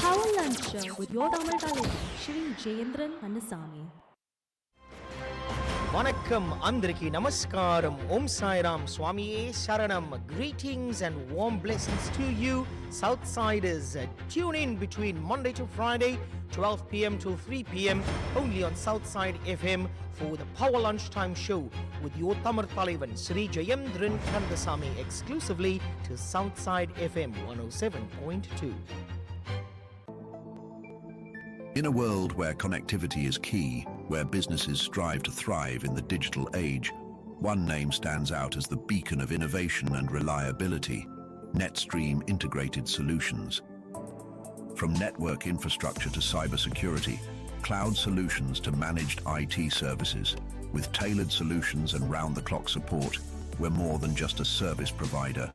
Power Lunch Show with your Tamil Talent, Shri Jayendran Kannasamy. Vanakkam Andariki Namaskaram Om Sairam Swamiye Sharanam. Greetings and warm blessings to you Southsiders. Tune in between Monday to Friday 12 p.m. to 3 p.m. only on Southside FM for the Power Lunchtime Show with your Tamil Talivan Sri Jayendran Kannasamy exclusively to Southside FM 107.2. In a world where connectivity is key, where businesses strive to thrive in the digital age, one name stands out as the beacon of innovation and reliability: NetStream Integrated Solutions. From network infrastructure to cybersecurity, cloud solutions to managed IT services, with tailored solutions and round-the-clock support, we're more than just a service provider.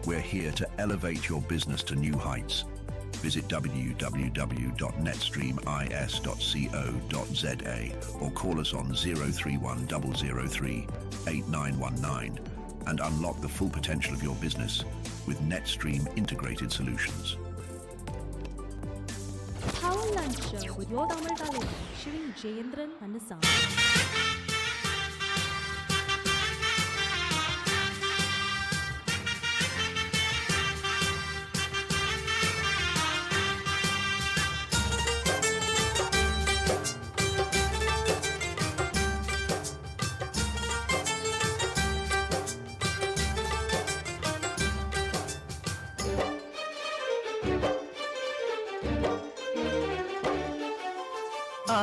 We're here to elevate your business to new heights. Visit www.netstreamis.co.za or call us on 031 003 8919 and unlock the full potential of your business with NetStream Integrated Solutions. Power Lunch Show with your Tamil Talent, Shri Jayendran Kannasamy.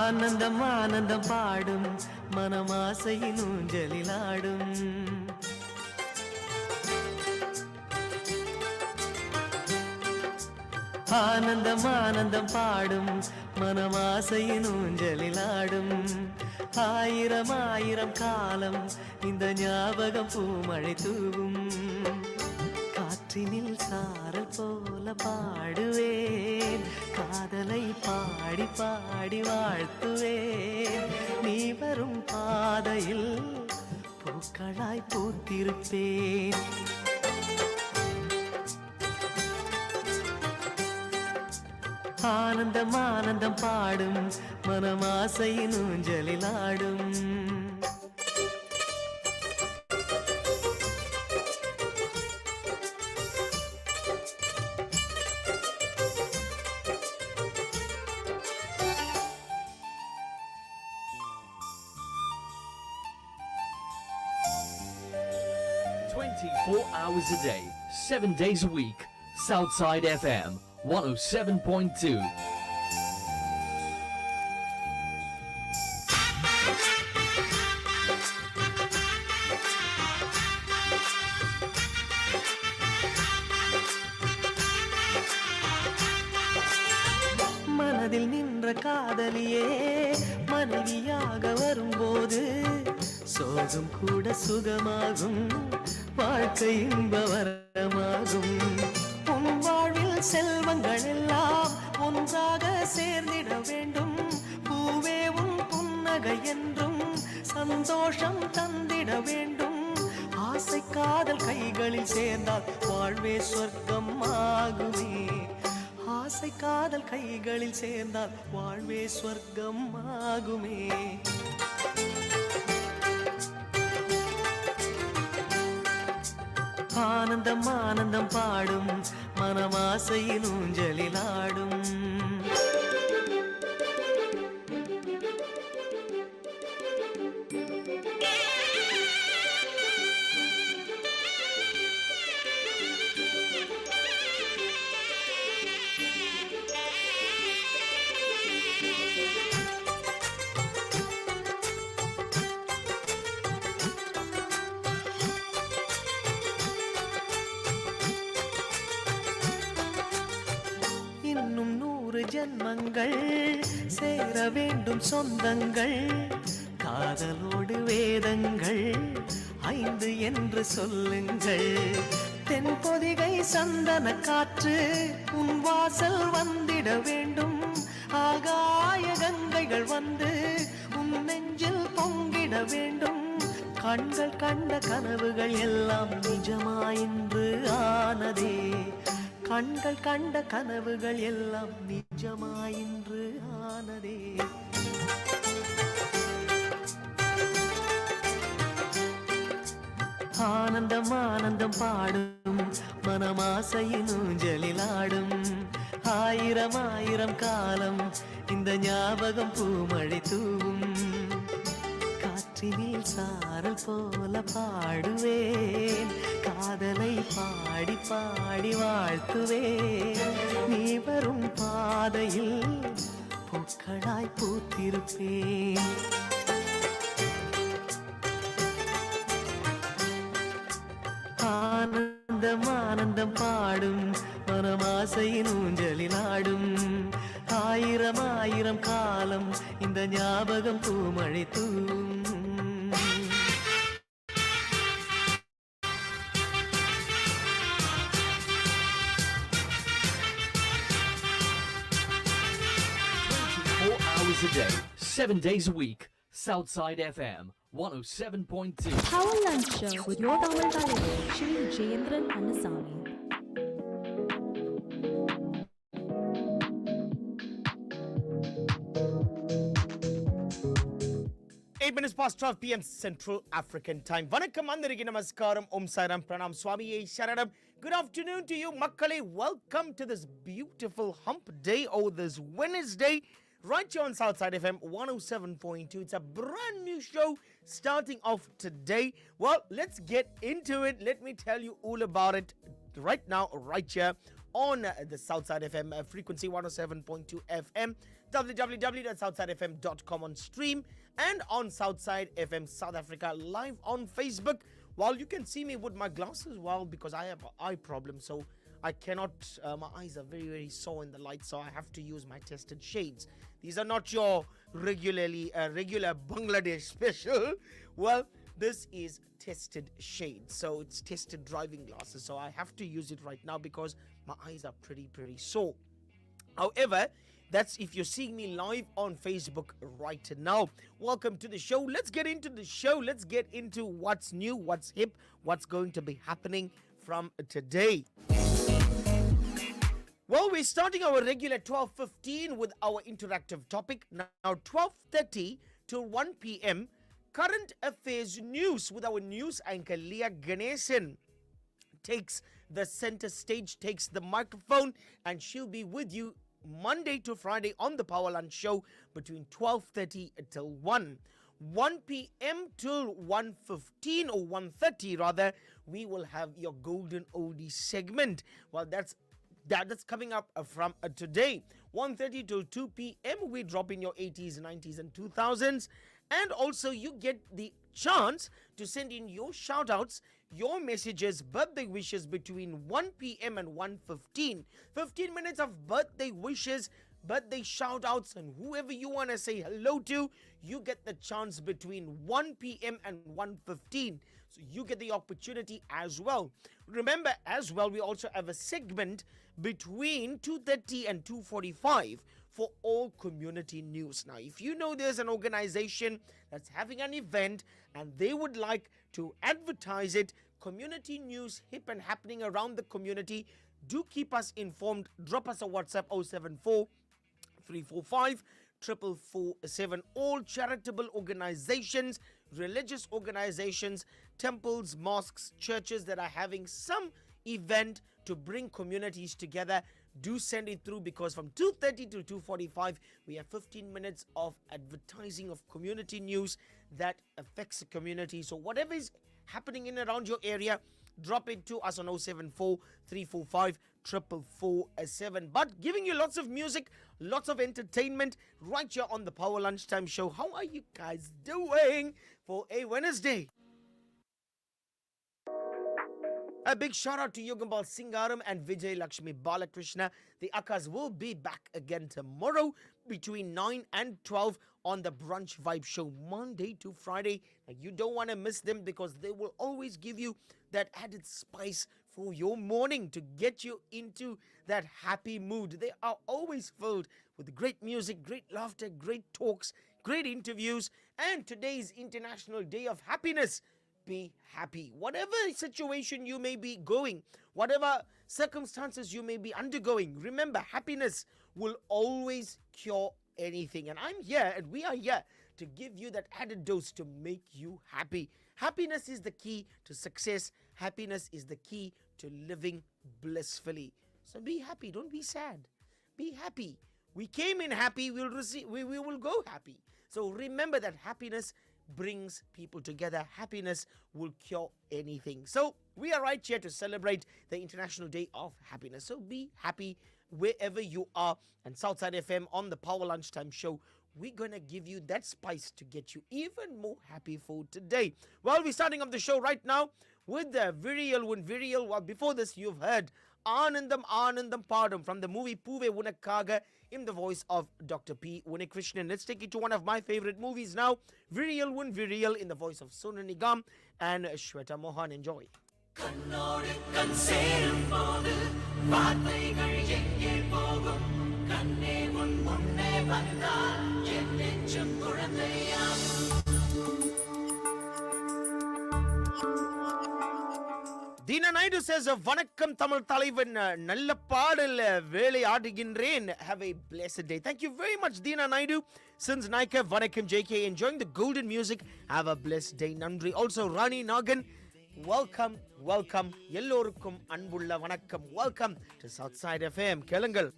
ஆனந்தம் ஆனந்தம் பாடும் மனமாசையின் ஊஞ்சலிலாடும். ஆனந்தம் ஆனந்தம் பாடும் மனமாசையின் ஊஞ்சலிலாடும். ஆயிரம் ஆயிரம் காலம் இந்த ஞாபகம் பூமழை தூவும். காற்றினில் சாரல் போல பாடுவேன், காதலை பாடி பாடி வாழ்த்துவேன். நீ வரும் பாதையில் பூக்களாய் பூத்திருப்பேன். ஆனந்தம் ஆனந்தம் பாடும் மனமாசையின் ஊஞ்சலில் ஆடும். Hours a day, 7 days a week. Southside FM 107.2. மனதில் நின்ற காதலியே மனைவியாக வரும்போது சோகம் கூட சுகமாகும், வாழ்க்கை இன்பவரமாகும். உன் வாழ்வில் செல்வங்கள் எல்லாம் ஒன்றாக சேர்ந்திட வேண்டும். பூவே உன் புன்னகை என்றும் சந்தோஷம் தந்திட வேண்டும். ஆசை காதல் கைகளில் சேர்ந்தால் வாழ்வே சொர்க்கம் ஆகுமே. ஆசை காதல் கைகளில் சேர்ந்தால் வாழ்வே சொர்க்கம் ஆகுமே. ஆனந்தம் ஆனந்தம் பாடும் மனமாசையின் ஊஞ்சலில் ஆடும். ஜன்மங்கள் சேர வேண்டும் சொந்தங்கள் காதலோடு வேதங்கள் 5 என்று சொல்லுங்கள் தென்பொதிகை சந்தன காற்று உன் வாசல் வந்திட வேண்டும் ஆகாய கங்கைகள் வந்து உன் நெஞ்சில் பொங்கிட வேண்டும் கண்கள் கண்ட கனவுகள் எல்லாம் நிஜமாயின்று ஆனதே கண்கள் கண்ட கனவுகள் எல்லாம் நிஜமாயின்று ஆனதே ஆனந்தம் ஆனந்தம் பாடும் மனமாசையின் ஊஞ்சலிலாடும் ஆயிரம் ஆயிரம் காலம் இந்த ஞாபகம் பூமழை தூவும் காற்றினில் சாரல் போல பாடுவேன் காதலை பாடி பாடி வாழ்த்துவேன் நீ வரும் பாதையில் பூக்களாய் பூத்திருப்பேன் ஆனந்தம் ஆனந்தம் பாடும் மனமாசையின் ஊஞ்சலில் ஆடும் ஆயிரம் ஆயிரம் காலம் இந்த ஞாபகம் பூமழை தூவும் hours a day, 7 days a week. Southside FM 107.2. Power Lunch Show with your Tamil Talebe, Shri Jayendran Annasamy. 8 minutes past 12 p.m. Central African Time. Vanakkam andariki namaskaram. Om Sairam Pranam Swamiye Sharanam. Good afternoon to you, Makkale. Welcome to this beautiful hump day or this Wednesday. Right here on Southside FM 107.2. It's a brand new show starting off today. Well, let's get into it. Let me tell you all about it right now, right here on the Southside FM frequency 107.2 FM, www.southsidefm.com on stream, and on Southside FM South Africa live on Facebook. While you can see me with my glasses, well, because I have an eye problem, so I cannot, my eyes are very, very sore in the light, so I have to use my tested shades. These are not your regular Bangladesh special. Well, this is tested shades, so it's tested driving glasses, so I have to use it right now because my eyes are pretty sore. However, that's if you're seeing me live on Facebook right now. Welcome to the show. Let's get into the show. Let's get into what's new, what's hip, what's going to be happening from today. Well, we're starting our regular 12:15 with our interactive topic. Now 12:30 to 1 p.m. current affairs news with our news anchor Leah Ganesan takes the center stage, takes the microphone, and she'll be with you Monday to Friday on the Power Lunch Show between 12:30 till 1 p.m. till 1:15 or 1:30 rather. We will have your golden oldie segment. Well, that's coming up from today. 1:30 till 2 p.m. we drop in your 80s, 90s and 2000s. And also you get the chance to send in your shout outs, your messages, birthday wishes between 1 p.m. and 1:15. 15 minutes of birthday wishes, birthday shout outs, and whoever you want to say hello to, you get the chance between 1 p.m. and 1:15. So you get the opportunity as well. Remember as well, we also have a segment between 2:30 and 2:45 for all community news. Now, if you know there's an organization that's having an event and they would like to advertise it, community news hip and happening around the community, do keep us informed. Drop us a WhatsApp 074 345 4447. All charitable organizations, religious organizations, temples, mosques, churches that are having some event to bring communities together, do send it through, because from 2:30 to 2:45 we have 15 minutes of advertising of community news that affects the community. So whatever is happening in around your area, drop it to us on 074 345 4447. But giving you lots of music, lots of entertainment right here on the Power Lunchtime Show. How are you guys doing for a Wednesday? A big shout out to Yogambal Singaram and Vijay Lakshmi Balakrishna. The Akkas will be back again tomorrow between 9 and 12 on the Brunch Vibe Show, Monday to Friday. Now, you don't want to miss them because they will always give you that added spice for your morning to get you into that happy mood. They are always filled with great music, great laughter, great talks, great interviews, and today's International Day of Happiness. Be happy. Whatever situation you may be going, whatever circumstances you may be undergoing, remember, happiness will always cure anything. And I'm here, and we are here to give you that added dose to make you happy. Happiness is the key to success. Happiness is the key to living blissfully. So be happy. Don't be sad. Be happy. We came in happy. We will go happy. So remember that happiness brings people together. Happiness will cure anything. So we are right here to celebrate the International Day of Happiness. So be happy wherever you are. And Southside FM on the Power Lunchtime Show, we're going to give you that spice to get you even more happy for today. Well, we're starting off the show right now with the Viriyal. Well, before this, you've heard Anandam Padam from the movie Puve Unakkaga in the voice of Dr. P. Unikrishnan. Let's take it to one of my favorite movies now, Viriyal in the voice of Sonu Nigam and Shweta Mohan. Enjoy. கண்ணோடு கண் சேரும் போது வார்த்தைகள் எங்கே போகும் கண்ணே உன் முன்னே வந்தால் என் நெஞ்சம் குழந்தையாகும். Deena Naidu says, Vanakkam Tamil Talivan, நல்ல பாடல் வேலை ஆடுகின்றேன். Have a blessed day. Thank you very much, Deena Naidu. Since Naika, Vanakkam JK, enjoying the golden music. Have a blessed day. Nandri. Also, Rani Nagan, welcome. எல்லோருக்கும் அன்புள்ள வணக்கம். Welcome to Southside FM. கேளுங்கள்.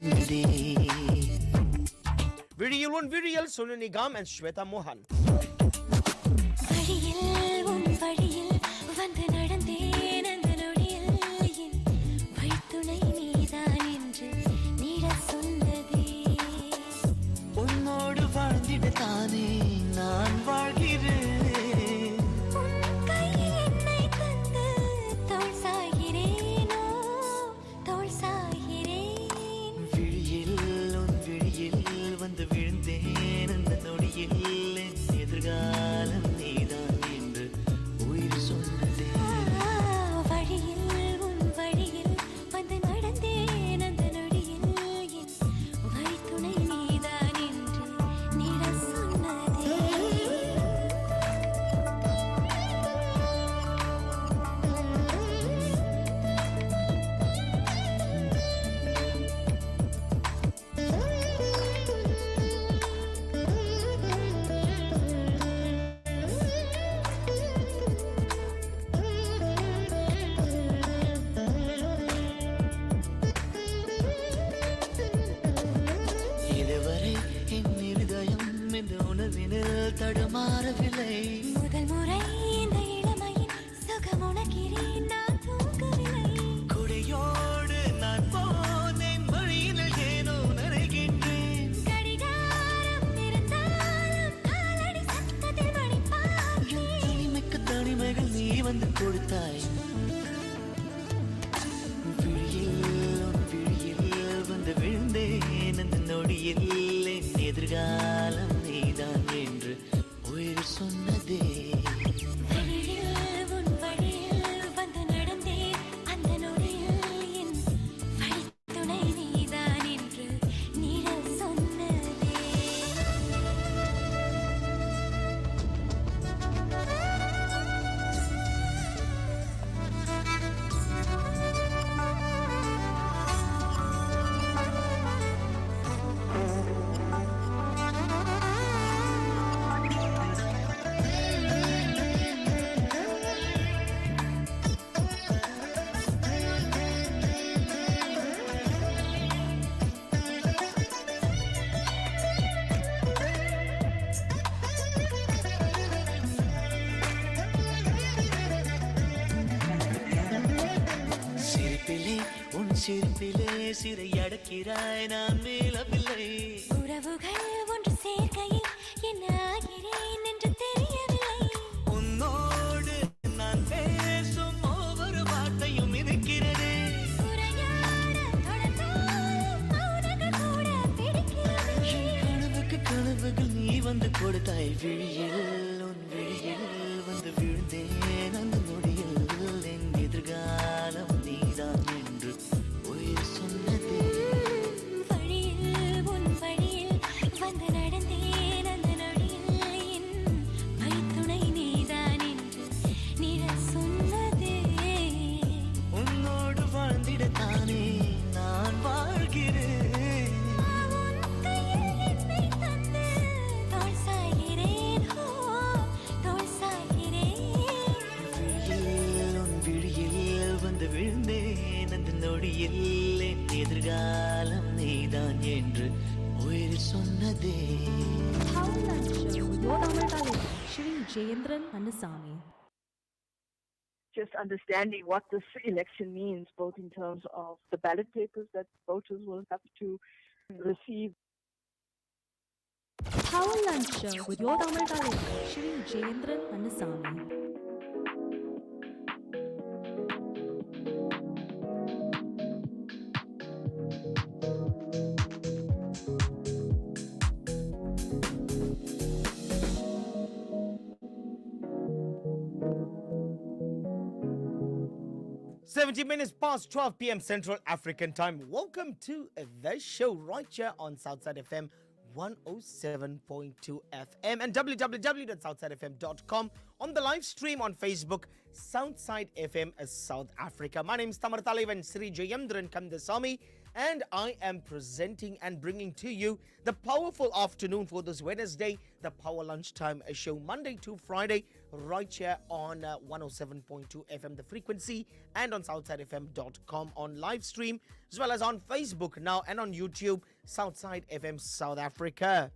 Viriyal, Sonu Nigam and Shweta Mohan. வழியில் உன் வழியில் வந்து நடந்தேன் அந்த நொடியில் என் வழித்துணை நீதான் என்று நீட சொன்னதே உன்னோடு வாழ்ந்திட தானே நான் வாழ்கிறேன் உன் கையில் என்னை தந்து தோள் சாய்கிறேனோ தோள் சாய்கிறேன் விழியில் உன் விழியில் வந்து விழுந்தேன் அந்த நொடியில் என் எதிர்காலம் நீதான் என்று உயிர் சொன்னதே வழியில் உன் வழியில் வந்து நடந்தேன் அந்த நொடியில் என் வழித்துணை நீதான் என்று நீட சொன்னதே இதுவரை என் இருதயம் இந்த உணர்வினில் தடுமாறவில்லை முதல் முறை இந்த இளமையின் சுகம் உணர்கிறேன் நான் தூங்கவில்லை குடியோடு நான் போனேன் வழியில் ஏனோ நனைகின்றேன் கடிகாரம் இருந்தாலும் காலடி சத்தத்தில் மணி பார்த்தேன் தனிமைக்கு தனிமைகள் நீ வந்து கொடுத்தாய் விழியில் உன் விழியில் வந்து விழுந்தேன் அந்த நொடியில் என் எதிர்காலம் நீதான் என்று உயிர் சொன்னதே வழியில் உன் வழியில் வந்து நடந்தேன் அந்த நொடியில் என் வழித்துணை நீதான் என்று நீட சொன்னதே சிரிப்பிலே உன் சிரிப்பிலே சிறை அடக்கிறாய் நான் மேலவில்லை உறவுகள் ஒன்று சேர்க்கையில் என்ன ஆகிறேன் என்று தெரியவில்லை உன்னோடு நான் பேசும் ஒவ்வொரு வார்த்தையும் வந்து கொடுத்தாய் விழியில் உன் விழியில் வந்து விழுந்தேன் அந்த நொடியில் என் எதிர்காலம் நீதான் என்று உயிர் சொன்னதே வழியில் உன் வழியில் வந்து நடந்தேன் அந்த நொடியில் என் வழித்துணை நீதான் என்று நிழல் சொன்னதே உன்னோடு வாழ்ந்திடத்தானே நான் வாழ்கிறேன் உன் கையில் என்னை தந்து தோள் சாய்கிறேன் தோள் சாய்கிறேன் விழியில் உன் விழியில் வந்து விழுந்தேன் அந்த நொடியில் என் எதிர்காலம் நீதான் என்று உயிர் சொன்னதே Power Lunch Show with your Tamil talent, Shri Jayendran Annasamy. Just understanding what this election means, both in terms of the ballot papers that voters will have to receive. Power Lunch Show with your Tamil talent, Shri Jayendran Annasamy. Seventy minutes past 12 p.m. Central African Time. Welcome to the show right here on Southside FM 107.2 FM and www.southsidefm.com, on the live stream on Facebook, Southside FM South Africa. My name is Tamar Talivan Sri Jayendran Kandasamy, and I am presenting and bringing to you the powerful afternoon for this Wednesday, the Power Lunchtime show, Monday to Friday, right here on 107.2 FM, the frequency, and on southsidefm.com on live stream, as well as on Facebook now and on YouTube, Southside FM South Africa.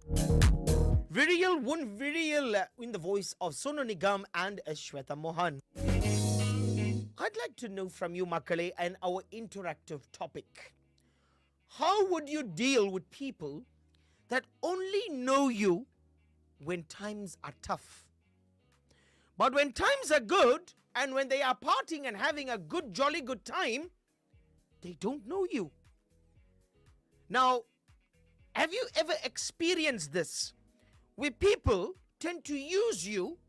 Viril Wun Viril in the voice of Sonu Nigam and Shweta Mohan. I'd like to know from you, Makale, and our interactive topic. How would you deal with people that only know you when times are tough? But when times are good and when they are partying and having a good, jolly good time, they don't know you. Now, have you ever experienced this? Where people tend to use you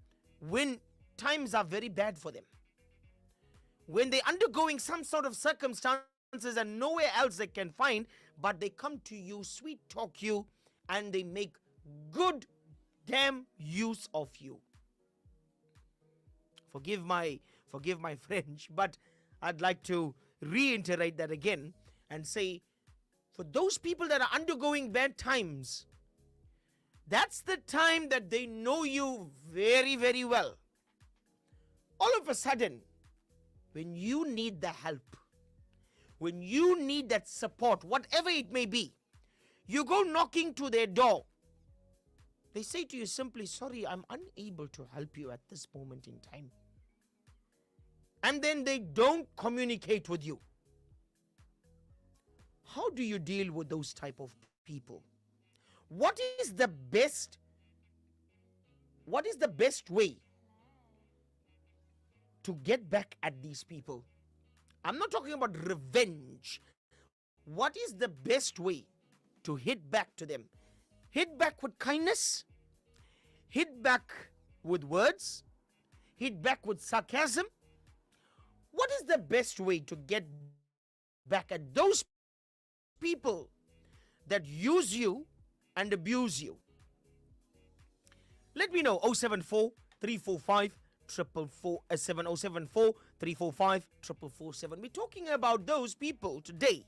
when times are very bad for them. When they're undergoing some sort of circumstances and nowhere else they can find, but they come to you, sweet talk you, and they make good damn use of you. Forgive my French, but I'd like to reiterate that again and say, for those people that are undergoing bad times, that's the time that they know you very, very well. All of a sudden, when you need the help, when you need that support, whatever it may be, you go knocking to their door. They say to you simply, sorry, I'm unable to help you at this moment in time. And then they don't communicate with you. How do you deal with those type of people? What is the best way to get back at these people? I'm not talking about revenge. What is the best way to hit back to them? Hit back with kindness, hit back with words, hit back with sarcasm. What is the best way to get back at those people that use you and abuse you? Let me know. 074 345 447 074 345 447. We're talking about those people today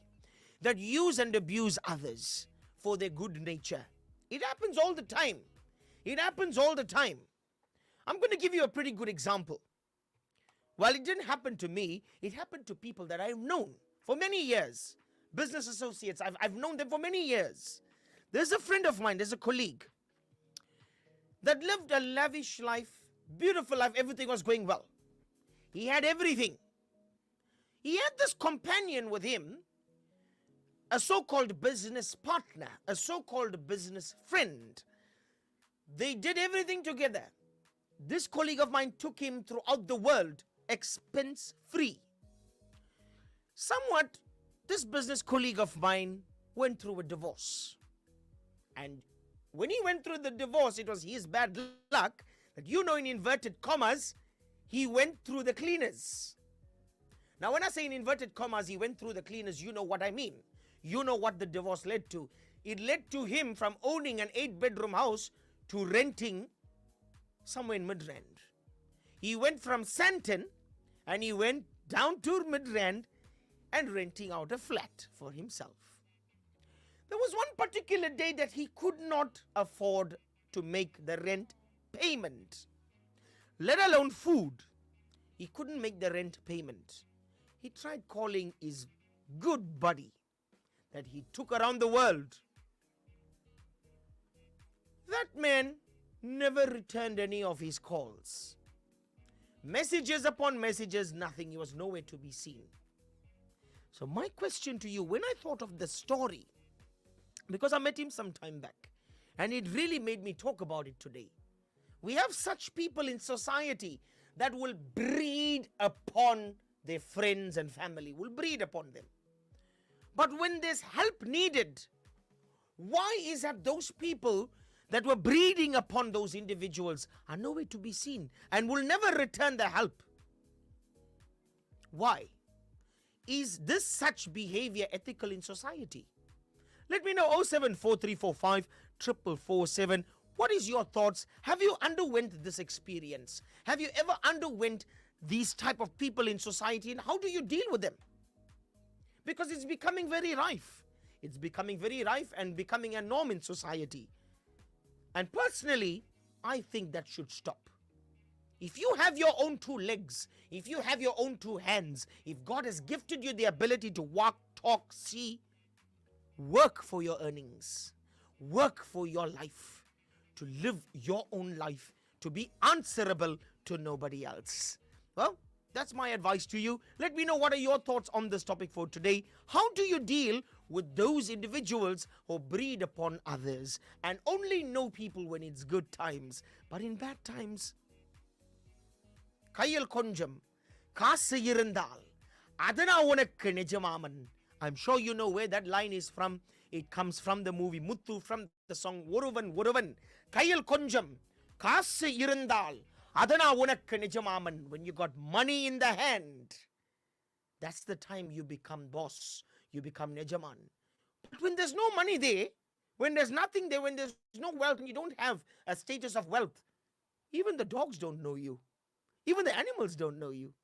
that use and abuse others for their good nature. It happens all the time. It happens all the time. I'm going to give you a pretty good example. Well, it didn't happen to me. It happened to people that I've known for many years. Business associates, I've known them for many years. There's a friend of mine, there's a colleague that lived a lavish life, beautiful life, everything was going well. He had everything. He had this companion with him, a so-called business partner, a so-called business friend. They did everything together. This colleague of mine took him throughout the world, expense-free. Somewhat, this business colleague of mine went through a divorce. And When he went through the divorce, it was his bad luck that, in inverted commas, he went through the cleaners. Now, when I say in inverted commas, he went through the cleaners, you know what I mean. You know what the divorce led to. It led to him from owning an 8-bedroom house to renting somewhere in Midrand. He went from Santon and he went down to Midrand and renting out a flat for himself. There was one particular day that he could not afford to make the rent payment, let alone food. He couldn't make the rent payment. He tried calling his good buddy that he took around the world. That man never returned any of his calls. Messages upon messages, nothing. He was nowhere to be seen. So my question to you, when I thought of the story, because I met him some time back, and it really made me talk about it today. We have such people in society that will breed upon their friends and family, will breed upon them. But when there's help needed, why is that those people that were breeding upon those individuals are nowhere to be seen and will never return the help? Why? Is this such behavior ethical in society? Let me know. 074345447. What is your thoughts? Have you underwent this experience? Have you ever underwent these type of people in society, and how do you deal with them? Because it's becoming very rife. It's becoming very rife and becoming a norm in society. And personally, I think that should stop. If you have your own 2 legs, if you have your own 2 hands, if God has gifted you the ability to walk, talk, see, work for your earnings, work for your life, to live your own life, to be answerable to nobody else. Well, that's my advice to you. Let me know what are your thoughts on this topic for today. How do you deal with those individuals who breed upon others and only know people when it's good times, but in bad times? Kayil konjam, kasu irundal, adana unakku nijamaman. I'm sure you know where that line is from. It comes from the movie Muthu, from the song Oruvan Oruvan. Kayil konjam, kasu irundal, adana unakku nijamaman. When you got money in the hand, that's the time you become boss. You become Nejaman. But when there's no money there, when there's nothing there, when there's no wealth, and you don't have a status of wealth, even the dogs don't know you. Even the animals don't know you.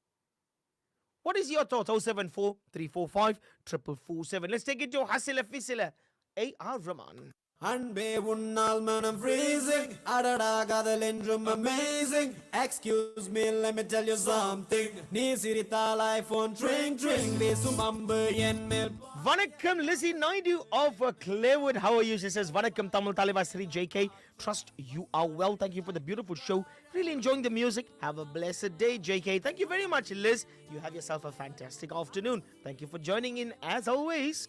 What is your thoughts? 074345447. Let's take it to Hasila Fisila, A.R. Rahman. அன்பே உன்னால் மனம் freezing அடடா காதல் என்றும் amazing excuse me let me tell you something நீ சிரித்தால் iPhone ring ring வீசும் அம்பு என் மேல் Vanakkam Lizzie Naidu of Claywood. How are you? She says, Vanakkam Tamil Taliba Sri JK. Trust you are well. Thank you for the beautiful show. Really enjoying the music. Have a blessed day, JK. Thank you very much, Liz. You have yourself a fantastic afternoon. Thank you for joining in as always.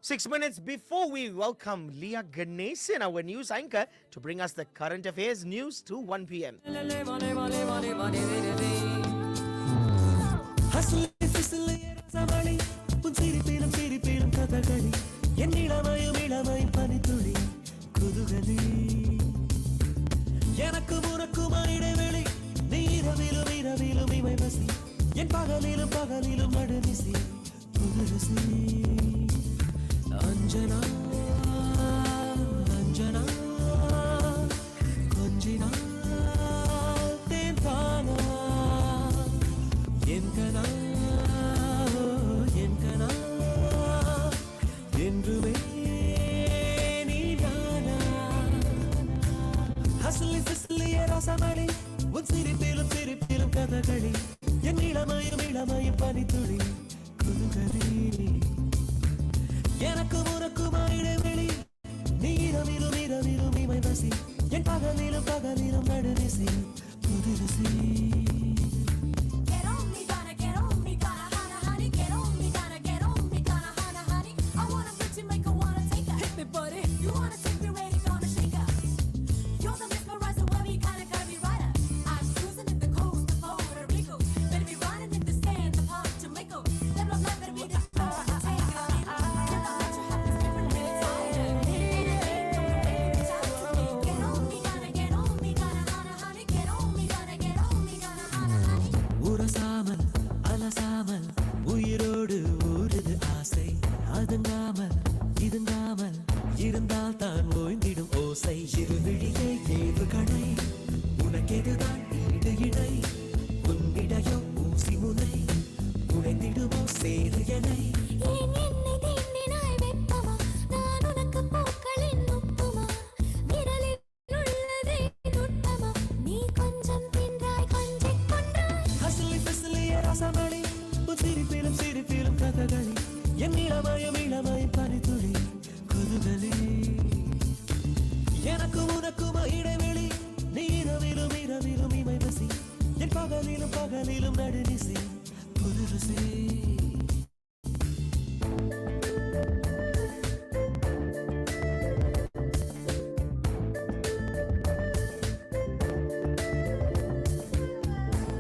6 minutes before we welcome Leah Ganesan, our news anchor, to bring us the current affairs news to 1 p.m. சிரிப்பிலும் சிரிப்பிலும் Kathakali என் இளமையும் இளமையும் பனித்துளி குதுகலி எனக்கு உனக்குமா இடைவெளி நீ இரவிலும் இரவிலும் இமை வசி என் பகலிலும் பகலிலும் நடுநிசி புதுரசி அஞ்சனா அஞ்சனா கொஞ்சினா தேன் தானா என் கனா என்றுமே நீதானா ஹஸ்லி ஃபிஸ்லியே ரசமணி உன் சிரிப்பிலும் சிரிப்பிலும் கதகளி என் இளமையும் இளமையும் பனித்துளி குதுகலி எனக்கு உனக்குமா இடைவெளி நீ இரவிலும் இரவிலும் இமை வசி என் பகலிலும் பகலிலும் நடுநிசி புதுரசி ஓசை இருவிழியை ஏவுகணை உனக்கெதுதான் ஈடு இடை உன்னிடையோ ஊசி முனை உடைந்திடுமோ சேது எனை ஏன் என்னை தீண்டினாய் வெப்பமா நான் உனக்கு பூக்களின் உப்புமா விரலில் உள்ளதே நுட்பமா நீ கொஞ்சம் தின்றாய் கொஞ்சிக் கொன்றாய் ஹசலி பிசலிய ரசமணி சிரிப்பிலும் சிரிப்பிலும் கதகளி என் இளமயம் பனித்துளி குதுகலி எனக்கும் உனக்குமா இடைவெளி நீ இரவிலும் இமை பசி என் பகலிலும் நடுநிசி புது ருசி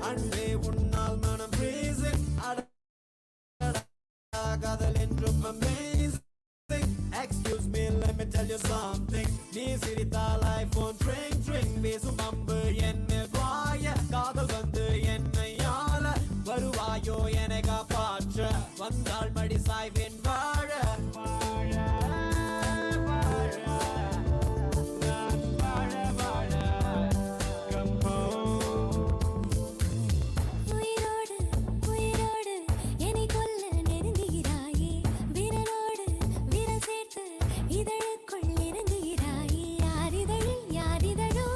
அன்பே உன்னால் மனம் freezing காதல் என்றும் amazing excuse me let me tell you something நீ சிரித்தால் iPhone ring பேசும் அம்பு என்ன வாய காதல் வந்து என்னை ஆள வருவாயோ என்னை காப்பாற்ற வந்தாள் மடி சாய்வேன் வாழ வாழ வாழ நான் வாழ வாழ come home உயிரோடு உயிரோடு என்னை கொல்ல நெருங்குகிறாயே விரலோடு விரல் சேர்த்து இதழுக்குள் இறங்குகிறாயே யாரிதழோ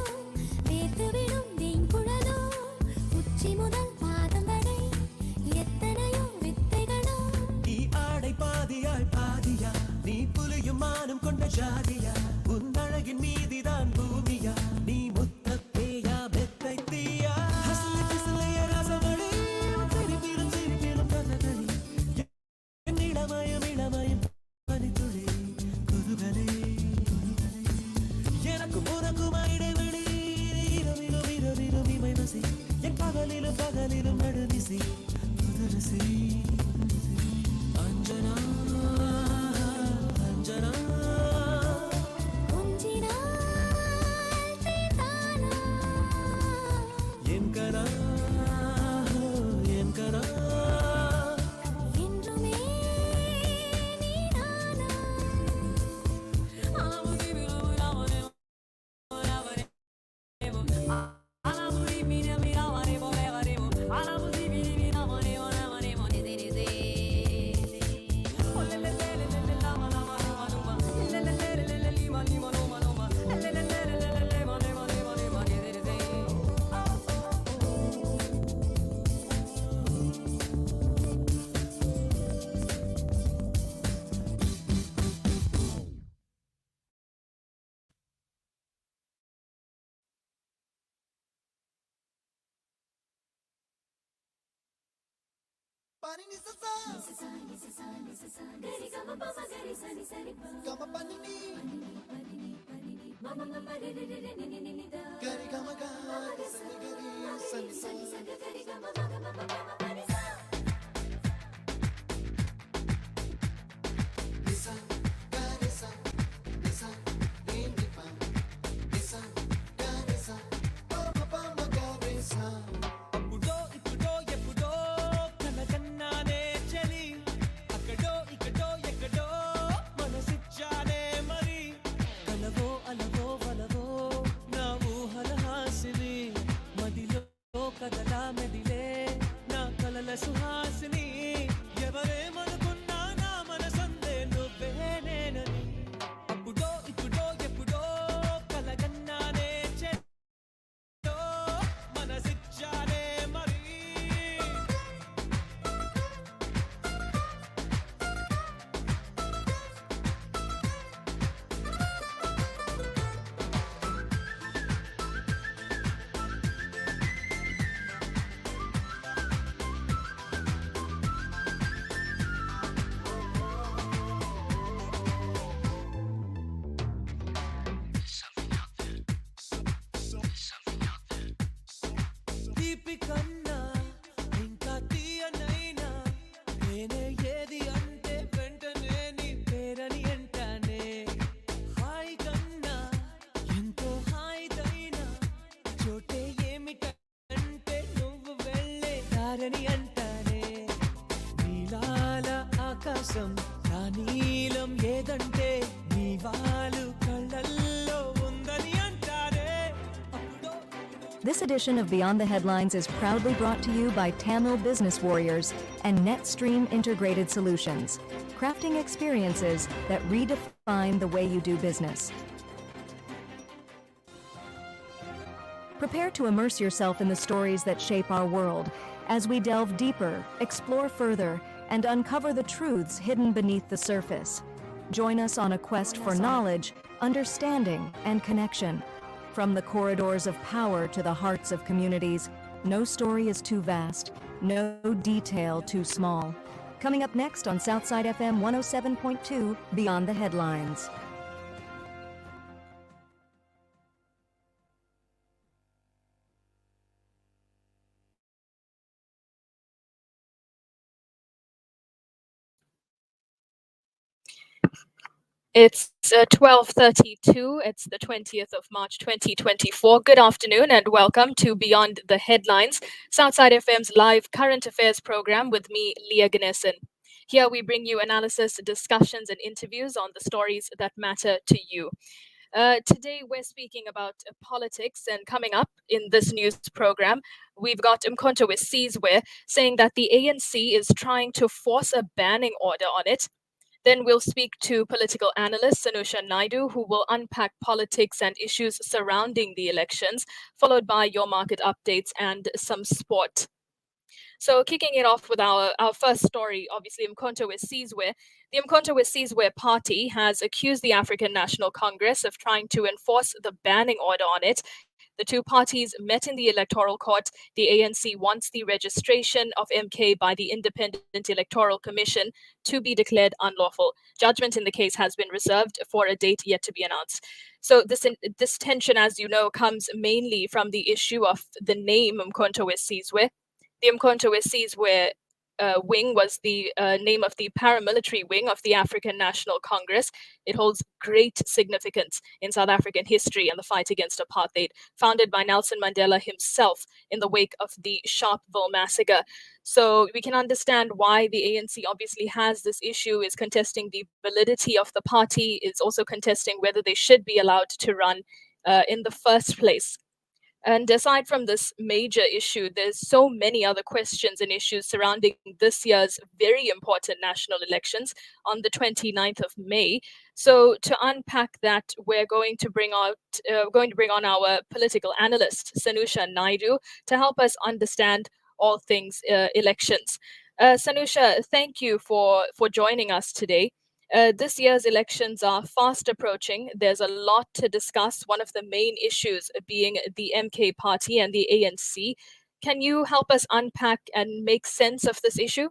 வேர்த்துவிடும் வெண்குழலோ உச்சி முதல் பாதம் வரை எத்தனையோ வித்தைகளோ நீ ஆடை பாதியாய் பாதியா நீ புலியும் மானம் கொண்ட ஜாதியா உன் அழகின் மீதிதான் பூமியா நீ முத்த பேயா மெத்தை தீயா ஹசலி பிசலிய ரசமணி சிரிப்பிலும் கதகளி என் இளமயம் பனித்துளி குதுகலி எனக்கு உனக்குமா இடைவெளி இரவிலும் இமை பசி என் பகலிலும் நடுநிசி புதுரசி அஞ்சனா அஞ்சனா கொஞ்சினாய் தீர்த்தானா என் கனா என்றுமே நீதானா అప్పుడో ఇప్పుడో ఎప్పుడో కనకన్నానే చలి అక్కడో ఇక్కడో ఎక్కడో మనసిచ్చానే మరి కలవో అలవో వలవో నా ఊహల హాసిని మదిలో కదలా మెదిలే నా కలల సుహాసిని ఎవరేమనుకున్నా నా మనసందే నువ్వే నేనని అప్పుడో ఇప్పుడో ఎప్పుడో కలగన్నానే చలి మనసిచ్చానే మరి తీపి కన్నా ఇంకా తీయనైనా నేనే ఏది అంటే వెంటనే నీ పేరని అంటానే హాయి కన్నా ఎంతో హాయిదైనా చోటే ఏమిటంటే నువ్వు వెళ్ళే దారని అంటానే నీలాల ఆకాశం నా నీలం ఏదంటే నీ వాలు కళ్ళల్లో ఉంది This edition of Beyond the Headlines is proudly brought to you by Tamil Business Warriors and NetStream Integrated Solutions, crafting experiences that redefine the way you do business. Prepare to immerse yourself in the stories that shape our world as we delve deeper, explore further, and uncover the truths hidden beneath the surface. Join us on a quest for knowledge, understanding, and connection. From the corridors of power to the hearts of communities, no story is too vast, no detail too small. Coming up next on Southside FM 107.2, Beyond the Headlines. It's 12:32. It's the 20th of March 2024. Good afternoon and welcome to Beyond the Headlines, Southside FM's live current affairs program with me, Leah Ganesan. Here we bring you analysis, discussions, and interviews on the stories that matter to you. Today we're speaking about politics, and coming up in this news program, we've got Umkhonto we Sizwe saying that the ANC is trying to force a banning order on it. Then we'll speak to political analyst Sanusha Naidu, who will unpack politics and issues surrounding the elections, followed by your market updates and some sport. So kicking it off with our first story, obviously Umkhonto we Sizwe. The Umkhonto we Sizwe party has accused the African National Congress of trying to enforce the banning order on it. The two parties met in the Electoral Court. The ANC wants the registration of MK by the Independent Electoral Commission to be declared unlawful. Judgment in the case has been reserved for a date yet to be announced. So this tension, as you know, comes mainly from the issue of the name Umkhonto we Sizwe. The Umkhonto we Sizwe wing was the name of the paramilitary wing of the African National Congress. It holds great significance in South African history and the fight against apartheid, founded by Nelson Mandela himself in the wake of the Sharpeville massacre. So we can understand why the ANC obviously has this issue, is contesting the validity of the party, is also contesting whether they should be allowed to run in the first place. And aside from this major issue, there's so many other questions and issues surrounding this year's very important national elections on the 29th of May. So to unpack that, we're going to bring on our political analyst, Sanusha Naidu, to help us understand all things elections. Sanusha, thank you for joining us today. This year's elections are fast approaching. There's a lot to discuss, one of the main issues being the MK party and the ANC. Can you help us unpack and make sense of this issue?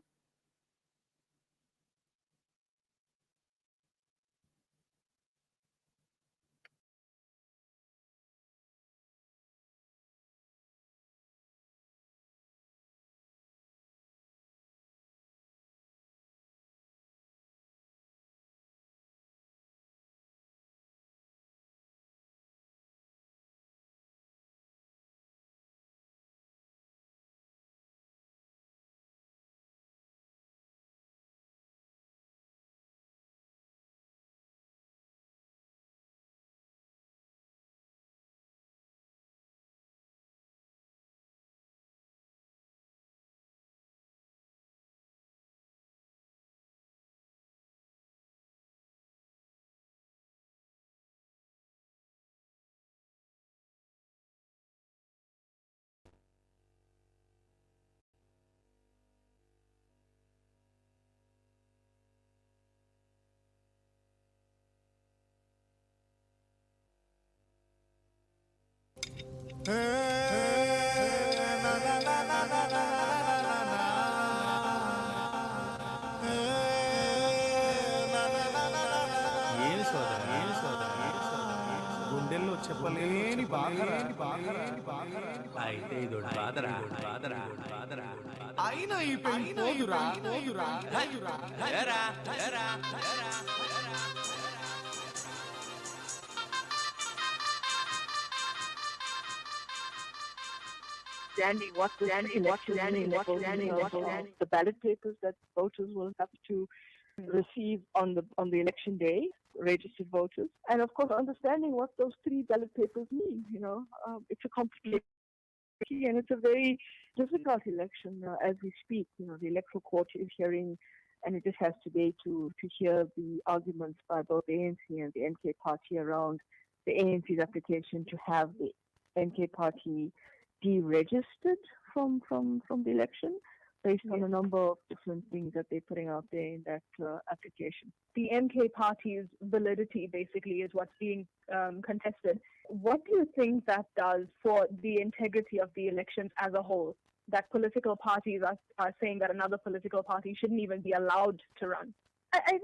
గుండెల్లో చెప్పలేని అయితే ఇది బాధరా అయినా ఈ పెళ్లి పోదురా Understanding what the election means, the ballot papers that voters will have to receive on the election day, registered voters, and of course understanding what those 3 ballot papers mean. It's a complicated And it's a very difficult election as we speak. The electoral court is hearing, and it just has today to hear the arguments by both the ANC and the MK party around the ANC's application to have the MK party deregistered from the election based on a number of different things that they're putting out there in that application. The MK party's validity basically is what's being contested. What do you think that does for the integrity of the elections as a whole? That political parties are saying that another political party shouldn't even be allowed to run. I think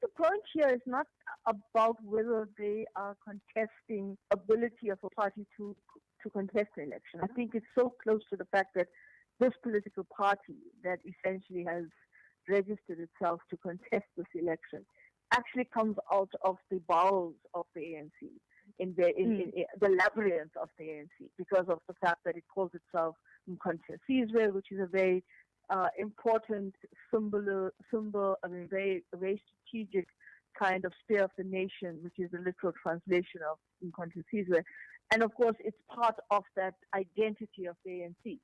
the point here is not about whether they are contesting ability of a party to contest the election. I think it's so close to the fact that this political party that essentially has registered itself to contest this election actually comes out of the bowels of the ANC, in the labyrinth of the ANC, because of the fact that it calls itself Mkhonto which is a very important symbol, very strategic kind of sphere of the nation, which is the literal translation of Mkhonto. And of course, it's part of that identity of the ANC.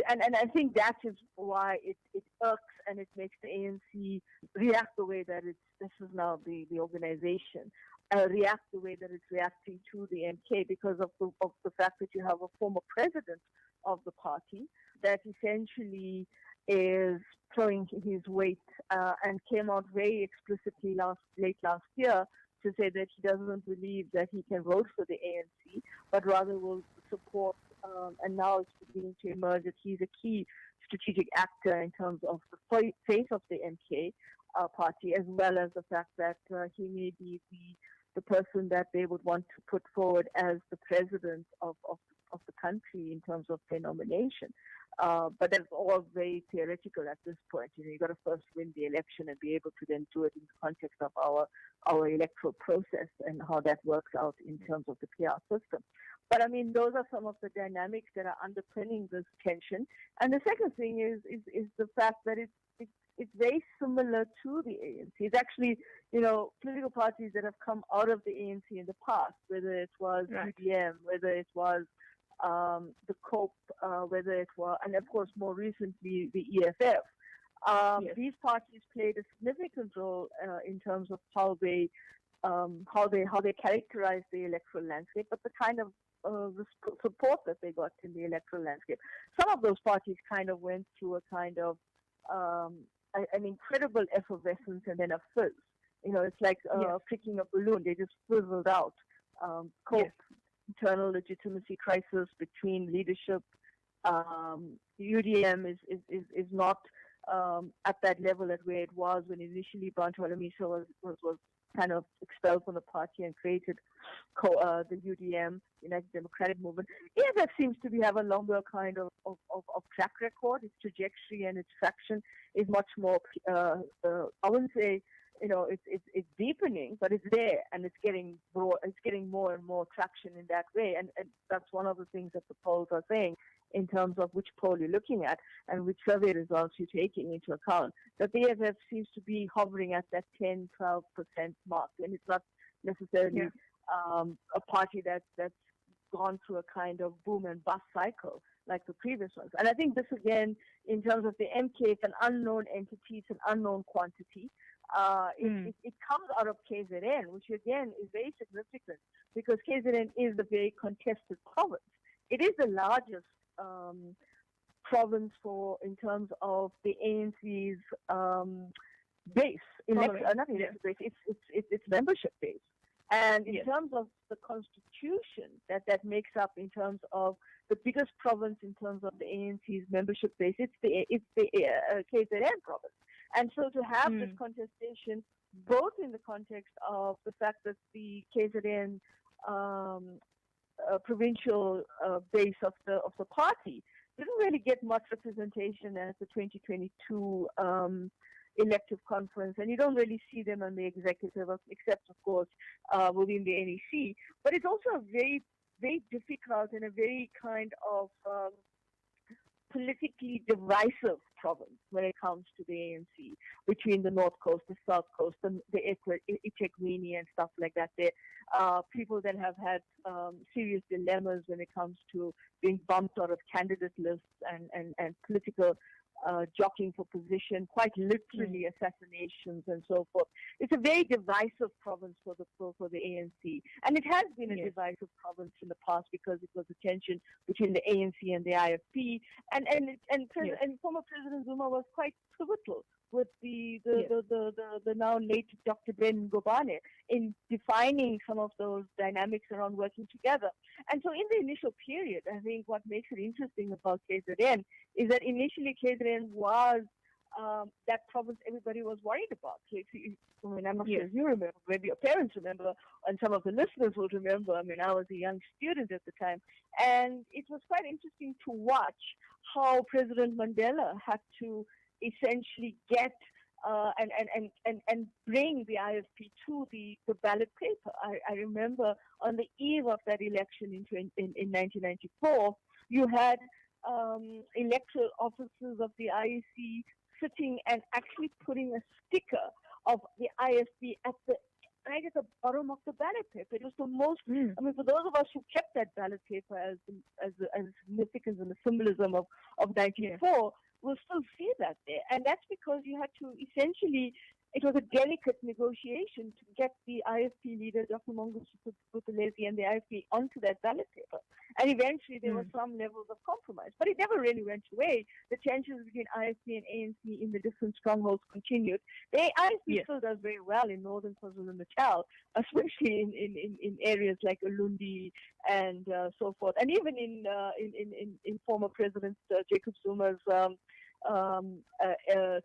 And I think that is why it irks and it makes the ANC react the way that this is now the organization, react the way that it's reacting to the MK because of the fact that you have a former president of the party that essentially is throwing his weight and came out very explicitly late last year to say that he doesn't believe that he can vote for the ANC, but rather will support, and now it's beginning to emerge that he's a key strategic actor in terms of the face of the MK party, as well as the fact that he may be the person that they would want to put forward as the president of the country in terms of their nomination. But that's all very theoretical at this point. You've got to first win the election and be able to then do it in the context of our electoral process and how that works out in terms of the PR system. But I mean, those are some of the dynamics that are underpinning this tension. And the second thing is the fact that it's very similar to the ANC. It's actually, political parties that have come out of the ANC in the past, whether it was UDM, whether it was the COPE, whether it was, and of course more recently the EFF. These parties played a significant role in terms of how they characterize the electoral landscape, but the kind of support that they got in the electoral landscape. Some of those parties kind of went through a kind of an incredible effervescence and then a fizz. It's like pricking a balloon; they just fizzled out. COPE, internal legitimacy crisis between leadership. UDM is not at that level at where it was when initially Bantu Holomisa was kind of expelled from the party and created the UDM, United Democratic Movement. EFF seems to have a longer kind of track record. Its trajectory and its traction is much more, I wouldn't say, it's deepening, but it's there and it's getting broad, it's getting more and more traction in that way. And that's one of the things that the polls are saying in terms of which poll you're looking at and which survey results you're taking into account, that the EFF seems to be hovering at that 10-12% mark. And it's not necessarily a party that's gone through a kind of boom and bust cycle like the previous ones. And I think this, again, in terms of the MK, it's an unknown entity, it's an unknown quantity. It comes out of KZN, which again is very significant because KZN is a very contested province. It is the largest province in terms of the ANC's base, its membership base. And in terms of the constitution that makes up in terms of the biggest province in terms of the ANC's membership base, it's the KZN province. And so to have this contestation, both in the context of the fact that the KZN provincial base of the party didn't really get much representation at the 2022 elective conference, and you don't really see them on the executive, except of course within the NEC. But it's also a very, very difficult and a very kind of politically divisive province when it comes to the ANC, between the North Coast, the South Coast, the eThekwini and stuff like that. There are people that have had serious dilemmas when it comes to being bumped out of candidate lists and political jockeying for position, quite literally assassinations and so forth. It's a very divisive province for the ANC, and it has been a divisive province in the past because it was a tension between the ANC and the IFP, and former President Zuma was quite pivotal with the now late Dr. Ben Ngubane in defining some of those dynamics around working together. And so in the initial period, I think what makes it interesting about KZN is that initially KZN was that province everybody was worried about. So I'm not sure if you remember, maybe your parents remember, and some of the listeners will remember. I mean, I was a young student at the time, and it was quite interesting to watch how President Mandela had to essentially get and bring the IFP to the ballot paper. I remember on the eve of that election in 1994, you had electoral officers of the IEC sitting and actually putting a sticker of the IFP right at the bottom of the ballot paper. It was the most, I mean, for those of us who kept that ballot paper as significance and the symbolism of 94, we'll still see that there. And that's because you had to essentially, it was a delicate negotiation to get the IFP leader, Dr. Mongosuku Buthelezi, and the IFP onto that ballot paper. And eventually there were some levels of compromise. But it never really went away. The tensions between IFP and ANC in the different strongholds continued. The IFP still does very well in northern KwaZulu-Natal, especially in areas like Ulundi and so forth. And even in former President Jacob Zuma's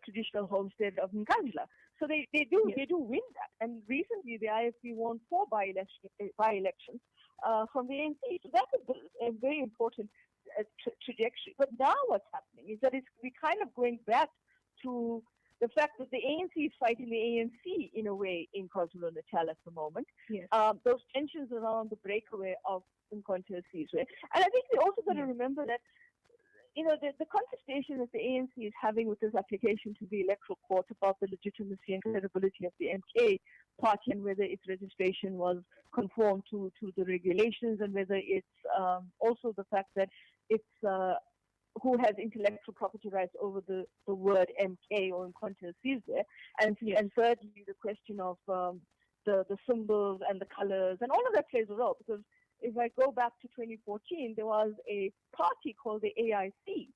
traditional homestead of Nkandla. So they do win that. And recently the IFP won 4 by-elections from the ANC. So that's a very important trajectory. But now what's happening is that we're kind of going back to the fact that the ANC is fighting the ANC in a way in KwaZulu-Natal at the moment. Those tensions around the breakaway of Mkhonto Sizwe. And I think we also got to remember that the contestation that the ANC is having with this application to the Electoral Court about the legitimacy and credibility of the MK party and whether its registration was conformed to the regulations and whether it's also the fact that it's who has intellectual property rights over the word MK or Mkhonto Sizwe, and thirdly the question of the symbols and the colors, and all of that plays a role because if I go back to 2014, there was a party called the AIC,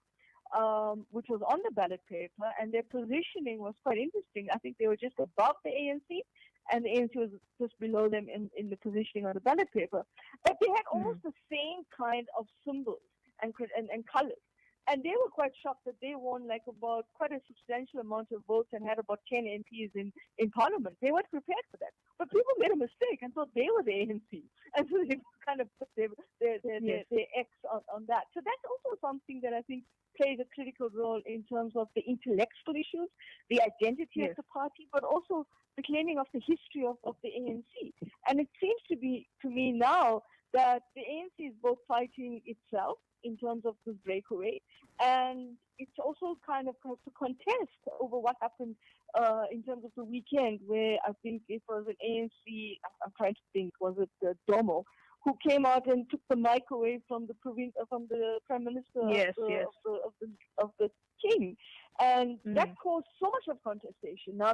which was on the ballot paper, and their positioning was quite interesting. I think they were just above the ANC, and the ANC was just below them in the positioning on the ballot paper. But they had almost the same kind of symbols and colors. And they were quite shocked that they won like about quite a substantial amount of votes and had about 10 MPs in parliament. They weren't prepared for that. But people made a mistake and thought they were the ANC. And so they kind of put their X on that. So that's also something that I think plays a critical role in terms of the intellectual issues, the identity of the party, but also the claiming of the history of the ANC. And it seems to be, to me now, that the ANC is both fighting itself in terms of this breakaway, and it's also kind of has to contest over what happened in terms of the weekend, where I think it was an ANC, I'm trying to think, was it Domo, who came out and took the mic away from the Prime Minister of the King. And that caused so much of contestation. Now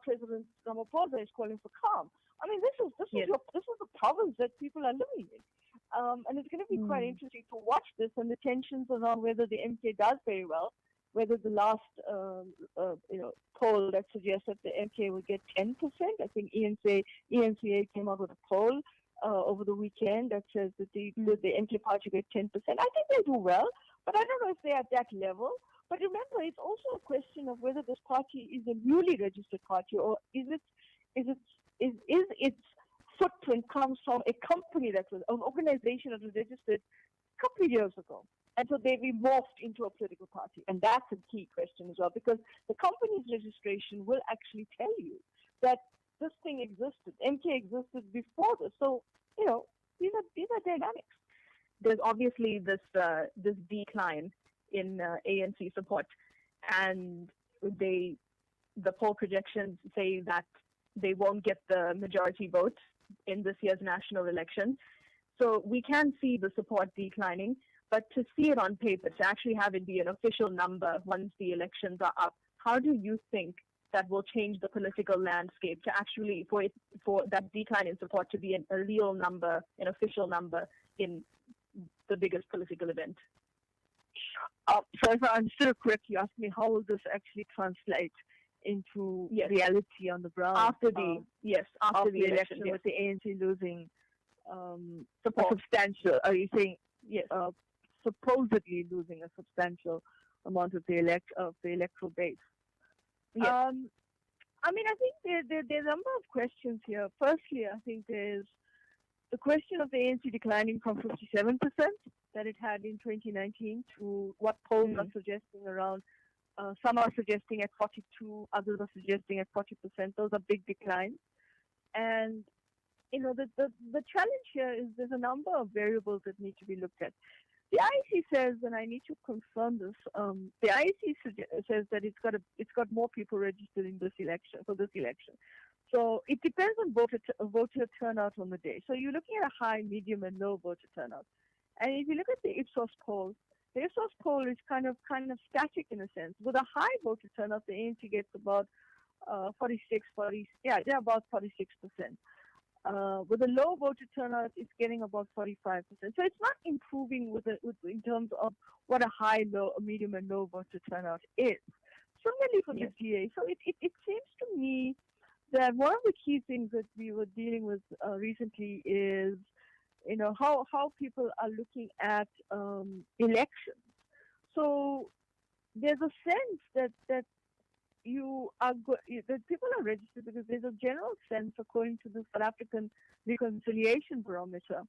President Ramaphosa is calling for calm. I mean, this is the province that people are living in. And it's going to be quite interesting to watch this and the tensions around whether the MK does very well, whether the last poll that suggests that the MK will get 10%. I think ENCA came out with a poll over the weekend that says that the MK party get 10%. I think they do well, but I don't know if they're at that level. But remember, it's also a question of whether this party is a newly registered party or is its footprint comes from a company that was an organization that was registered a couple of years ago. And so they've morphed into a political party. And that's a key question as well, because the company's registration will actually tell you that this thing existed. MK existed before this. So, these are dynamics. There's obviously this decline in ANC support, and the poll projections say that they won't get the majority vote in this year's national election. So we can see the support declining, but to see it on paper, to actually have it be an official number once the elections are up, how do you think that will change the political landscape to actually for that decline in support to be a real number, an official number in the biggest political event? So if I understood correctly, you asked me how will this actually translate into reality on the ground After the election, yes. with the ANC losing support. substantial. Are you saying Yes. supposedly losing a substantial amount of the electoral base? Yes. I mean, I think there are a number of questions here. Firstly, I think there's the question of the ANC declining from 57% that it had in 2019 to what polls are suggesting around. Some are suggesting at 42, others are suggesting at 40%. Those are big declines. And, the challenge here is there's a number of variables that need to be looked at. The IEC says, and I need to confirm this, the IEC says that it's got more people registered in this election, for this election. So it depends on voter turnout on the day. So you're looking at a high, medium, and low voter turnout. And if you look at the Ipsos poll, the Ipsos poll is kind of static in a sense. With a high voter turnout, the ANC gets about about 46%. With a low voter turnout, it's getting about 45%. So it's not improving in terms of what a high, low, medium, and low voter turnout is. Similarly for the DA. So it seems to me that one of the key things that we were dealing with recently is, how people are looking at elections. So there's a sense that that people are registered because there's a general sense, according to the South African Reconciliation Barometer,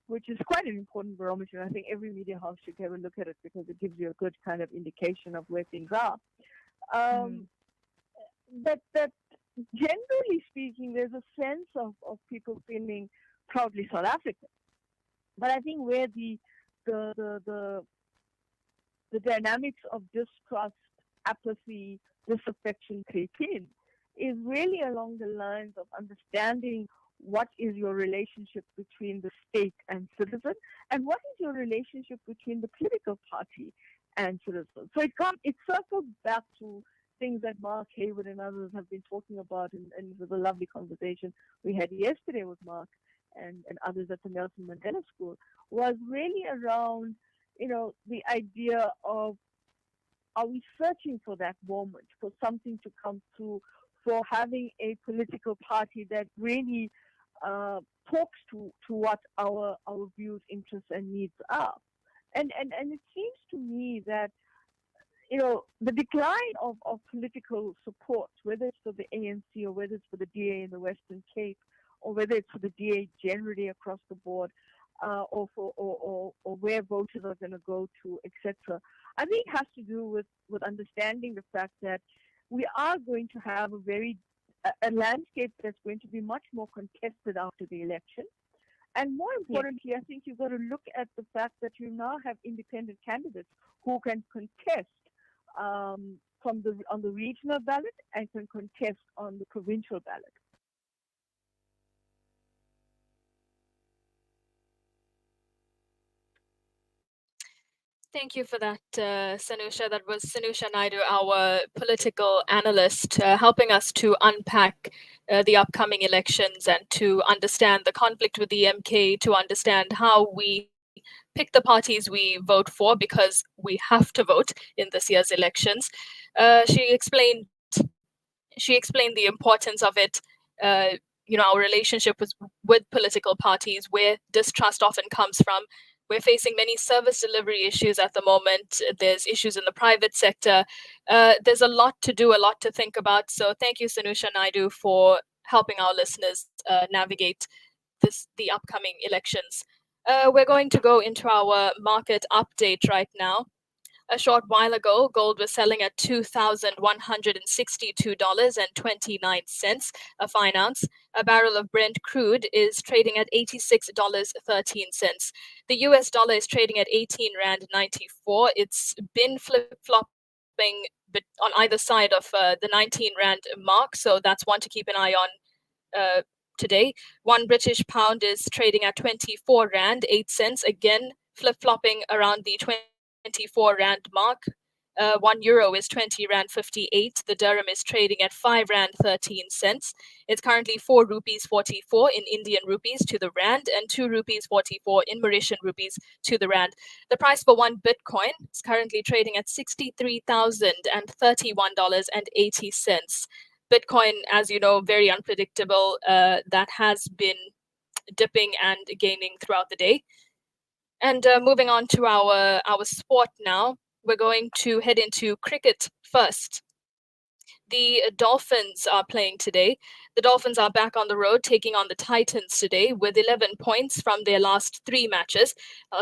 which is quite an important barometer. I think every media house should have a look at it because it gives you a good kind of indication of where things are. That generally speaking, there's a sense of people feeling proudly South African. But I think where the dynamics of distrust, apathy, disaffection creep in is really along the lines of understanding what is your relationship between the state and citizen, and what is your relationship between the political party and citizen. So it circles back to things that Mark Haywood and others have been talking about, and it was a lovely conversation we had yesterday with Mark and others at the Nelson Mandela School, was really around, the idea of, are we searching for that moment, for something to come through, for having a political party that really talks to what our views, interests, and needs are? And it seems to me that, the decline of political support, whether it's for the ANC or whether it's for the DA in the Western Cape, or whether it's for the DA generally across the board, or where voters are going to go to, etc. I think it has to do with understanding the fact that we are going to have a landscape that's going to be much more contested after the election. And more importantly, I think you've got to look at the fact that you now have independent candidates who can contest on the regional ballot and can contest on the provincial ballot. Thank you for that, Sanusha. That was Sanusha Naidu, our political analyst, helping us to unpack the upcoming elections and to understand the conflict with the MK, to understand how we pick the parties we vote for, because we have to vote in this year's elections. She explained the importance of it, our relationship with political parties, where distrust often comes from. We're facing many service delivery issues at the moment. There's issues in the private sector. There's a lot to do, a lot to think about. So thank you, Sanusha Naidu, for helping our listeners navigate the upcoming elections. We're going to go into our market update right now. A short while ago, gold was selling at $2,162.29 a fine ounce. A barrel of Brent crude is trading at $86.13. The US dollar is trading at 18 Rand 94. It's been flip-flopping on either side of the 19 Rand mark, so that's one to keep an eye on today. One British pound is trading at 24 Rand 8 cents, again flip-flopping around the 24 Rand mark. 1 euro is 20 Rand 58. The dirham is trading at 5 Rand 13 cents. It's currently 4 rupees 44 in Indian rupees to the Rand and 2 rupees 44 in Mauritian rupees to the Rand. The price for one Bitcoin is currently trading at $63,031.80. Bitcoin, as you know, very unpredictable. That has been dipping and gaining throughout the day. And moving on to our sport now, we're going to head into cricket first. The Dolphins are playing today. The Dolphins are back on the road, taking on the Titans today with 11 points from their last 3 matches.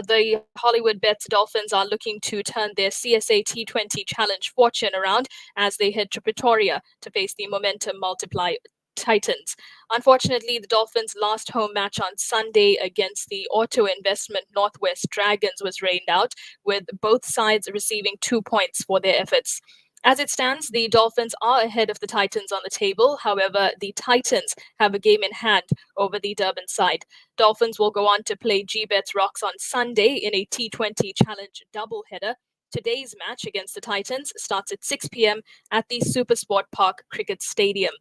The Hollywood Bets Dolphins are looking to turn their CSA T20 Challenge fortune around as they head to Pretoria to face the momentum multiply Titans. Unfortunately, the Dolphins' last home match on Sunday against the Auto Investment Northwest Dragons was rained out, with both sides receiving 2 points for their efforts. As it stands, the Dolphins are ahead of the Titans on the table. However, the Titans have a game in hand over the Durban side. Dolphins will go on to play G-Bets Rocks on Sunday in a T20 Challenge doubleheader. Today's match against the Titans starts at 6 p.m. at the Supersport Park Cricket Stadium.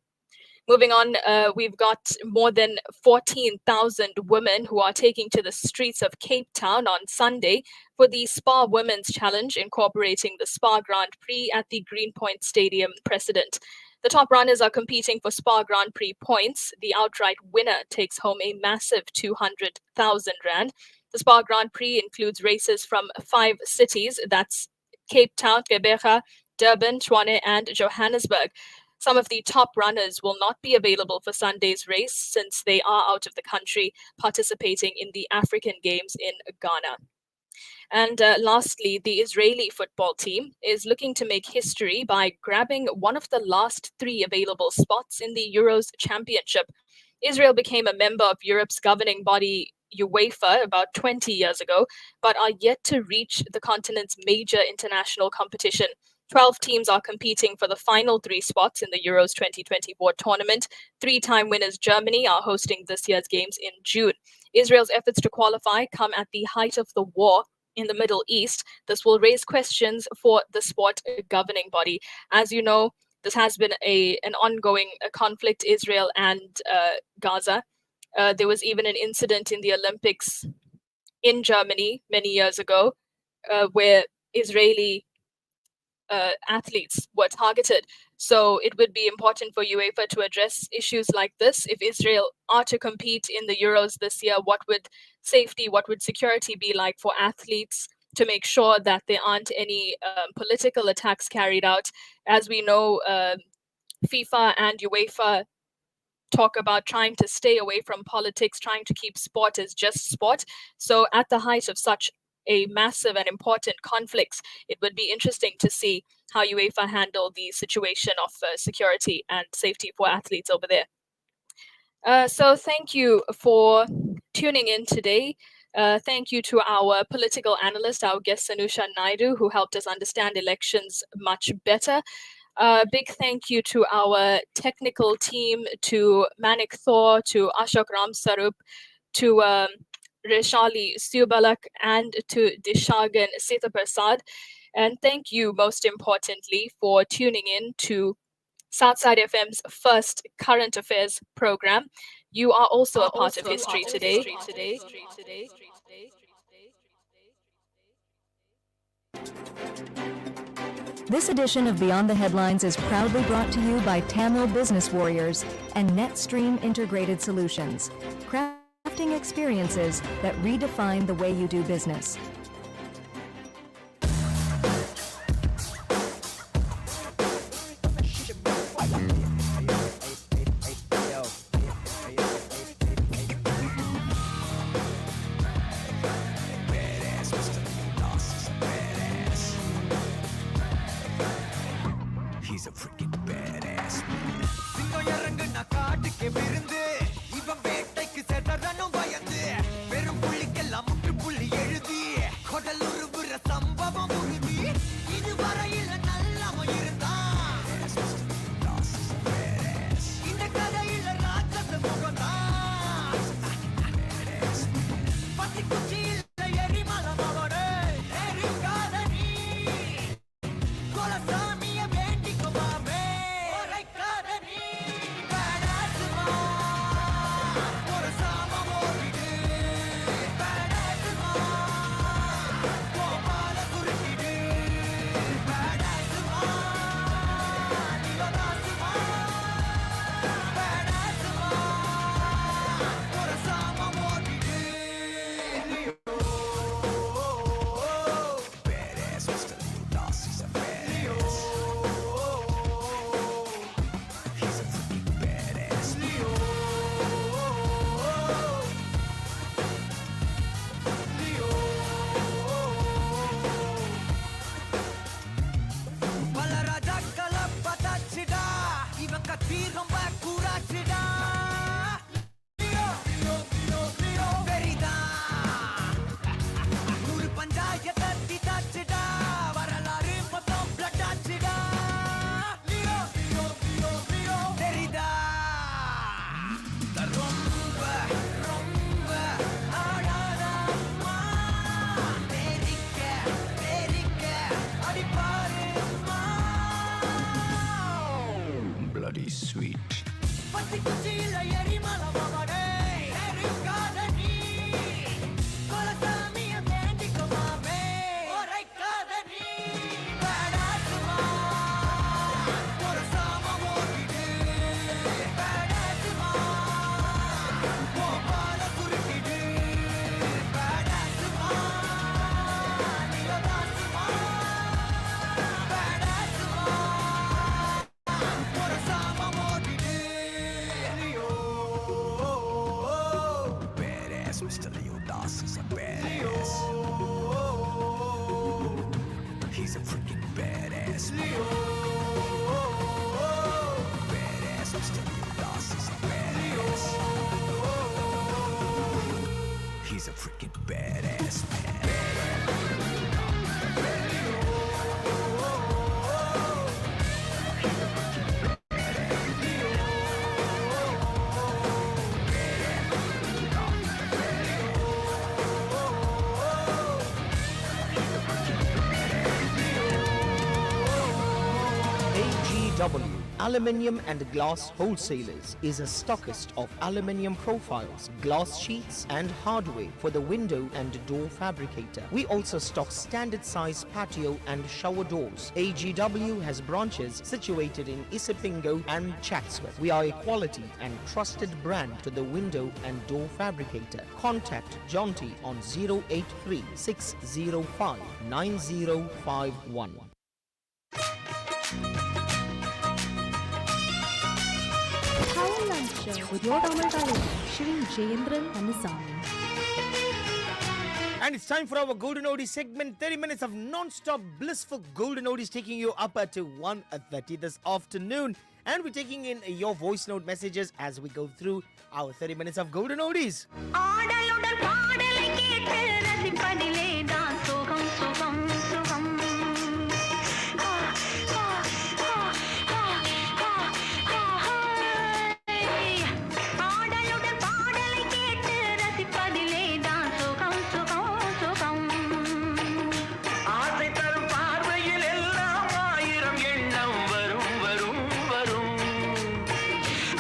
Moving on, we've got more than 14,000 women who are taking to the streets of Cape Town on Sunday for the Spa Women's Challenge, incorporating the Spa Grand Prix at the Greenpoint Stadium precedent. The top runners are competing for Spa Grand Prix points. The outright winner takes home a massive 200,000 Rand. The Spa Grand Prix includes races from 5 cities, that's Cape Town, Gqeberha, Durban, Tshwane, and Johannesburg. Some of the top runners will not be available for Sunday's race since they are out of the country participating in the African Games in Ghana. And lastly, the Israeli football team is looking to make history by grabbing one of the last 3 available spots in the Euros Championship. Israel became a member of Europe's governing body UEFA about 20 years ago, but are yet to reach the continent's major international competition. 12 teams are competing for the final 3 spots in the Euros 2024 tournament. 3-time winners Germany are hosting this year's games in June. Israel's efforts to qualify come at the height of the war in the Middle East. This will raise questions for the sport governing body. As you know, this has been an ongoing conflict, Israel and Gaza. There was even an incident in the Olympics in Germany many years ago where Israeli athletes were targeted. So it would be important for UEFA to address issues like this. If Israel are to compete in the Euros this year, what would safety, what would security be like for athletes to make sure that there aren't any political attacks carried out? As we know, FIFA and UEFA talk about trying to stay away from politics, trying to keep sport as just sport. So at the height of such a massive and important conflicts, it would be interesting to see how UEFA handle the situation of security and safety for athletes over there. So thank you for tuning in today. Thank you to our political analyst, our guest Sanusha Naidu, who helped us understand elections much better. Big thank you to our technical team, to Manik Thor, to Ashok Ramsarup, to Reshali Subalak, and to Dishagan Sitaprasad. And thank you, most importantly, for tuning in to Southside FM's first current affairs program. You are also a part of history today. This edition of Beyond the Headlines is proudly brought to you by Tamil Business Warriors and NetStream Integrated Solutions, crafting experiences that redefine the way you do business. AGW Aluminium and Glass Wholesalers is a stockist of aluminium profiles, glass sheets and hardware for the window and door fabricator. We also stock standard size patio and shower doors. AGW has branches situated in Isipingo and Chatsworth. We are a quality and trusted brand to the window and door fabricator. Contact John T on 083 605 9051. Power Lunch Show with your Tamil Talent, Shri Jayendran Kannasamy. And it's time for our Golden Oldies segment. 30 minutes of non-stop blissful Golden Oldies taking you up to 1:30 this afternoon. And we're taking in your voice note messages as we go through our 30 minutes of Golden Oldies. ஆடலுடன் பாடலை கேட்டு ரசிப்பதிலே தான் சுகம் சுகம் சுகம் ஆ, ஆ, ஆ, ஆ, ஆ, ஆ, ஆய். ஆடலுடன் பாடலை கேட்டு ரசிப்பதிலே தான் சுகம் சுகம் சுகம் ஆசை தரும் பார்வையில் எல்லாம் ஆயிரம் எண்ணம் வரும் வரும் வரும்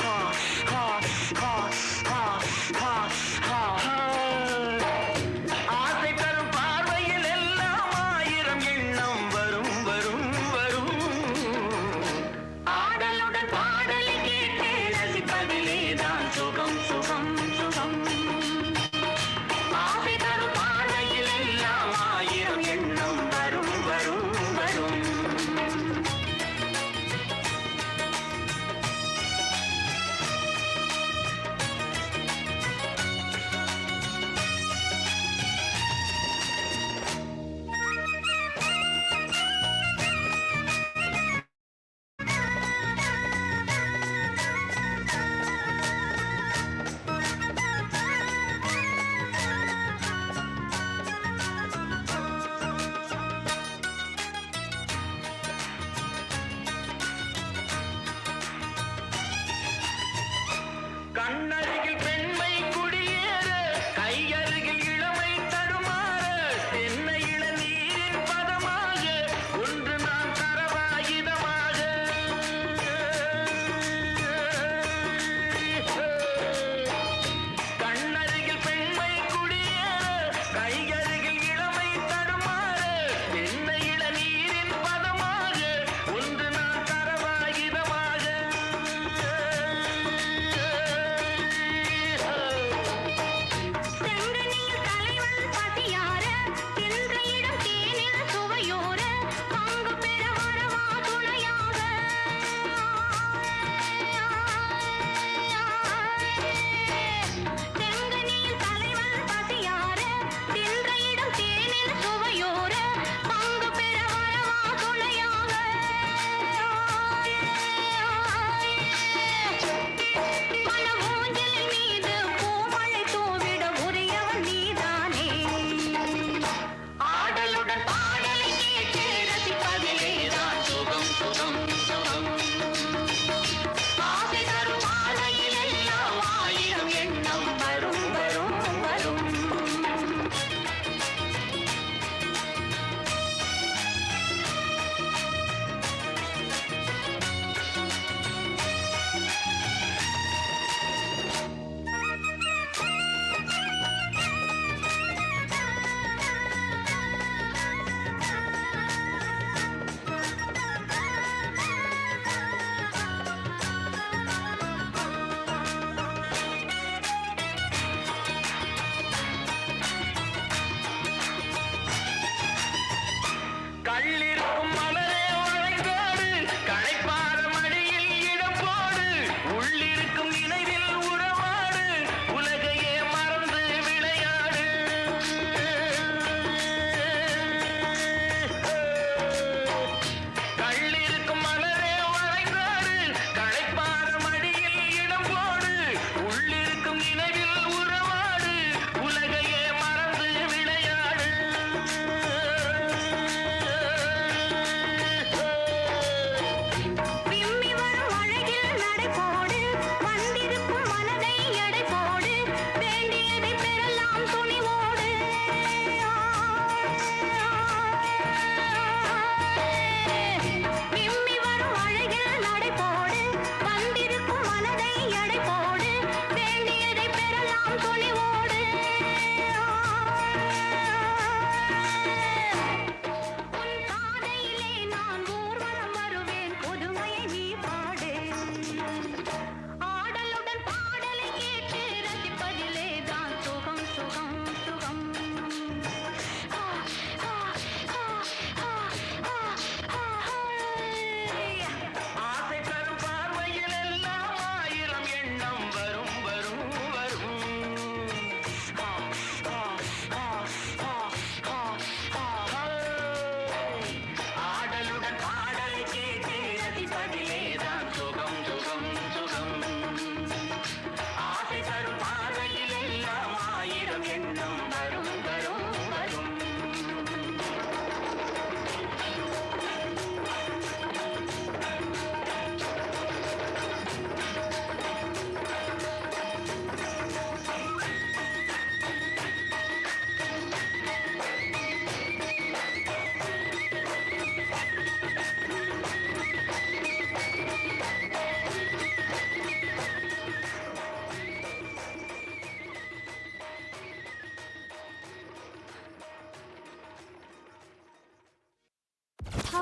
ஆ, ஆ, ஆ, ஆ, ஆ, ஆ, ஆ.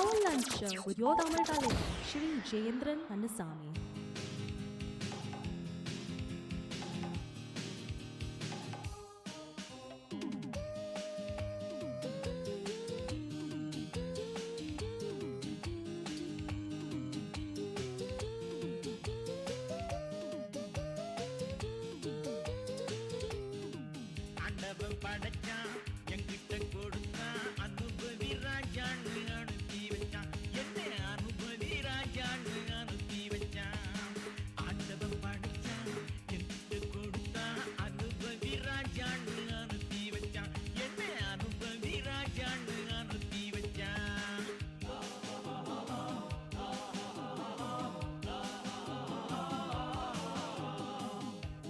Power Lunch Show with your Tamil talent, Shri Jayendran Annasamy. ஆண்டவன் படைச்சான் என்கிட்ட கொடுத்தான் அனுபவி ராஜான்னு அனுப்பி வச்சான் என்ன அனுபவி ராஜான்னு அனுப்பி வச்சான் ஆண்டவன் படைச்சான் என்கிட்ட கொடுத்தான் அனுபவி ராஜான்னு அனுப்பி வச்சான் என்ன அனுபவி ராஜான்னு அனுப்பி வச்சான்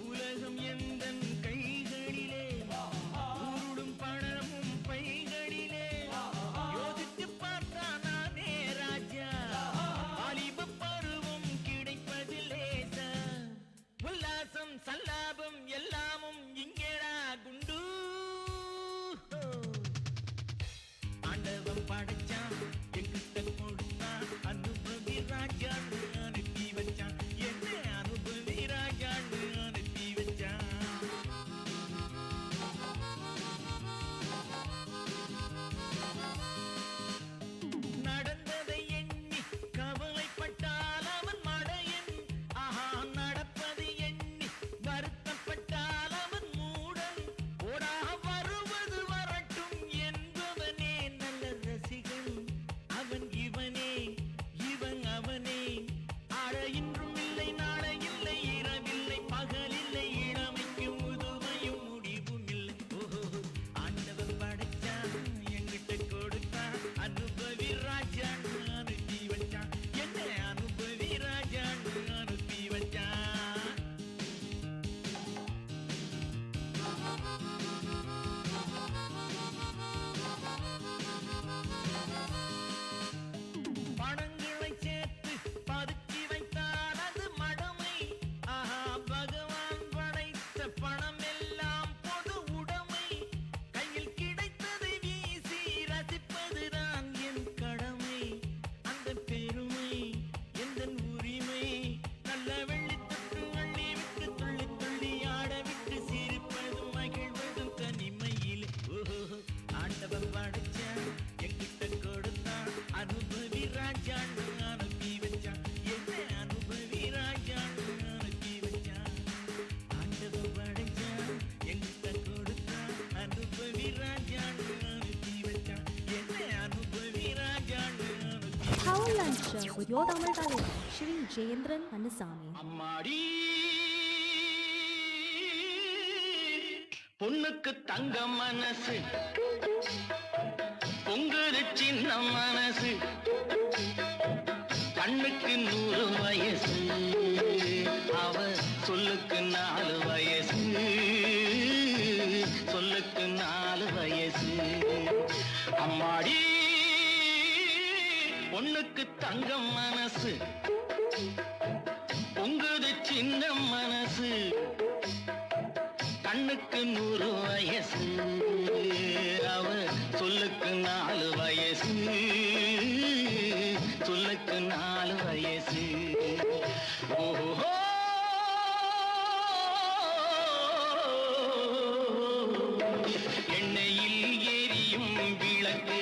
உலகம் எந்தன் கைகளிலே உருளும் பணமும் பைகளிலே யோசித்து பார்த்தா நானே ராஜா வாலிப பருவம் கிடைப்பது லேசா உல்லாசம் சல்லாபம் எல்லாமும் இங்கேடா குண்டு ஆண்டவன் படைச்சான் எங்கிட்ட கொடுத்தான் அனுபவி ராஜான்னு அனுப்பி வச்சான் என்ன அனுபவி ராஜான்னு அனுப்பி வச்சான் நடந்ததை எண்ணி கவலைப்பட்டால் அவன் மடையன் ஆஹா நடப்பதை எண்ணி வருத்தப்பட்டால் அவன் மூடன் ஓடா வருவது வரட்டும் என்பவனே நல்ல ரசிகன் அவன் இவனே இவன் அவனே ஆட இன்றும் இல்லை நாளை இல்லை இரவில்லை பகலில்லை இளமைக்கும் முதுமையும் முடிவும் இல்லை ஓஹோ ஆண்டவன் படைச்சான் எங்கிட்ட கொடுத்தான் அனுபவி ராஜான்னு அனுப்பி வச்சான் என்ன அனுபவி ராஜான்னு அனுப்பி வச்சான் பணங்களை சேர்த்து பதுக்கி வைத்தால் அது மடமை ஆஹா பகவான் படைத்த பணம் எல்லாம் பொது உடைமை கையில் கிடைத்ததை வீசி ரசிப்பதுதான் என் கடமை அந்த பெருமை எந்தன் உரிமை நல்ல வெள்ளித்தட்டு அள்ளி விட்டு துள்ளி துள்ளி ஆட விட்டு சிரிப்பதும் மகிழ்வதும் தனிமையில் ஓஹோ ஆண்டவன் படைச்சான் என்கிட்ட கொடுத்தான் அனுபவி ராஜான்னு அனுப்பி வச்சான் என்ன அனுபவி ராஜான்னு அனுப்பி வச்சான் ஆண்டவன் படைச்சான் என்கிட்ட கொடுத்தான் அனுபவி ராஜான்னு அனுப்பி வச்சான் என்ன அனுபவி ராஜான்னு அனுப்பி Power Lunch Show with your Tamil talent, Shri Jayendran Annasamy. அம்மாடி பொண்ணுக்கு தங்க மனசு பொங்குது சின்ன மனசு கண்ணுக்கு 100 வயசு அவ சொல்லுக்கு 4 வயசு சொல்லுக்கு 4 வயசு அம்மாடி பொண்ணுக்கு தங்க மனசு பொங்குது சின்ன மனசு கண்ணுக்கு 100 வயசு அவ சொல்லுக்கு 4 வயசு சொல்லுக்கு 4 வயசு ஓஹோ எண்ணெயில் எரியும் விளக்கு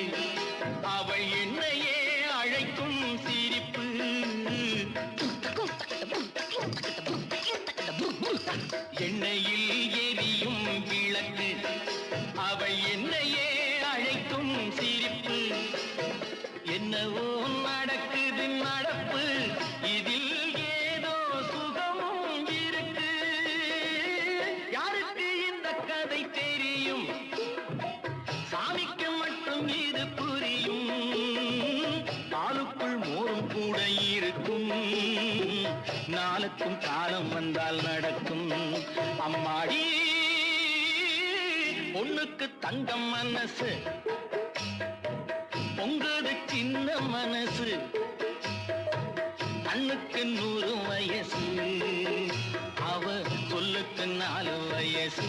அவள் என்னையே அழைக்கும் சிரிப்பு எண்ணெயில் எரியும் விளக்கு அவள் என்னையே அழைக்கும் சிரிப்பு என்னவோ நடக்குது நடப்பு இதில் ஏதோ சுகமும் இருக்கு யாருக்கு இந்த கதை தெரியும் சாமிக்கு மட்டும் இது புரியும் பாலுக்குள் மோரும் கூட இருக்கும் நாளுக்கும் காலம் வந்தால் நடக்கும் அம்மாடி பொண்ணுக்கு தங்கம் மனசு பொங்குது சின்ன மனசு கண்ணுக்கு 100 வயசு அவ சொல்லுக்கு 4 வயசு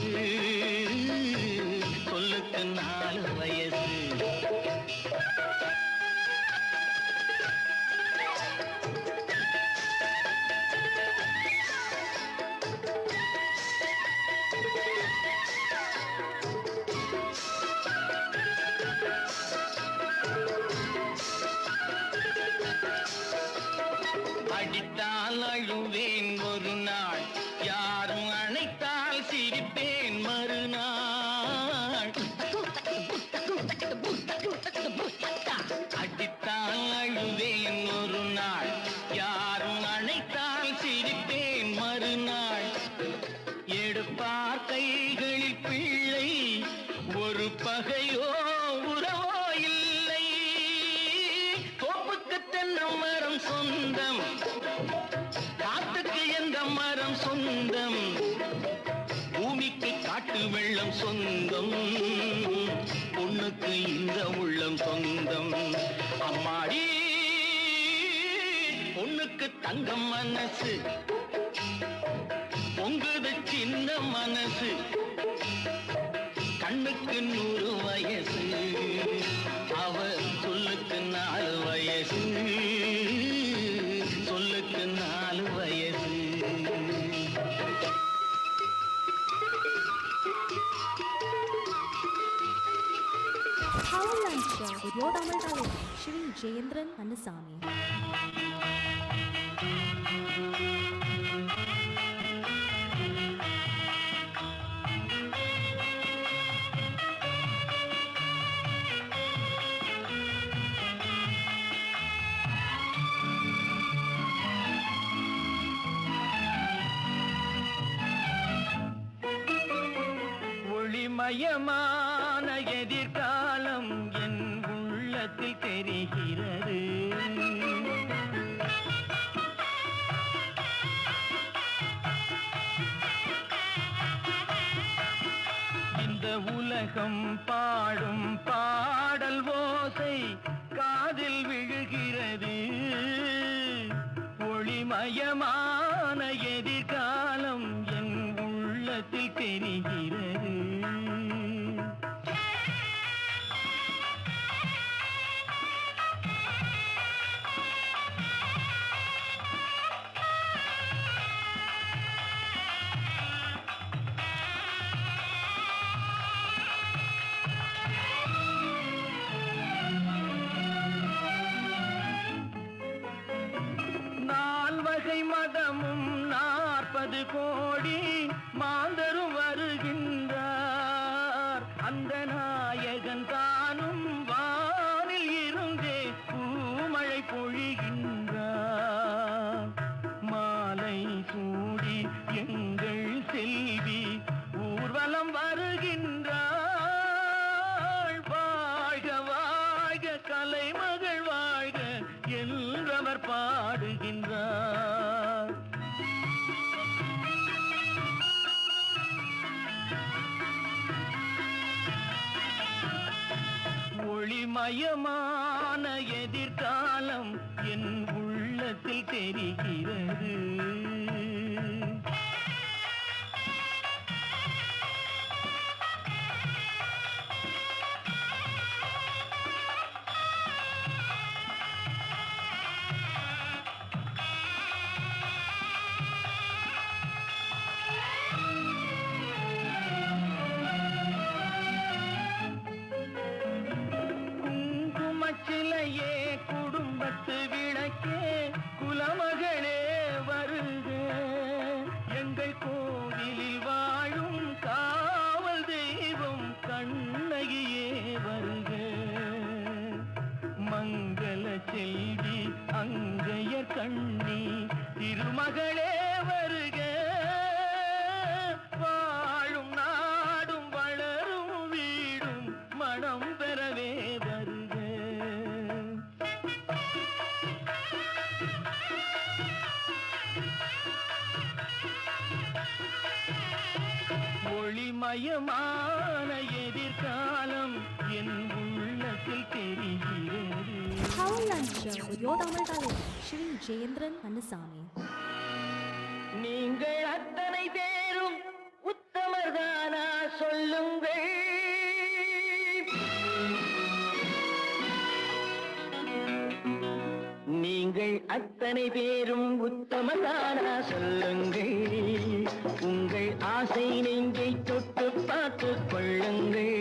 சொல்லுக்கு 4 வயசு அடித்தால் அழுவேன் ஒரு நாள், யாரும் அணைத்தால் சிரிப்பேன் மறுநாள். அடித்தால் அழுவேன் ஒரு நாள், யாரும் அணைத்தால் சிரிப்பேன் மறுநாள். எடுப்பார் கைகளில் பிள்ளை, ஒரு பகையோ உறவோ இல்லை. தோப்புக்கு தென்னம் மரம் சொந்தம், காத்துக்கு எந்த மரம் சொந்தம், பூமிக்கு காட்டு வெள்ளம் சொந்தம், பொண்ணுக்கு இந்த உள்ளம் சொந்தம். அம்மாடி பொண்ணுக்கு தங்கம் மனசு, பொங்குது சின்ன மனசு, கண்ணுக்கு 100 வயசு, அவ சொல்லுக்கு 4 வயசு, சொல்லுக்கு 4 வயசு. Power Lunch Show with your Tamil talent, Shivin Jayendran Annasamy. ஒளிமயமான எதிர்காலம் என் உள்ளத்தில் தெரிகிறது. இந்த உலகம் பாடும் பாடல் ஓசை காதில் விழுகிறது. ஒளிமயமான எதிர்காலம் என் உள்ளத்தில் தெரிகிறது. நால்வகை மதமும் 40 கோடி மாந்தரும் வருகின்றார். அந்த நாயகன் தானும் வானில் இருந்தே பூமழை பொழிகின்றார். மாலை சூடி எங்கள் செல்வி ஊர்வலம் வருகின்றாள். வாழ்க வாழ்க கலைமகள் வாழ்க என்றவர் பாடுகின்றார். ஒளிமயமான எதிர்காலம் என் உள்ளத்தில் தெரிகிறது. குங்குமச்சிலையே குடும்பத்து விளக்கே குலமகளே வருக. எங்கள் கோவிலில் வாழும் காவல் தெய்வம் கண்ணகியே வருக. மங்கள செல்வி அங்கையர் கண்ணி திருமகளே வருக. வாழும் நாடும் வளரும் வீடும் மனம் பெறவே வருக. ஒளிமயமான எதிர்காலம் என் உள்ளத்தில் தெரிகிறது. Power Lunch Show with your Tamil talent, Shivin Jayendran Annasamy. நீங்கள் அத்தனை பேரும் உத்தமர்தானா சொல்லுங்கள். நீங்கள் அத்தனை பேரும் உத்தமர்தானா சொல்லுங்கள். உங்கள் ஆசை நெஞ்சை தொட்டு பார்த்து கொள்ளுங்கள்.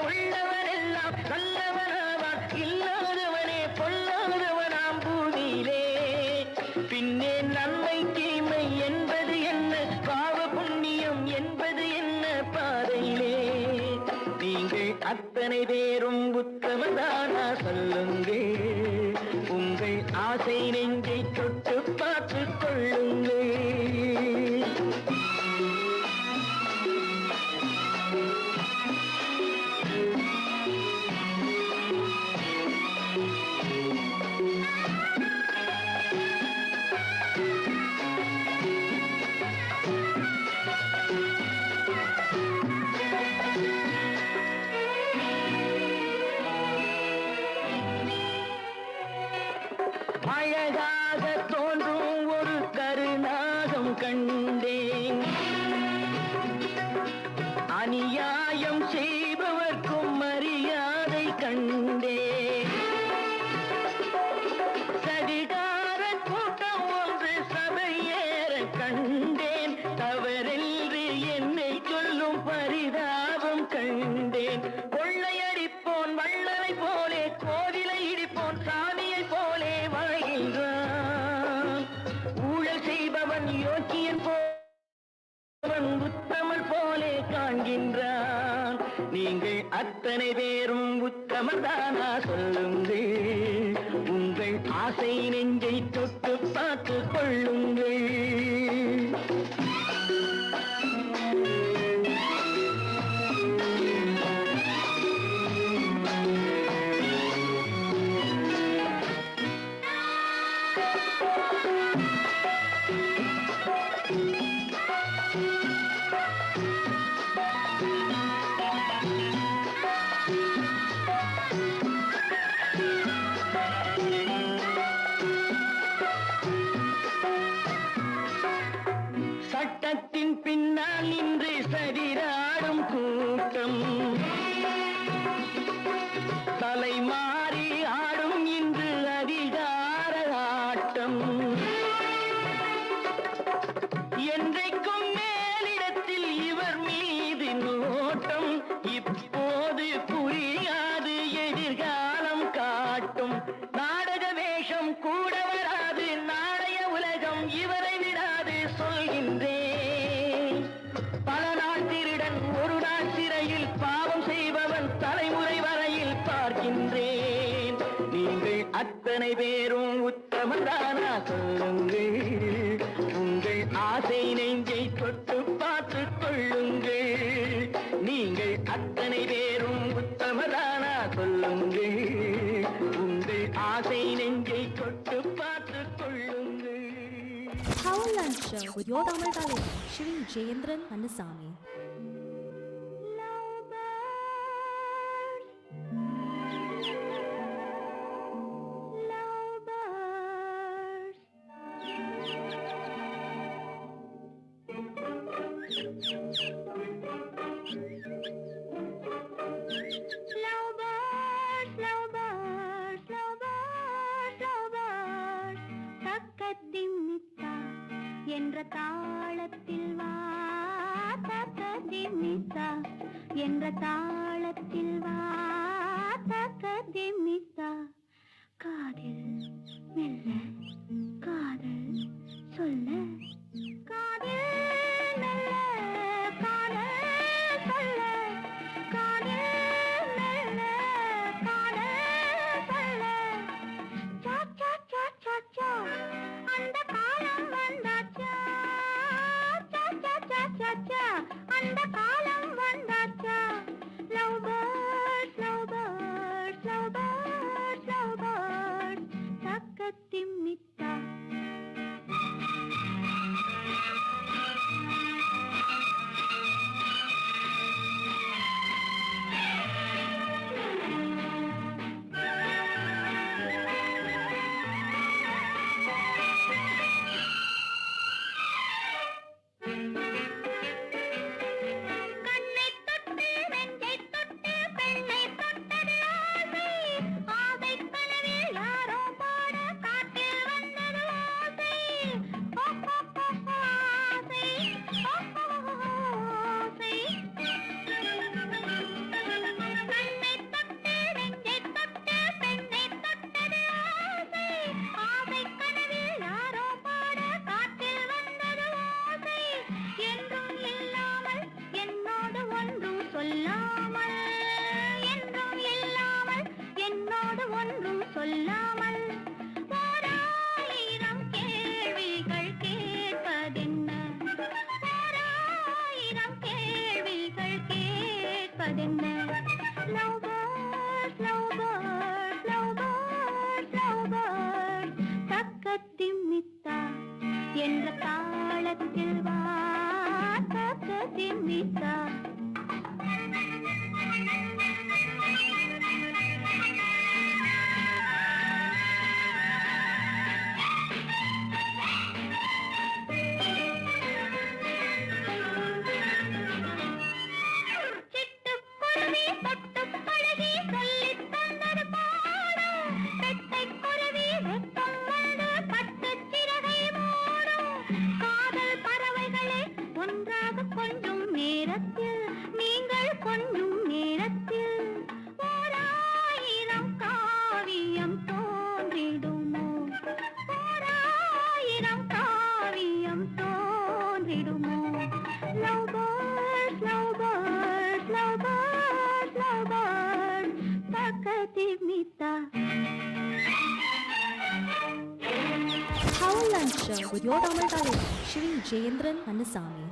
உள்ளவனெல்லாம் நல்லவனாவான், இல்லாதவனே பொல்லாதவனாம் பூமியிலே. அத்தனை பேரும் உத்தமதானா சொல்லுங்கள், உங்கள் ஆசை நெஞ்சை தொட்டு பார்த்து கொள்ளுங்கள். அழகாக தோன்றும் ஒரு கருநாகம் கண்டேன், அநியாயம் செய்பவர்க்கும் மரியாதை கண்டேன். சதிகார கூட்டம் ஒன்று சபையேற கண்டேன், தவறென்று என்னை சொல்லும் பரிதாபம் கண்டேன். கொள்ளையடிப்போன் வள்ளலை போலே, கோவிலை இடிப்போன் சாமியை போலே வாழ்கின்றான். ஊழல் செய்பவன் யோக்கியன் போவன் உத்தமர் போலே காண்கின்றான். நீங்கள் அத்தனை பேரும் உத்தமர்தானா சொல்லுங்கள், உங்கள் ஆசை நெஞ்சை தொட்டு பார்த்து கொள்ளுங்கள். சட்டத்தின் பின்னால் நின்று சதிராடும் கூட்டம், தலைமாறி ஆடும் இன்று அதிகார ஆட்டம். என்றைக்கும் மேலிடத்தில் இவர் மீது நோட்டம், இப்போது புரியாது எதிர்காலம் காட்டும். நாடக வேஷம் கூட வராது, நாளைய உலகம் இவரை விடாது சொல்கின்றேன். பல நாள் திருடன் ஒரு நாள் சிறையில், பாவம் செய்பவன் தலைமுறை வரையில் பார்க்கின்றேன். நீங்கள் அத்தனை பேரும் உத்தமதானா சொல்லுங்கள், உங்கள் ஆசை நெஞ்சை தொட்டு பார்த்து கொள்ளுங்கள். நீங்கள் அத்தனை பேரும் உத்தமதானா சொல்லுங்கள், உங்கள் ஆசை நெஞ்சை தொட்டு பார்த்து கொள்ளுங்கள். Power Lunch Show with your Tamil talent, Shivin Jayendran Annasamy. என்ற தாளத்தில் வா தக்கதிமித்தா, என்ற தாளத்தில் வா தக்கதிமித்தா. காதில் மெல்ல காதல் சொல்ல, காதில் மெல்ல காதல் சொல்ல, காதில் மெல்ல காதல் சொல்ல. சா சா சா சா சா, அந்த காலம் வந்தாச்சா. சா சா சா சா சா, அந்த காலம் வந்தாச்சா. Love birds love birds love birds love birds தக்கத்திமித்தா. பெண்ணை தொட்டது ஆசை, ஆசை கனவில் யாரோ பாட காட்டில் கேட்பதென்ன love bird love bird love bird love bird தக்கத்திமித்தா என்ற தாளத்தில் வா தக்கத்திமித்தா with your Tamil talent, Shri Jayendran Annasamy.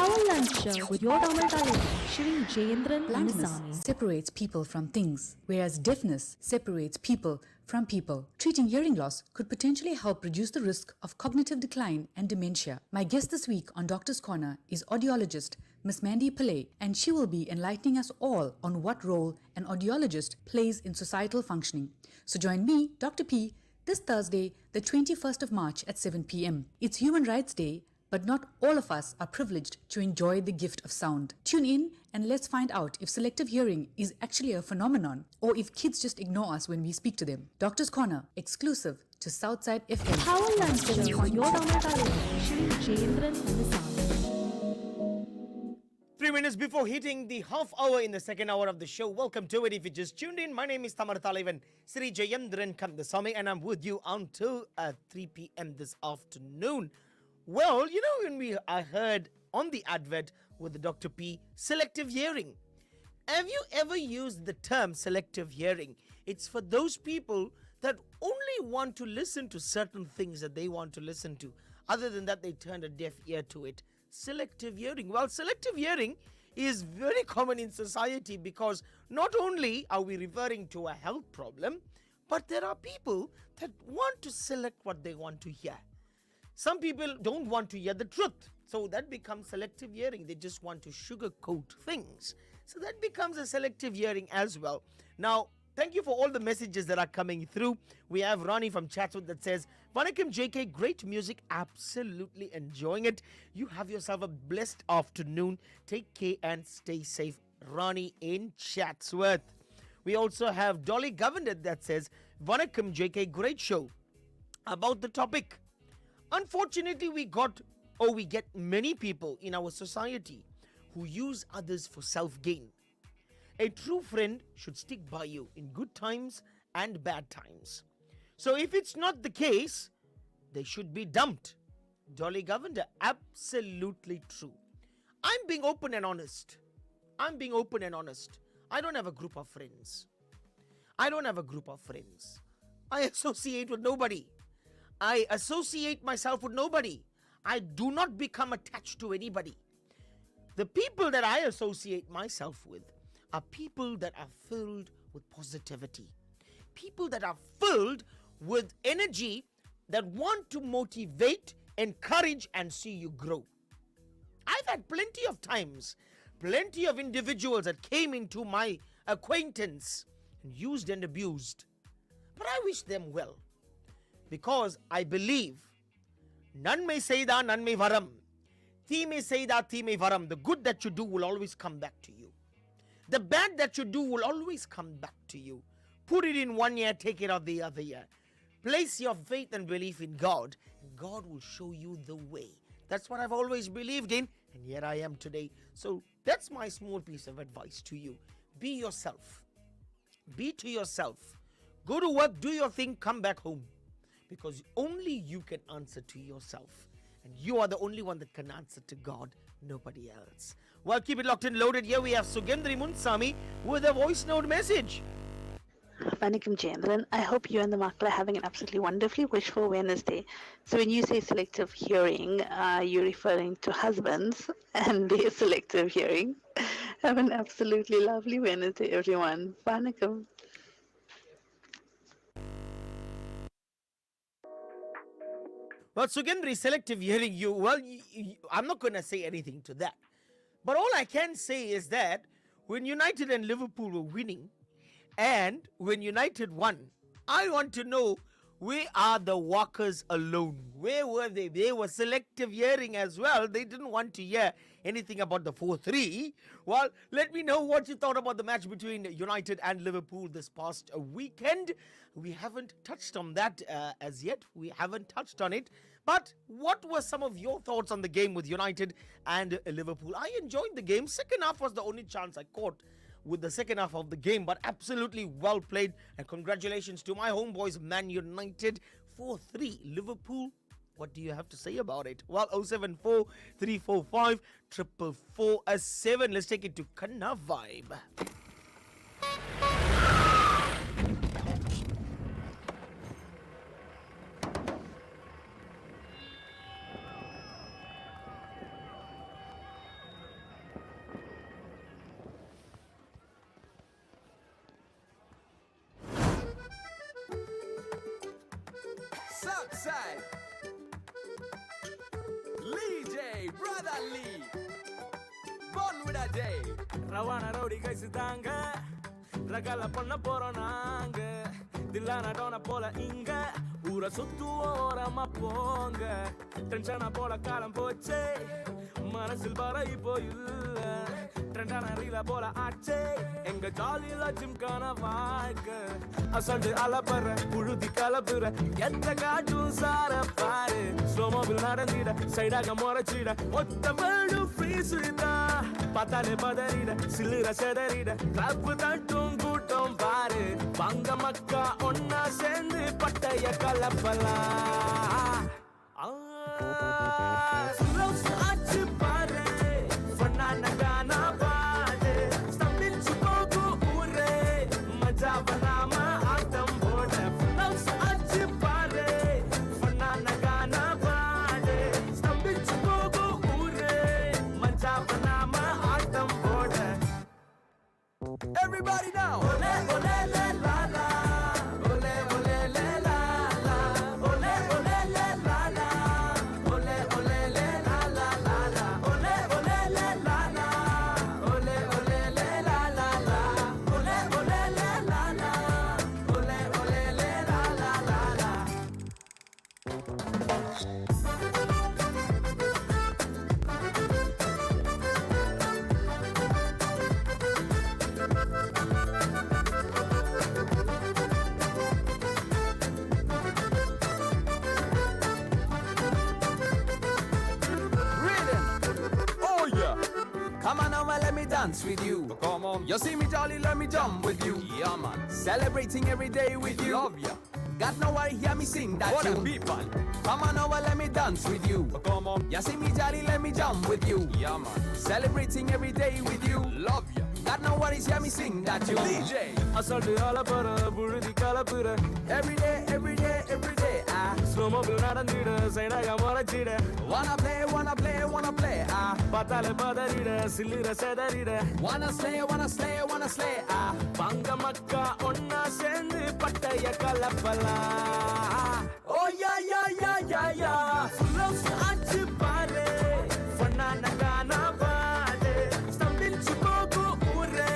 Power Lunch Show with your Tamil Talent, Shri Jayendran Blindness Annasamy. separates people from things, whereas deafness separates people from people. Treating hearing loss could potentially help reduce the risk of cognitive decline and dementia. My guest this week on Doctor's Corner is audiologist Miss Mandy Pillay, and she will be enlightening us all on what role an audiologist plays in societal functioning. So join me, Dr. P, this Thursday, the 21st of March at 7 p.m. It's Human Rights Day, but not all of us are privileged to enjoy the gift of sound. Tune in and let's find out if selective hearing is actually a phenomenon or if kids just ignore us when we speak to them. Doctor's Corner, exclusive to Southside FM. Power Lunch Show with your Tamil Talent, Shri Jayendran Annasamy. 3 minutes before hitting the half hour in the second hour of the show. Welcome to it. If you just tuned in, my name is Tamar Talivan, Sri Jayendran Kandasamy, and I'm with you until 3 p.m. this afternoon. Well, you know, when I heard on the advert with the Dr. P, selective hearing. Have you ever used the term selective hearing? It's for those people that only want to listen to certain things that they want to listen to. Other than that, they turn a deaf ear to it. Selective hearing. Well, selective hearing is very common in society because not only are we referring to a health problem, but there are people that want to select what they want to hear. Some people don't want to hear the truth. So that becomes selective hearing. They just want to sugarcoat things. So that becomes a selective hearing as well. Now, thank you for all the messages that are coming through. We have Ronnie from Chatswood that says, Vanakkam JK, great music, absolutely enjoying it. You have yourself a blessed afternoon. Take care and stay safe. Ronnie in Chatsworth. We also have Dolly Governor that says, Vanakkam JK, great show. About the topic, unfortunately, we get many people in our society who use others for self-gain. A true friend should stick by you in good times and bad times. So if it's not the case, they should be dumped. Dolly Governor, absolutely true. I'm being open and honest. I don't have a group of friends. I associate with nobody. I associate myself with nobody. I do not become attached to anybody. The people that I associate myself with are people that are filled with positivity. People that are filled with energy that want to motivate, encourage, and see you grow. I've had plenty of times, plenty of individuals that came into my acquaintance and used and abused. But I wish them well. Because I believe, Nanme Seida, Nanme Varam. Thime Seida, Thime Varam. The good that you do will always come back to you. The bad that you do will always come back to you. Put it in one year, take it out the other year. Place your faith and belief in God, and God will show you the way. That's what I've always believed in, and here I am today. So that's my small piece of advice to you. Be yourself. Be to yourself. Go to work, do your thing, come back home. Because only you can answer to yourself. And you are the only one that can answer to God, nobody else. Well, keep it locked and loaded. Here we have Sugendri Munsami with a voice note message. Vanakkam Jayendran, I hope you and the Makla are having an absolutely wonderfully wishful Wednesday. So when you say selective hearing, you're referring to husbands and their selective hearing. Have an absolutely lovely Wednesday, everyone. Vanakkam. Well, Sugendri, selective hearing, I'm not going to say anything to that. But all I can say is that when United and Liverpool were winning, and when United won, I want to know, where are the Walkers alone? Where were they? They were selective hearing as well. They didn't want to hear anything about the 4-3. Well, let me know what you thought about the match between United and Liverpool this past weekend. We haven't touched on that as yet. We haven't touched on it. But what were some of your thoughts on the game with United and Liverpool? I enjoyed the game. Second half was the only chance I caught with the second half of the game, but absolutely well played. And congratulations to my homeboys, Man United. 4-3 Liverpool. What do you have to say about it? Well, 074 345 447. Let's take it to Kanna Vibe. Sally. Born with a J. Rawana Rowdy Kaisitanga. Ragala Ponna Poronanga. Dilana Donna Pola Inga. Ura Sutuora Maponga. Tenchana Pola Kalam Poche. Manasil Bara Ipoyula. Trentana Rila Pola Ache. Enga Jolly La Jimkana Vaga. Asante Alapara. Urudi Kalapura. Yetta Katu Sara Pare. Slow mobile Narandida. Saidaga Morachida. What the world of free Sita. Patale Padarida. Silira Sedarida. Raputantum Gutum Pare. Banga Makka Onna Sendi Pataya Kalapala. Slow Sachi Pare. Fanana Gana Pade. Stambil Chupoku Ure. Majavanama Atam Boda. Slow Sachi Pare. Fanana Gana Pade. Stambil Chupoku Ure. Majavanama Atam Boda. Everybody now. Ole ole le la la. Ole ole le la la. Ole ole le la la. Ole ole le la la la la. Ole ole le la la. Ole ole le la la la. Ole ole le la la. Ole ole le la la la la. Oh yeah. Come on over, let me dance with you. Come on. You see me jolly, let me jump with you. Yeah, man. Celebrating every day with you. Love ya. Got no worry, hear me sing that what tune. People. Come on over, let me dance with you. Come on. You see me jolly, let me jump with you. Yeah, man. Celebrating every day with you. Love ya. Got no worries, hear me sing that tune. DJ. Assalte Alapara, Burudi Kalapura. Every day, every day, every day. Slow mobile Narandida, Sainaga Morachida. Wanna play, wanna play, wanna play. Patale Padarida, Silira Sedarida. Wanna slay, wanna slay, wanna slay. Banga Makka Onna Sendi Pataya Kalapala. Oh yeah, yeah, yeah, yeah, yeah. Slow Sachi Pare. Fanana Gana Pade. Stambil Chupoku Ure.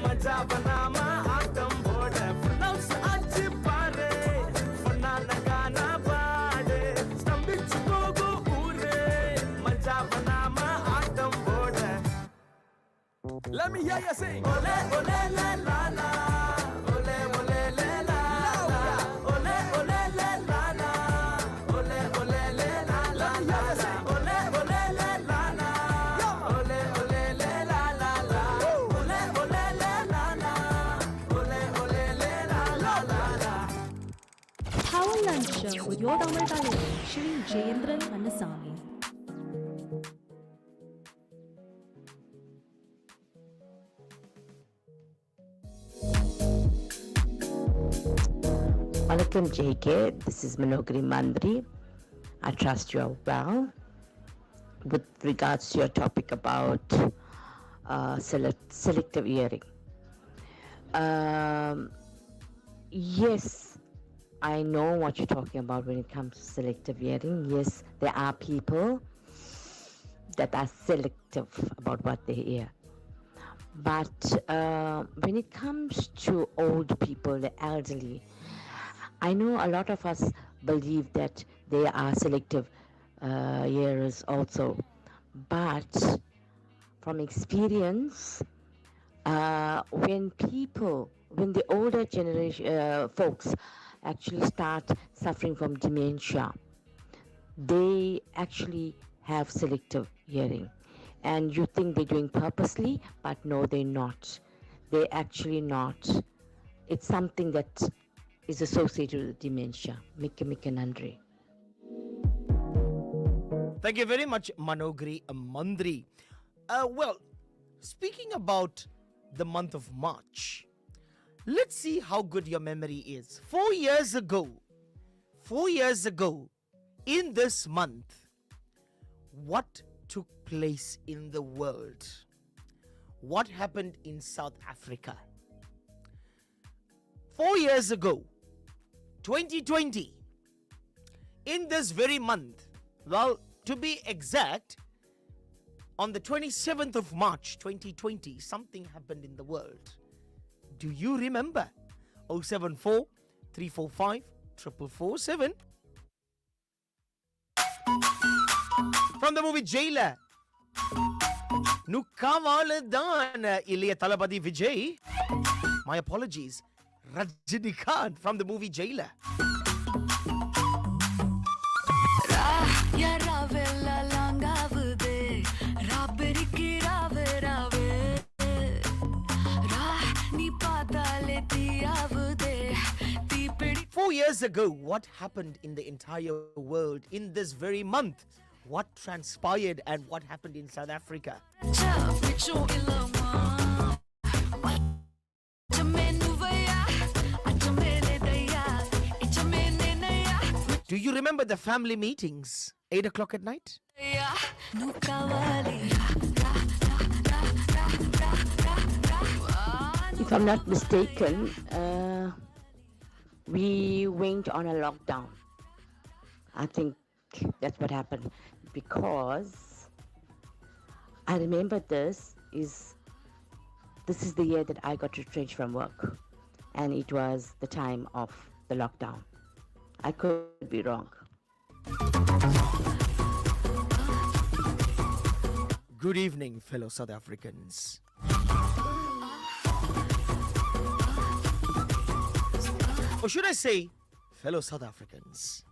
Majavanama Atam Boda. Slow Sachi Pare. Fanana Gana Pade. Stambil Chupoku Ure. Majavanama Atam Boda. Let me hear you sing. Ole ole le la la. Ole ole le la la. Ole ole le la la. Ole ole le la la la. Ole ole le la la. Ole ole le la la la. Ole ole le la la. Ole ole le la la la. Power Lunch Show with your Tamil Talent, Shri Jayendran Annasamy. Welcome JK, this is Manogri Mandri. I trust you are well. With regards to your topic about selective hearing. Yes, I know what you're talking about when it comes to selective hearing. Yes, there are people that are selective about what they hear. But when it comes to old people, the elderly, I know a lot of us believe that they are selective hearers also. But from experience, when the older generation folks actually start suffering from dementia, they actually have selective hearing. And you think they're doing purposely, but no, they're not. They're actually not. It's something that is associated with dementia. Mika Nandri. Thank you very much, Manogri Mandri. Well, speaking about the month of March, let's see how good your memory is. 4 years ago, in this month, what took place in the world? What happened in South Africa? 4 years ago, 2020, in this very month, well, to be exact, On the 27th of March 2020, something happened in the world. Do you remember? 074 345 4447. From the movie Jailer. Nukavaladana Ilya Talabadi Vijay. My apologies. Rajinikanth from the movie Jailer. Four years ago, what happened in the entire world in this very month? What transpired and what happened in South Africa? Do you remember the family meetings? 8 o'clock at night? If I'm not mistaken, we went on a lockdown. I think that's what happened, because I remember this is the year that I got retrenched from work, and it was the time of the lockdown. I could be wrong. Good evening, fellow South Africans. Or should I say, fellow South Africans?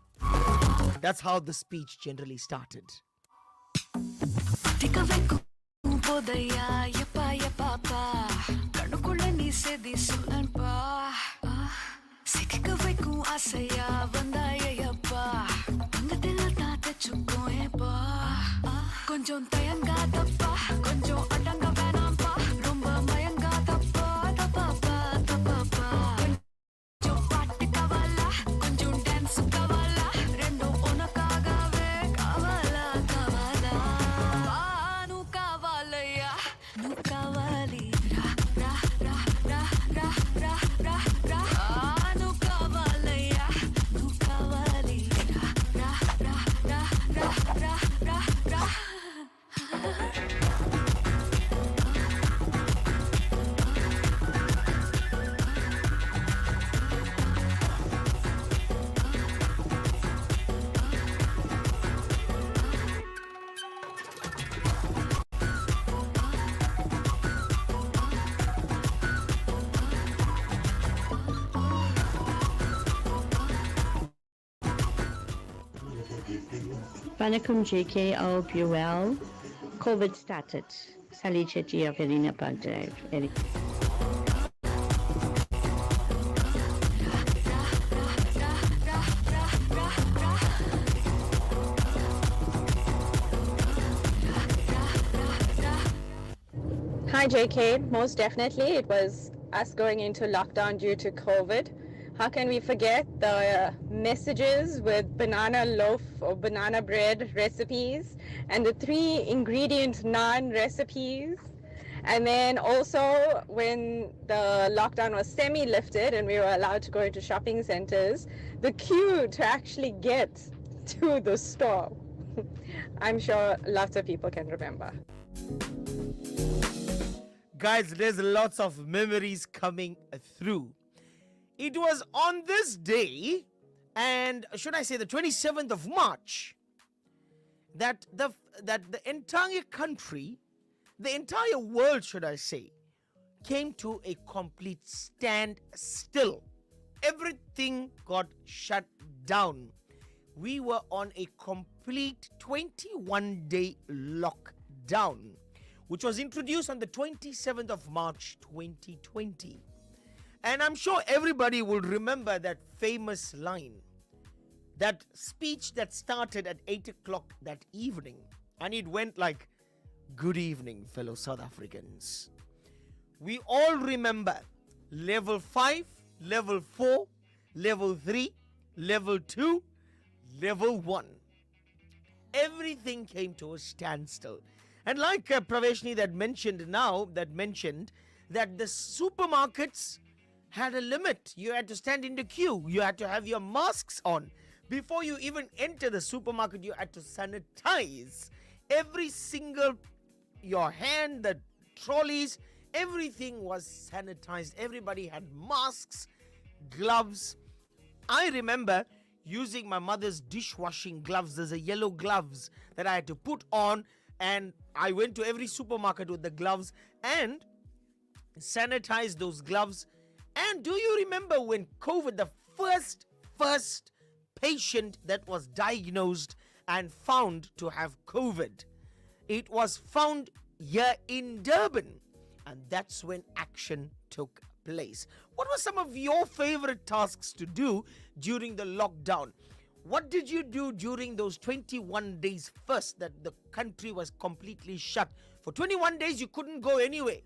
That's how the speech generally started. Vanakkam JK, I hope you're well. COVID started. Sally Chetty of Elena Park Drive. Hi JK, most definitely it was us going into lockdown due to COVID. How can we forget the messages with banana loaf or banana bread recipes and the 3 ingredient naan recipes? And then also when the lockdown was semi-lifted and we were allowed to go into shopping centers, the queue to actually get to the store. I'm sure lots of people can remember. Guys, there's lots of memories coming through. It was on this day, and should I say the 27th of March, that the entire country, the entire world, should I say, came to a complete standstill. Everything got shut down. We were on a complete 21-day lockdown, which was introduced on the 27th of March 2020. And I'm sure everybody will remember that famous line, that speech that started at 8 o'clock that evening. And it went like, "Good evening, fellow South Africans." We all remember level 5, level 4, level 3, level 2, level 1. Everything came to a standstill. And like Praveshni that mentioned that the supermarkets had a limit. You had to stand in the queue. You had to have your masks on. Before you even enter the supermarket, you had to sanitize every single your hand, the trolleys, everything was sanitized. Everybody had masks, gloves. I remember using my mother's dishwashing gloves. There's a yellow gloves that I had to put on, and I went to every supermarket with the gloves and sanitized those gloves. And do you remember when COVID, the first patient that was diagnosed and found to have COVID, it was found here in Durban, and that's when action took place. What were some of your favorite tasks to do during the lockdown? What did you do during those 21 days first that the country was completely shut? For 21 days, you couldn't go anywhere.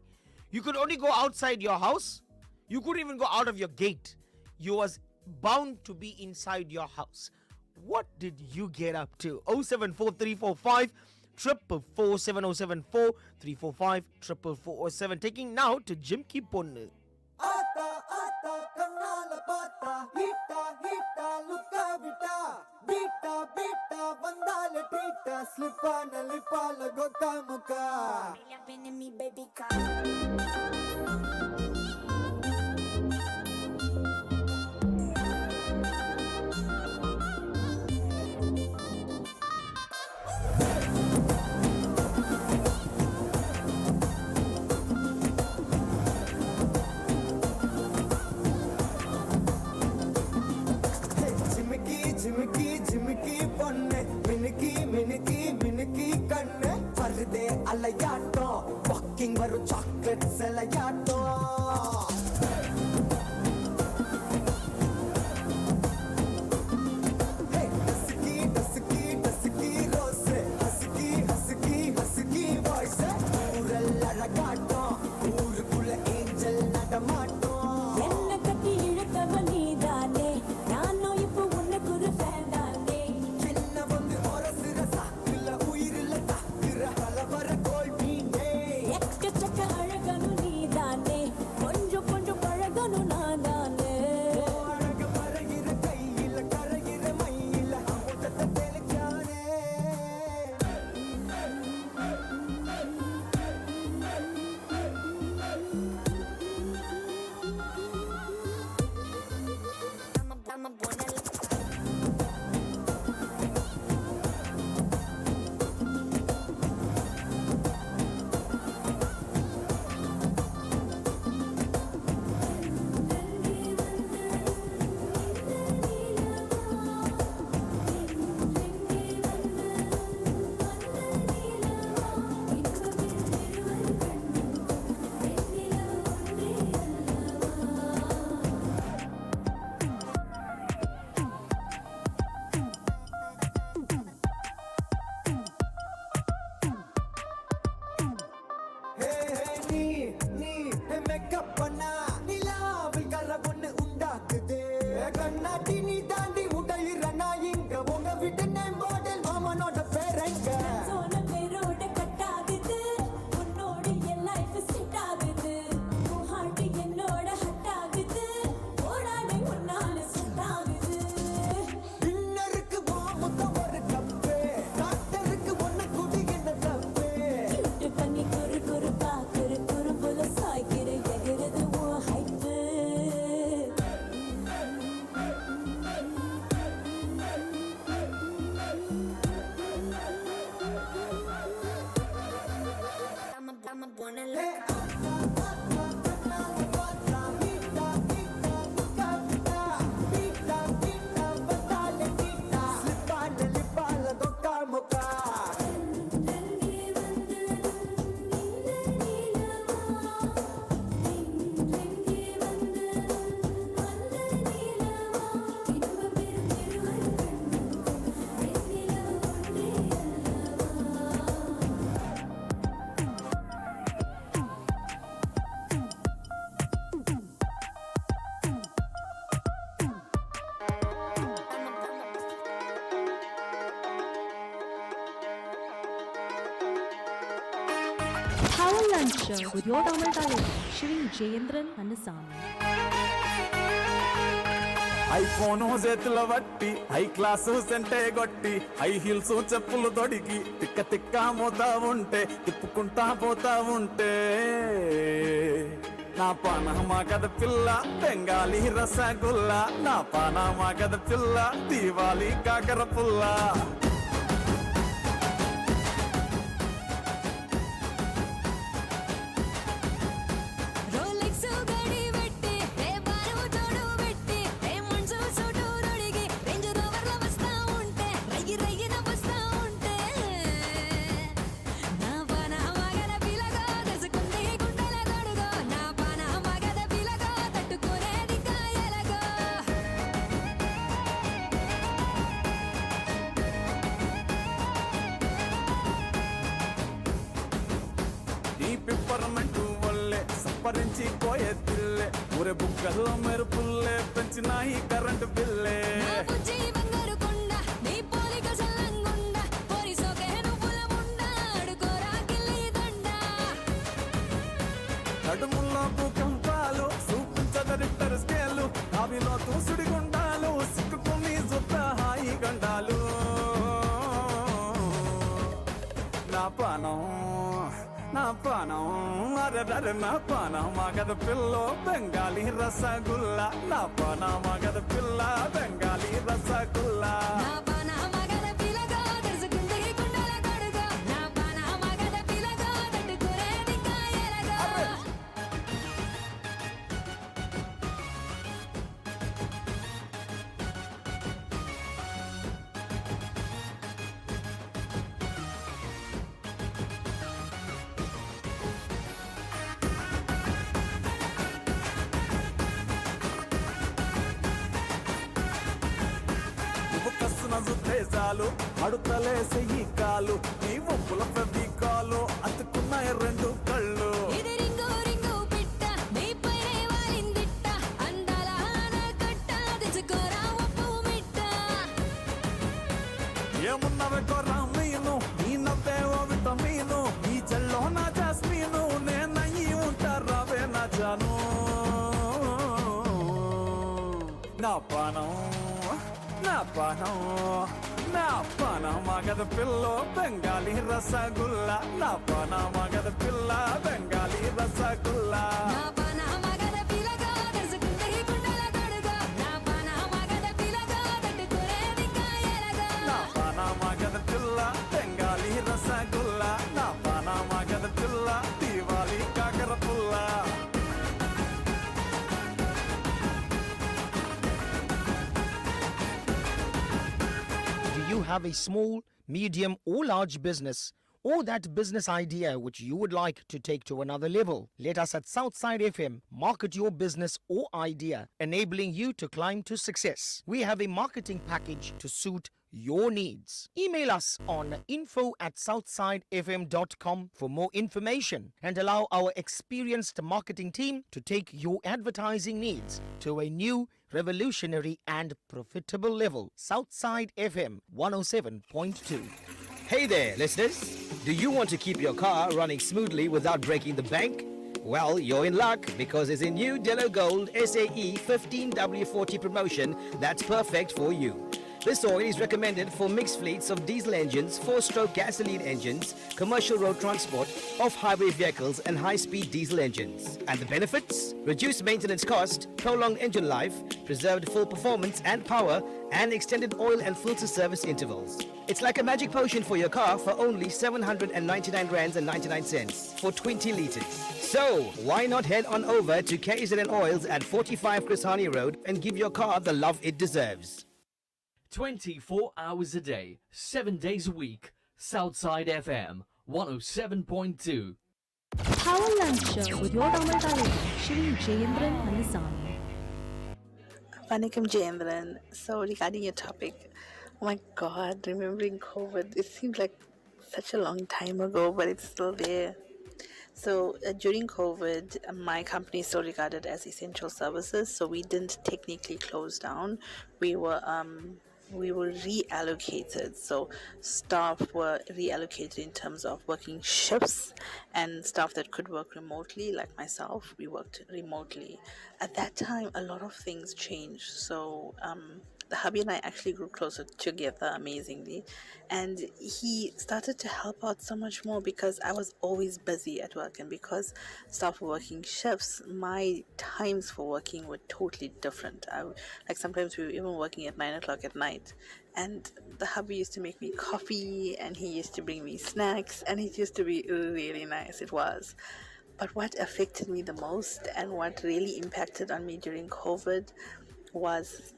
You could only go outside your house. You couldn't even go out of your gate. You was bound to be inside your house. What did you get up to? 074-345 444 7074 345 44407. Taking now to Jim Kiponu. கண்ணால பார்த்தா ஹீட்டா ஹீட்டா லுக்கா விட்டா beta beta வந்தால ட்ரீட்டா ஸ்லிப்பான லிப்பால கொக்கா முக்கா ஜிமிக்கி ஜிமிக்கி பொண்ணு மினுக்கி மினுக்கி மினுக்கி கண்ணு வருதே அலையாட்டம் வாக்கிங் வரும் chocolate செலையாட்டம் Power Lunch Show with your Tamil Talent, Shri Jayendran Annasamy. IPhone చేతుల బట్టి హై క్లాసు సెంటే కొట్టి హై హీల్స్ చెప్పులు తొడిగి తిక్క తిక్క మోతా ఉంటే తిప్పుకుంటా పోతా ఉంటే నా పానమా కథ పిల్ల బెంగాలీ రసగుల్లా నా పానమా కథ పిల్ల దీవాలి కాకర పుల్ల పిప్పరమెంటు వల్లే సప్పరించి పోయే తిల్లే ఊరే బుక్కల్లో మెరుపుల్లే పెంచినాయి కరెంటు బిల్లే నడుముల్లో భూకంపాలు చూపించదరిద్దరు స్కేలు అవిలో తూసుడి గుండాలు సిక్కుకుని జుత్త హాయి గండాలు నా పానం అరెరే నా పానం మగద పిల్ల బెంగాలీ రసగుల్లా నా పానం మగద పిల్ల బెంగాలీ రసగుల్లా దేశాలు అడుతలేసే ఈ కాలు నీ ఒప్పుల ప్రతి కాలు అతుకున్నాయి రెండు కళ్ళు ఏమున్నవే కొరా మీను నీ నవ్వేవో విటమీను ఈ జల్లో నా జాస్మీను నేనయ్యి ఉంటారావే నా జాను నా పానం మగద పిల్ల బెంగాలీ రసగుల్లా నా పాన మగద పిల్ల బెంగాలీ రసగుల్లా నా పాన మగద పిల్ల బెంగాలీ రసగుల్లా నా పాన మగద పిల్ల దీవాలి కాకర పుల్ల You have a small, medium, or large business, or that business idea which you would like to take to another level. Let us at Southside FM market your business or idea, enabling you to climb to success. We have a marketing package to suit your needs. Email us on info@southsidefm.com for more information and allow our experienced marketing team to take your advertising needs to a new, revolutionary and profitable level. Southside FM 107.2. Hey there, listeners. Do you want to keep your car running smoothly without breaking the bank? Well, you're in luck because there's a new Delo Gold SAE 15W40 promotion that's perfect for you. This oil is recommended for mixed fleets of diesel engines, 4-stroke gasoline engines, commercial road transport, off-highway vehicles and high-speed diesel engines. And the benefits? Reduced maintenance cost, prolonged engine life, preserved full performance and power, and extended oil and filter service intervals. It's like a magic potion for your car for only 799 rands and 99 cents for 20 liters. So, why not head on over to KZN Oils at 45 Krisani Road and give your car the love it deserves. 24 hours a day, 7 days a week. Southside FM 107.2. Power Lunch Show with your Tamil darling, Shri Jayendran Anasami. Vanakkam Jayendran. So regarding your topic, oh my God, remembering COVID, it seems like such a long time ago, but it's still there. So during COVID, my company is still regarded as essential services, so we didn't technically close down. We were we were reallocated. So staff were reallocated in terms of working shifts, and staff that could work remotely, like myself, we worked remotely. At that time, a lot of things changed. So the hubby and I actually grew closer together amazingly, and he started to help out so much more because I was always busy at work, and because staff were working shifts, my times for working were totally different. Like sometimes we were even working at 9 o'clock at night, and the hubby used to make me coffee, and he used to bring me snacks, and it used to be really nice. It was. But what affected me the most and what really impacted on me during COVID was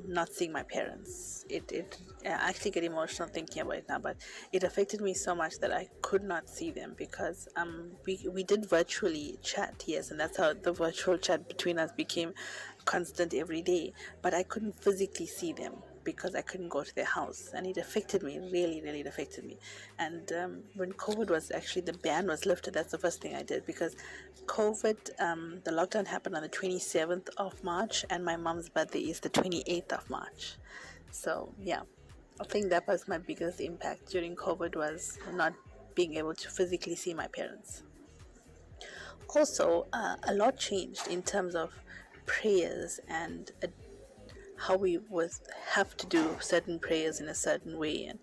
not seeing my parents. I actually get emotional thinking about it now, but it affected me so much that I could not see them because we did virtually chat, yes, and that's how the virtual chat between us became constant every day, but I couldn't physically see them because I couldn't go to their house, and it affected me, really it affected me. And when COVID was actually, the ban was lifted, that's the first thing I did, because COVID, the lockdown happened on the 27th of March, and my mom's birthday is the 28th of March. So yeah, I think that was my biggest impact during COVID, was not being able to physically see my parents. Also, a lot changed in terms of prayers and how we would have to do certain prayers in a certain way, and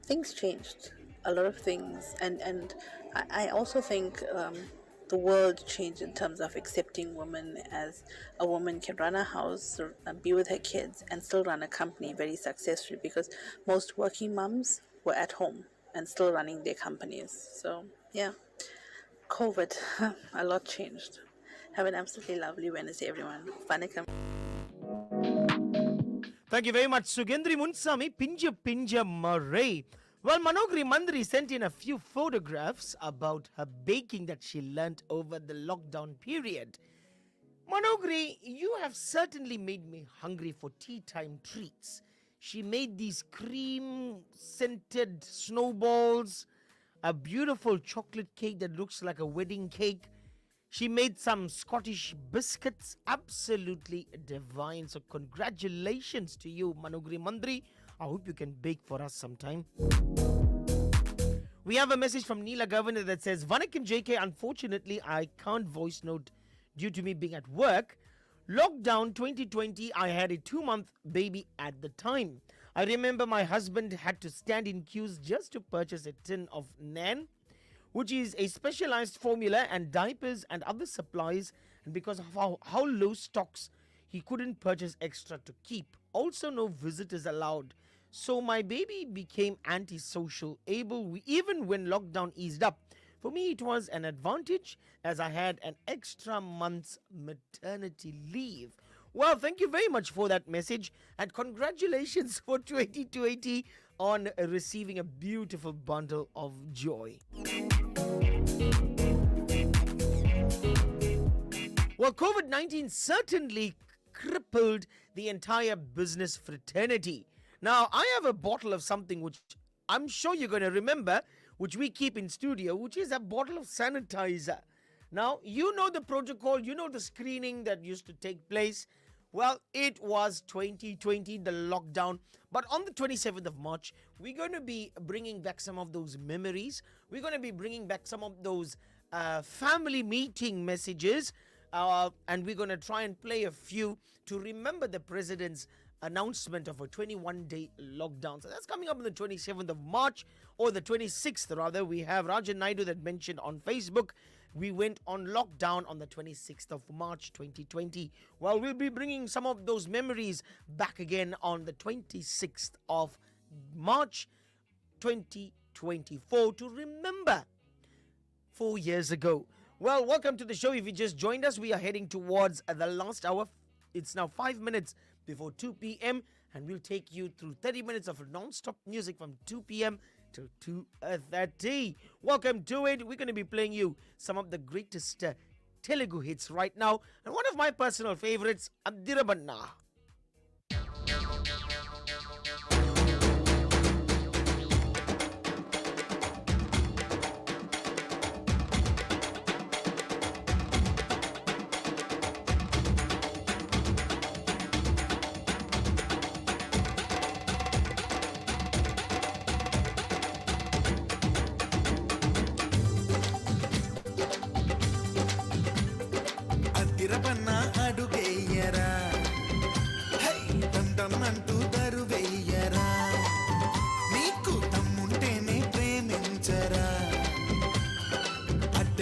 things changed, a lot of things, and I also think the world changed in terms of accepting women, as a woman can run a house, be with her kids, and still run a company very successfully, because most working mums were at home and still running their companies. So yeah, COVID, a lot changed. Have an absolutely lovely Wednesday, everyone. Vanakkam. Thank you very much, Sugendri Munsami, Pinja Murray. Well, Manogri Mandri sent in a few photographs about her baking that she learnt over the lockdown period. Manogri, you have certainly made me hungry for tea time treats. She made these cream-scented snowballs, a beautiful chocolate cake that looks like a wedding cake. She made some Scottish biscuits, absolutely divine. So congratulations to you, Manogri Mandri. I hope you can bake for us sometime. We have a message from Neela Governor that says, Vanakkam JK, unfortunately, I can't voice note due to me being at work. Lockdown 2020, I had a 2-month baby at the time. I remember my husband had to stand in queues just to purchase a tin of Nan, which is a specialized formula, and diapers and other supplies, and because of how low stocks, he couldn't purchase extra to keep. Also, no visitors allowed. So my baby became antisocial, even when lockdown eased up. For me, it was an advantage as I had an extra month's maternity leave. Well, thank you very much for that message, and congratulations for 2020 on receiving a beautiful bundle of joy. Well, COVID-19 certainly crippled the entire business fraternity. Now, I have a bottle of something which I'm sure you're going to remember, which we keep in studio, which is a bottle of sanitizer. Now, you know the protocol, you know the screening that used to take place. Well, it was 2020, the lockdown. But on the 27th of March, we're going to be bringing back some of those memories. We're going to be bringing back some of those family meeting messages. And we're going to try and play a few to remember the president's announcement of a 21-day lockdown. So that's coming up on the 27th of March, or the 26th rather. We have Rajan Naidu that mentioned on Facebook, we went on lockdown on the 26th of March 2020. Well, we'll be bringing some of those memories back again on the 26th of March 2024 to remember 4 years ago. Well, welcome to the show. If you just joined us, we are heading towards the last hour. It's now 5 minutes before 2 p.m. and we'll take you through 30 minutes of non-stop music from 2 p.m. till 2:30. Welcome to it. We're going to be playing you some of the greatest Telugu hits right now. And one of my personal favorites, Adirabanna.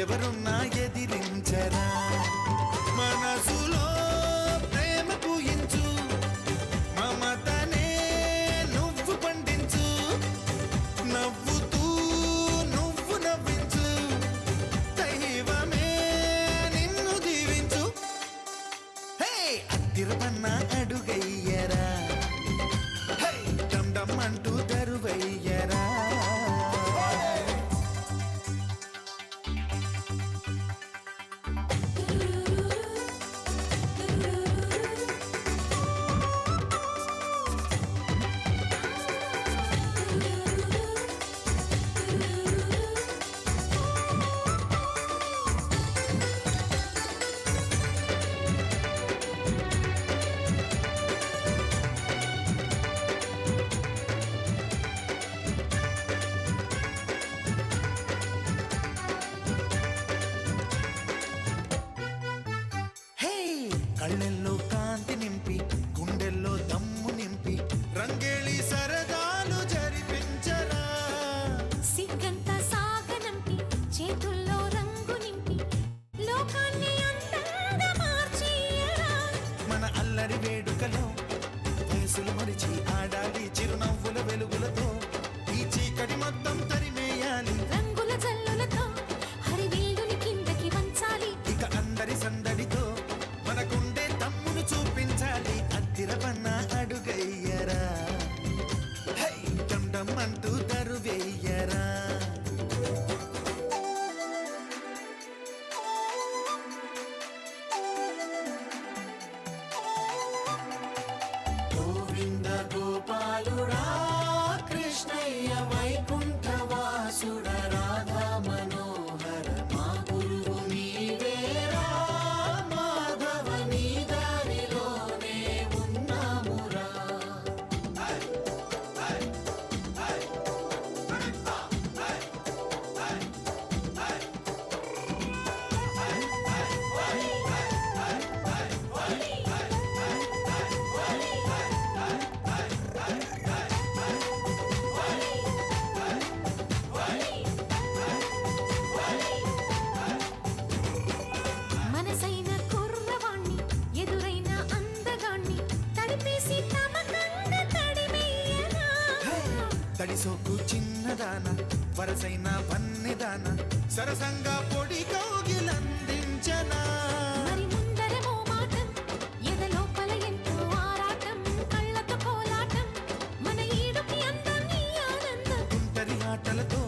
అడ్డెవరున్నా ఎదిరించరా మనసులో ప్రేమ పూయించు మమతనే నువ్వు పండించు నవ్వుతూ నువ్వు నవ్వించు దైవమే నిన్ను దీవించు హే అద్దిరపన్న అడుగయ్యరా హే డమ్ డమ్ అంటూ దరువయ్యరా కళ్ళెల్లో కాంతి నింపి గుండెల్లో దమ్ము నింపి రంగేళి సరదాలు జరిపించరా సిగ్గంతా సాగనంపి చేతుల్లో రంగు నింపి లోకాన్ని అందంగా మార్చేయరా మన అల్లరి వేడుకలో వయసులు మరిచి ఆడాలి చిరునవ్వుల వెలుగులతో ఈ చీకటి మొత్తం తరిమేయాలి రంగుల జల్లులతో హరివిల్లుని కిందకి వంచాలి ఇక అందరి సందడితో మన గుండె తమ్మును చూపించాలి అద్దిరపన్న అడుగయ్యరా హై డమ్ డమ్ అంటూ దరువెయ్యరా గోవింద గోపాలుడా కృష్ణయ్య వైకుంఠవాసుడ రాధా మనోహర మా గురువు నీవేరా మాధవ నీ దారిలోనే ఉన్నామురా మనసైన కుర్రవాణ్ణి ఎదురైన అందగాణ్ణి తడిపేసి తమ కండ తడిమేయనా తడిసోకు చిన్నదాన వరసైన వన్నెదాన సరసంగా పొడి కౌగిలందించనా మరి ముందరేమో మాటం ఎద లోపల ఎంతో ఆరాటం కళ్ళతో కోలాటం మన ఈడుకి అందం నీ ఆనందం తుంటరి ఆటలతో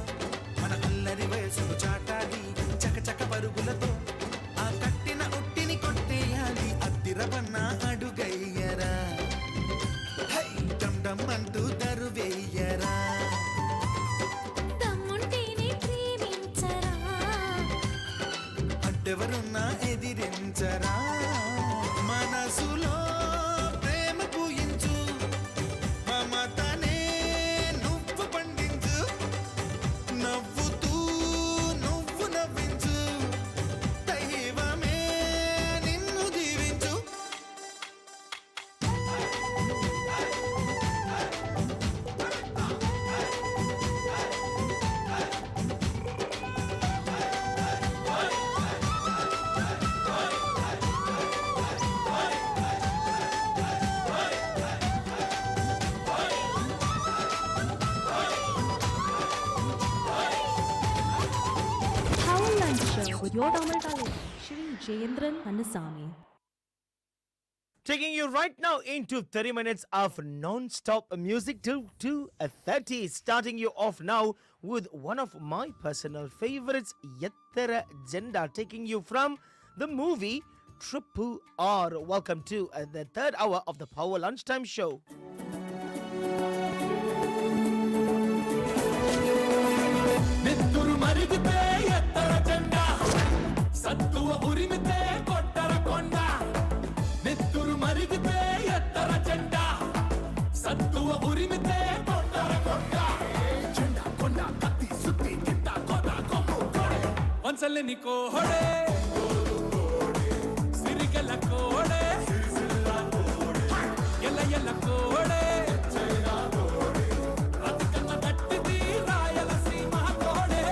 మన అల్లరి వయసును చాటాలి చకచక పరుగులతో ఆ కట్టిన ఉట్టిని కొట్టేయాలి అద్దిరపన్న అడుగయ్యరా హై డమ్ డమ్ అంటూ దరువెయ్యరా దమ్ముంటేనే ప్రేమించరా అడ్డెవరున్నా ఎదిరించరా మనసులో ప్రేమ పూయించు మమతనే నువ్వు పండించు నవ్వుతూ నువ్వు నవ్వించు దైవమే నిన్ను దీవించు Power Lunch Show with your Tamil talent, Shri Jayendran Annasamy. Taking you right now into 30 minutes of non-stop music till 2:30. Starting you off now with one of my personal favorites, Yattara Jenda, taking you from the movie Triple R. Welcome to the third hour of the Power Lunchtime Show. నెత్తురు మరిగితే ఎత్తర జెండా సత్తువ ఉరిమితే కొట్టర కొండ నెత్తురు మరిగితే ఎత్తర జెండా సత్తువ ఉరిమితే కొట్టర కొండ జెండా కొండ కత్తి సుత్తి గిట్ట కొద కొమ్ము కొడే వంచల్ని నీ కోహడే సిరిగల కోడే ఎల్ల ఎల్ల కోడే బతుకమ్మ గట్టిది రాయలసీమ కోడే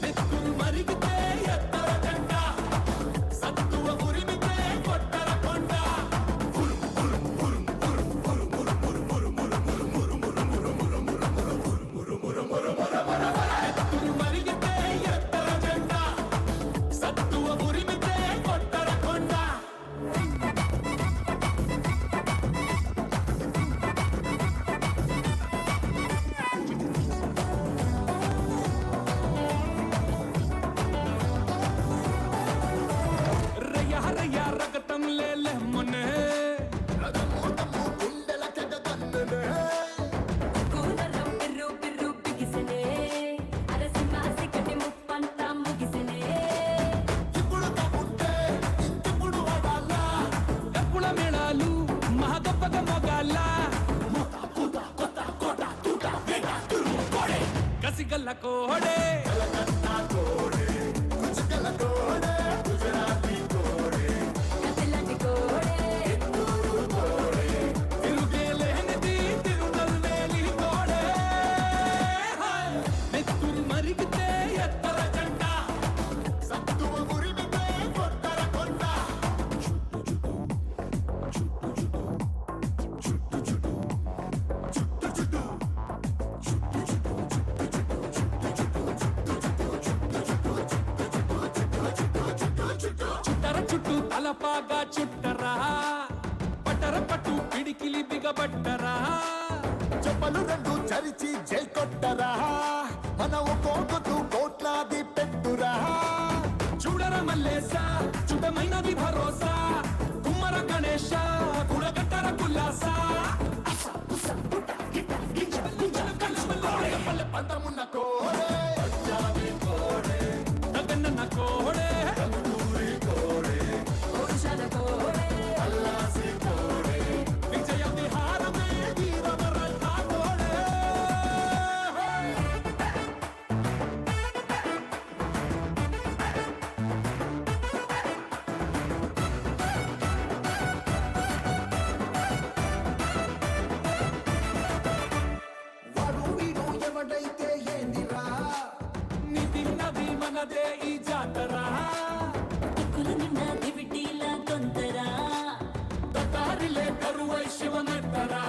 నెత్తురు లేలే మొన్నే ఎప్పుల మేళాలు మహాగొప్పగా మొగాల కసిగల్ల కోడే తిరుగేలేనిది తిరునల్వేలి కోడే నెత్తురు మరిగితే ఎత్తర జెండ సత్తువ మురిమితే కొట్టర కొండ చుట్టర చుట్టూ తలపాగా చుట్టరా పట్టర పట్టు పిడికిలి బిగబట్టరా చెప్పలు రెండు చరిచి జై కొట్టరా మన ఒక్కొక్కటు కోట్లాది పెట్టురా చూడర మల్లేస చుటమైనది భరోసా కుమ్మర గణేశ కుడగట్టర కుల్లాస పంతమున్న కోడే నగన్న కోడే విజయ విహారమే వీరవరల్లా కోడే వాడు వీడు ఎవడైతే ఏందిరా నీ తిన్నది మనదే ఈ జాతరా దారిలే కరువై శివనెత్తరా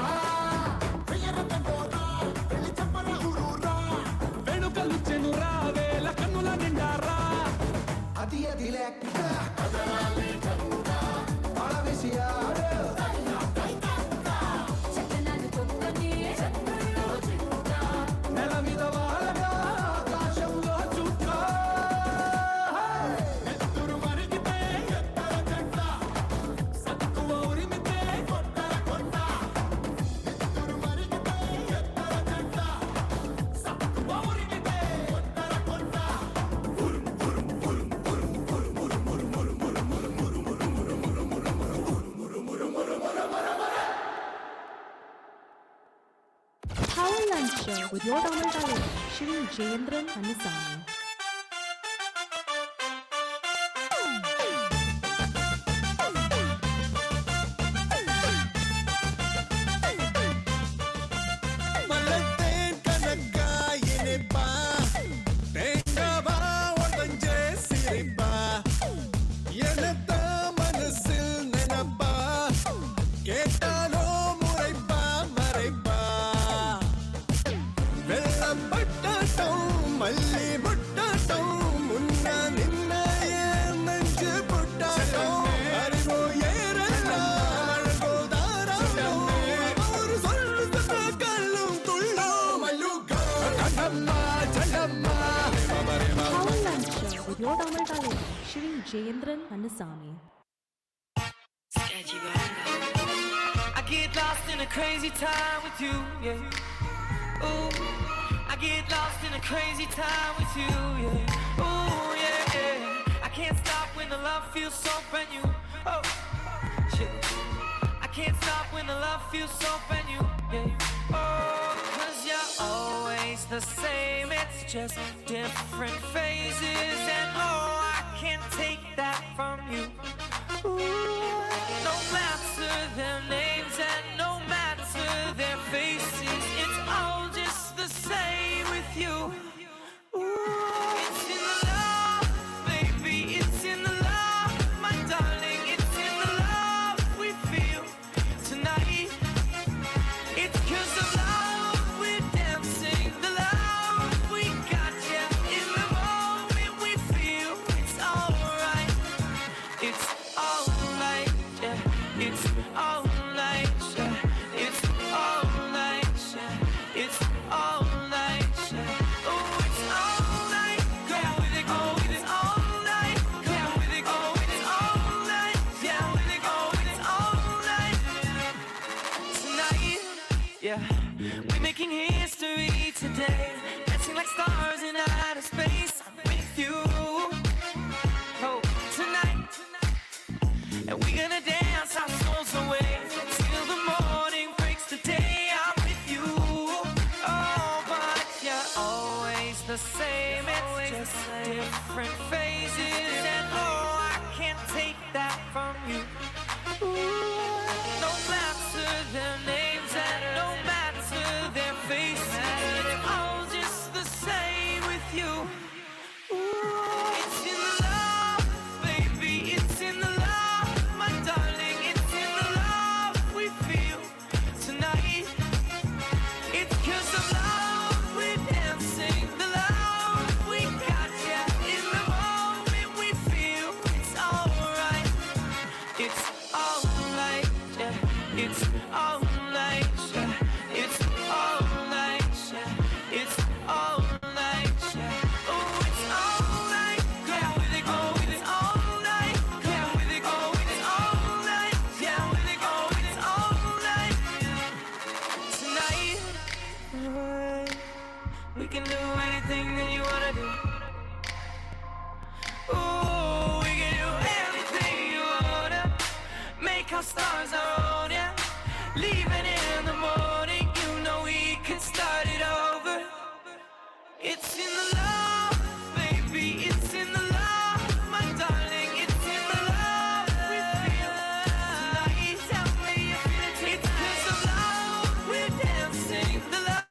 వెనుకలు చెనురా వేల కన్నుల నిండారా అది అది లెక్క పడవేసి ఆడు నెల మీద వాలగా ఆకాశంలో చుట్టా నెత్తురు మరిగితే ఎత్తర జెండ సత్తువ ఉరిమితే కొట్టర కొండ నెత్తురు మరిగితే ఎత్తర జెండ సత్తువ ఉరిమితే కొట్టర కొండ Power Lunch Show with your Tamil talent, Shirin Jayendran Kannasamy. மலத்தேன் கணக்கா இனிப்பா தேங்கவா உடஞ்சே சிரிப்பா எனத்த மனசில் நினைப்பா கேட்டாலோ முறைப்பா மறைப்பா வெள்ளம் பட்டாட்டம் மல்லி முட்டாட்டம் முன்ன நின்ன ஏன் நெஞ்சு புட்டாட்டம் அறிவோ ஏறலாம் அழகோ தாராளம் ஒரு சொல்லுத்த கல்லும் துள்ளும் மல்லுகா கடம்மா ஜடம்மா Power Lunch Show with your Tamil talent, Shirin Jayendran Kannasamy. I get lost in a crazy time with you, yeah. Ooh, I get lost in a crazy time with you, yeah. Ooh, yeah, yeah. I can't stop when the love feels so brand new. Oh, shit. I can't stop when the love feels so brand new, yeah. Oh, 'cause you're always the same. It's just different phases, and oh, I can't take that from you. Ooh, no matter their names and no matter their faces, it's all just the same with you. Ooh, it's in the love, baby, it's in the love, my darling, it's in the love we feel tonight. It's 'cause of love we're dancing, the love we got, yeah, in the moment. yeah. We're making history today, dancing like stars in outer space. I'm with you, oh, tonight. And we're gonna dance our souls away till the morning breaks the day. I'm with you, oh, but you're always the same. It's just different phases, and oh, I can't take that from you. No matter their names and no matter their faces, it's all just the same with you. It's in the love, baby, it's in the love, my darling, it's in the love we feel tonight. It's 'cause of love we're dancing, the love we got, yeah. In the moment we feel it's alright. It's alright, yeah. It's alright, yeah. It's alright, yeah. It's alright, yeah. Oh, it's alright. Yeah, with it go, it's alright. Yeah, with it go, it's alright. Yeah, with it go, it's alright. Tonight, we can do anything that you wanna do. Ooh, we can do anything you wanna. Make our stars our own, yeah. Leaving in the morning, you know we can start it over. It's in the love, baby, it's in the love, my darling, it's in the love we feel tonight. Tell me you feel it. It's 'cause of love we're dancing, the love.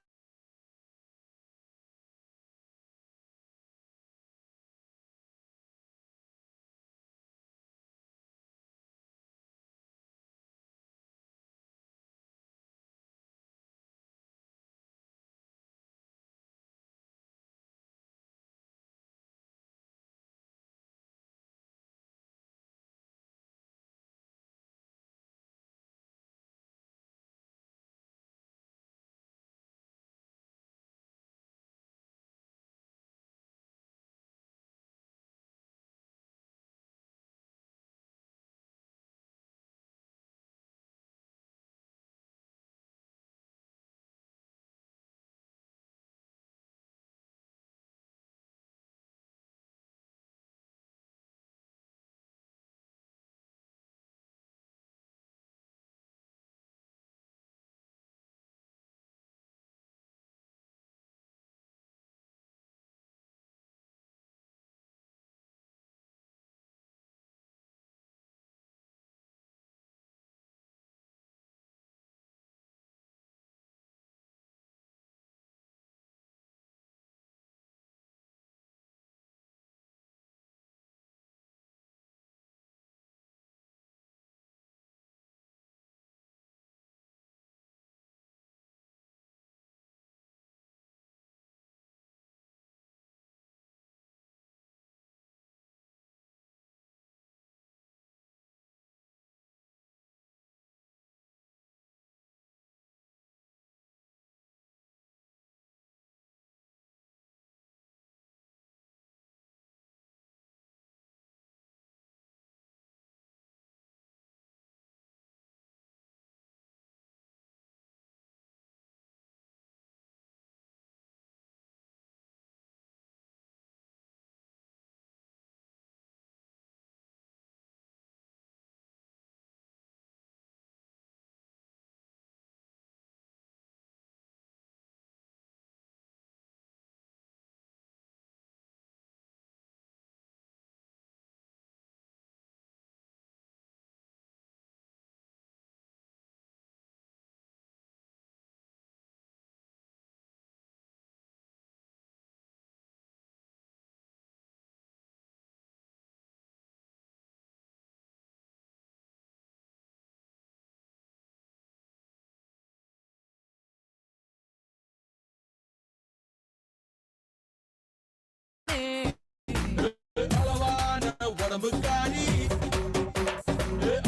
உடம்புக்காரி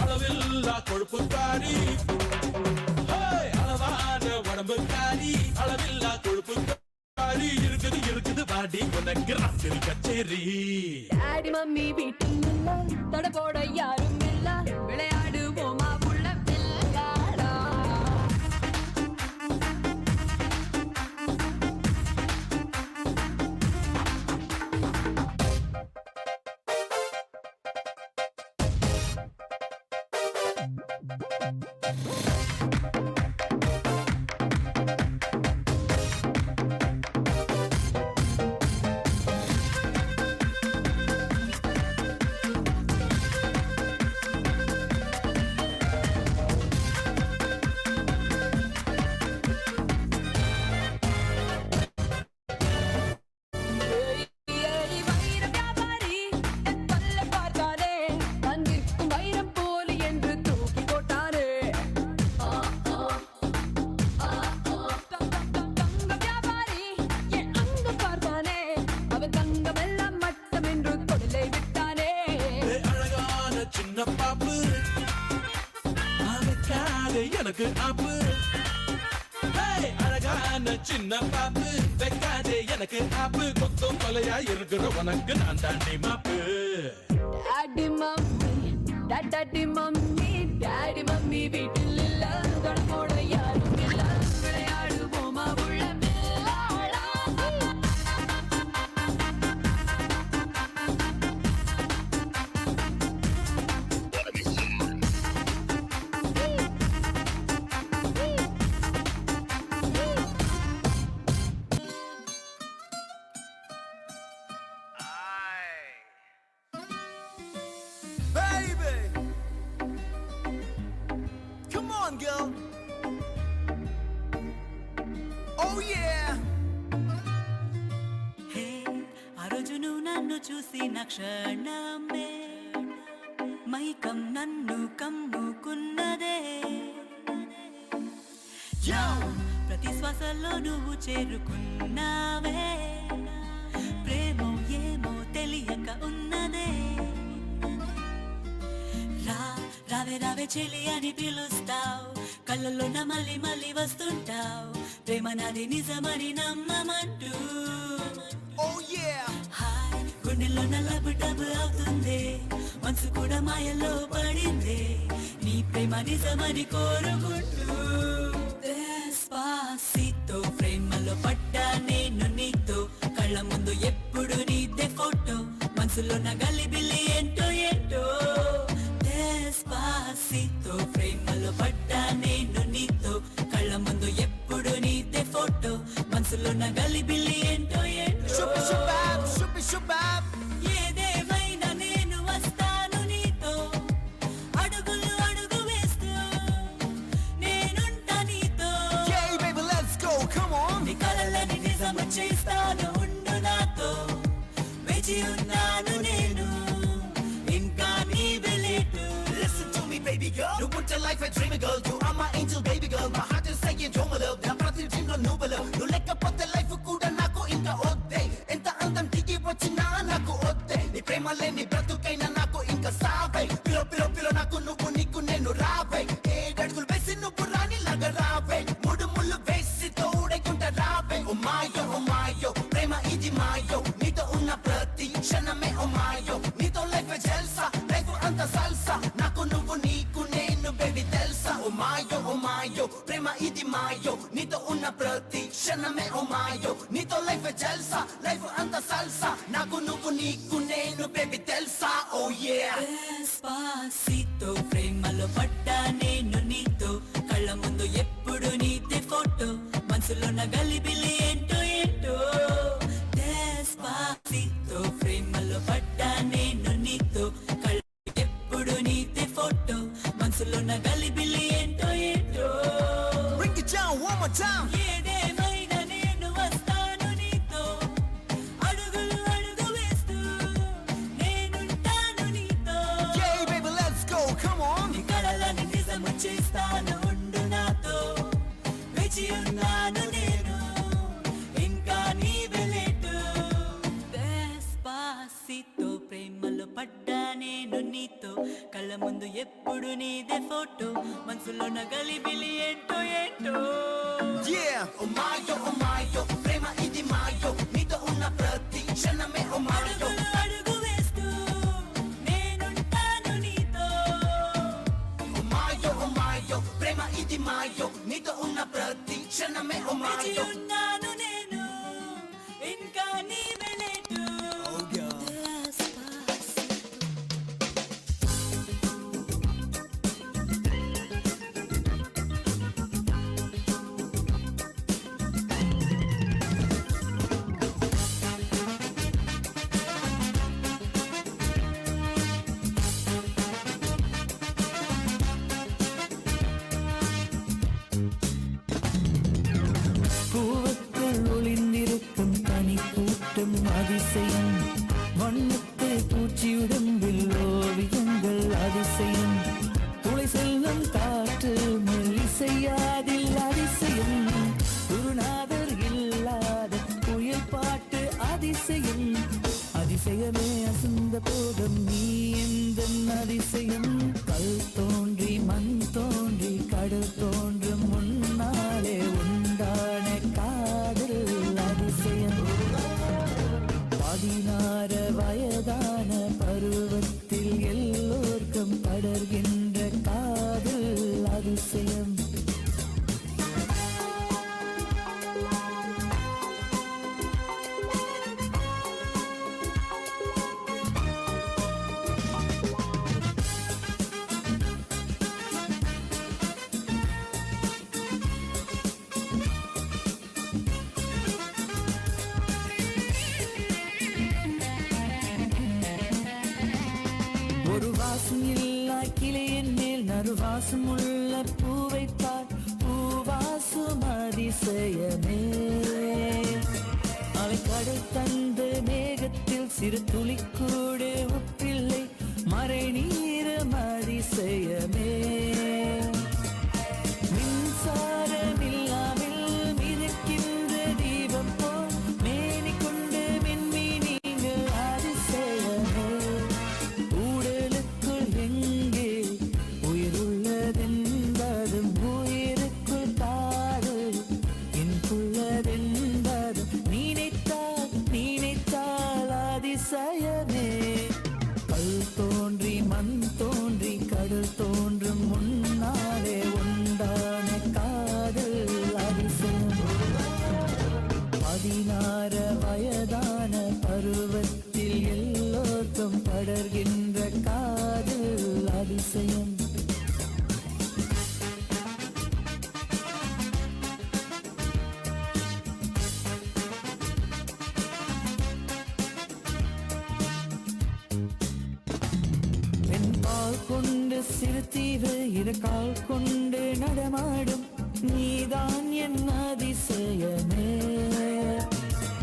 அளவில்லா கொழுப்புக்காரி அளவான உடம்புக்காரி அளவில்லா கொழுப்புக்காரி இருக்குது வாடி உனக்கு ராத்திரி கச்சேரி daddy mummy வீட்டில் இல்ல தட போட யாரும் இல்ல விளையாடுவோமா உள்ள பிள்ளையாடா எனக்கு ஆப்பு அழகான சின்ன பாப்பு வைக்காதே எனக்கு ஆப்பு கொத்தும் கொலையா இருக்கிற உனக்கு நான் தாண்டி மாப்பு daddy mummy daddy mummy daddy mummy வீட்டில் இல்ல தொடப்போட யாரும் இல்ல விளையாடுவோமா உள்ள மேலாடா Baby, come on, girl. Oh yeah. హే ఆ రోజు నువ్వు నన్ను చూసిన క్షణమే మైకం నన్ను కమ్ముకున్నదే యా ప్రతి శ్వాసలో నువ్వు చేరుకున్నావే ప్రేమో ఏమో తెలియక ఉన్నదే రావే రావే చెలి అని పిలుస్తావు కళ్ళల్లో నా మళ్ళీ మళ్ళీ వస్తుంటావు ప్రేమ నాది నిజమని నమ్మమంటూ Oh yeah. హాయ్ గుండెల్లో నల్లబు డబ్బు అవుతుంది మనసు కూడా మాయలో పడింది నీ ప్రేమ నిజమని కోరుకుంటూ Despacito ప్రేమలో పడ్డా నేను నీతో కళ్ళ ముందు ఎప్పుడు నీదే ఫోటో మనసులో నా గలిబిలి ఏంటో ఏంటో Despacito ప్రేమలో పడ్డా నేను నీతో కళ్ళ ముందు ఎప్పుడు నీదే ఫోటో మనసులో నా గలిబిలి ఏంటో ఏంటో Shubab, shubab. ఏదేమైనా నేను వస్తాను నీతో అడుగులు అడుగు వేస్తూ నేనుంటా నీతో Yeah, baby, let's go. Come on. నీ కలలని నిజము చేస్తాను ఉండు నాతో వేచి ఉన్నాను నేను ఇంకా నీ వెలేటు Listen to me, baby girl. You put your life a dream girl. You are my angel, baby girl. My heart is saying, "Don't love." Na prati dream no nubalo. You like a pot life kuda naku inka odde. Enta andam tiki vachina naku odde. Ni prema le ni bratukaina naku inka saave. Pilo pilo pilo naku nuvu niku nenu raave. Adugulu vesi nuvu rani laga raave. Mudu mullu vesi tode kunta raave. Oh mayo, prema idi mayo. Nito unna prati kshaname oh mayo. Nito life a jalsa, life anta salsa. Naku nuvu niku nenu baby telsa. Oh mayo, prema idi mayo. Nito unna prati kshaname oh mayo. Nito life a jalsa, life anta salsa. Naku nuvu niku nenu baby telsa. Oh yeah. Despacito ప్రేమలో పడ్డా నేను నీతో కళ్ళ ముందు ఎప్పుడు నీదే photo మనసులో నా గలిబిలి ఏంటో ఏంటో Despacito ప్రేమలో పడ్డా నేను నీతో కళ్ళ ఎప్పుడు నీదే ఫోటో మనసులో నా గలిబిలి ఏంటో ఏంటో Break it down one more time. ఏదేమైనా నేను వస్తాను నీతో అడుగులు అడుగు వేస్తూ నేనుంటాను నీతో Yeah, baby, let's go. Come on. నీ కలలని నిజము చేస్తాను ఉండు నాతో వేచి ఉన్నాను నేను ఇంకా నీ వెలేటు Despacito ప్రేమలో పడ్డా నేను నీతో కళ్ళ ముందు ఎప్పుడు నీదే ఫోటో మనసులో నా గలిబిలి ఏంటో ఏంటో Yeah. Oh mayo, prema idi mayo. Nito unna prati kshaname oh mayo. అడుగులు అడుగు వేస్తూ నేనుంటాను నీతో Oh mayo, prema idi mayo. Nito unna prati kshaname oh వేచి mayo. ఉన్నాను నేను ఇంకా నీ వెలేటు Oh girl. அதிசயமே அசந்த போதும் நீ எந்த அதிசயம் கல் தோன்றி மண் தோன்றி கடல் தோன்றும் முன்னாலே உண்டான காதல் அதிசயம் 16 வயதான பருவத்தில் எல்லோர்க்கும் படர்கின்ற காதல் அதிசயம் ஒரு வாசம் இல்லா கிளையின் மேல் நறுவாசம் உள்ள பூவை பார் பூவாசும் அதிசயமே அவை கடல் தந்த மேகத்தில் சிறு துளி கூட உப்பில்லை மறை நீரம் அதிசயமே மின்சாரம் இல்லாமல் மிதக்கின்ற தீபம் போல் மேனி கொண்டு மின்மி நீங்கள் அதிசயமே உடலுக்குள் எங்கே உயிருள்ளதென்பதும் உயிருக்குள் காதல் என்பதும் நினைத்தால் அதிசயமே கல் தோன்றி மண் தோன்றி கடல் தோன்றும் முன்னாலே உண்டான காதல் அதிசயம் 16 வயதான பருவத்தில் எல்லோருக்கும் படர்கின்ற காதல் அதிசயம் பெண்பால் கொண்டு சிறு தீவு இருக்கால் கொண்டு நடமாடும் நீதான் என் அதிசயமே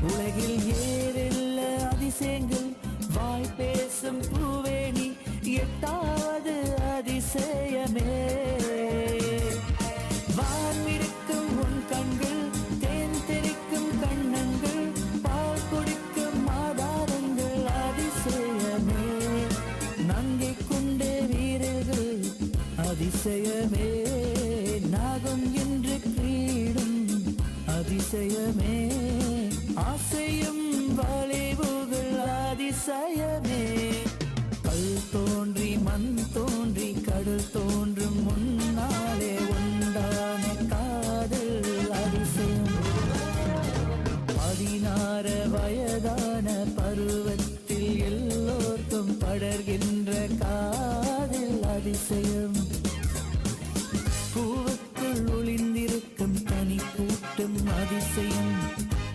உலகில் ஏறெல்ல அதிசயங்கள் வாய் பேசும் பூவேணி 8வது அதிசயமே வான்மிருக்கும் உன் கண்கள் தேன் தெறிக்கும் கண்ணங்கள் பால் குடிக்கும் ஆதாரங்கள் அதிசயமே நங்கை கொண்ட வீரர்கள் அதிசயமே நாகம் என்று கிரீடும் அதிசயமே ஆசையும் வளைவுகள் அதிசயமே கல் தோன்றி மண் தோன்றி கடல் தோன்றும் முன்னாலே உண்டான காதல் அதிசயம் 16 வயதான பருவத்தில் எல்லோர்க்கும் படர்கின்ற காதல் அதிசயம் பூவுக்குள் ஒளிந்திருக்கும் தனி கூட்டும் அதிசயம்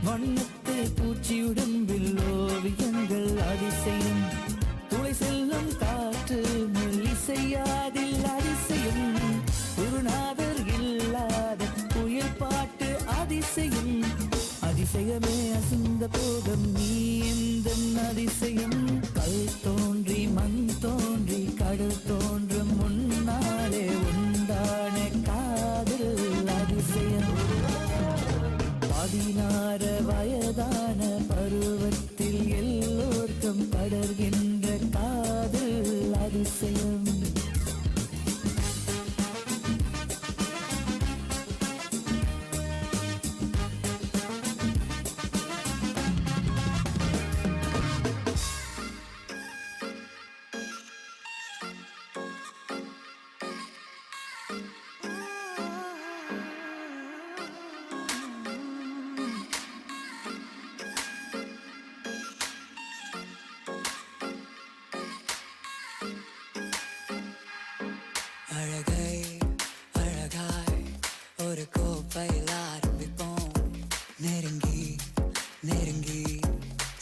வண்ணத்து பூச்சியுடம்பில் ஓவியங்கள் அதிசயம் துளை செல்லும் காற்று மெல்லிசையாதில் அதிசயம் குருநாதர் இல்லாத புயல் பாட்டு அதிசயம் அதிசயமே அசந்த போதும் நீ எந்த அதிசயம் கல் தோன்றி மண் தோன்றி கடல் தோன்றும் முன்னாலே உண்டான காதல் அதிசயம் 16 வயதான பருவத்தில் எல்லோர்க்கும் படர்கின்ற காதல் அதிசயம் அழகை அழகாய் ஒரு கோப்பையில் ஆரம்பிப்போம் நெருங்கி நெருங்கி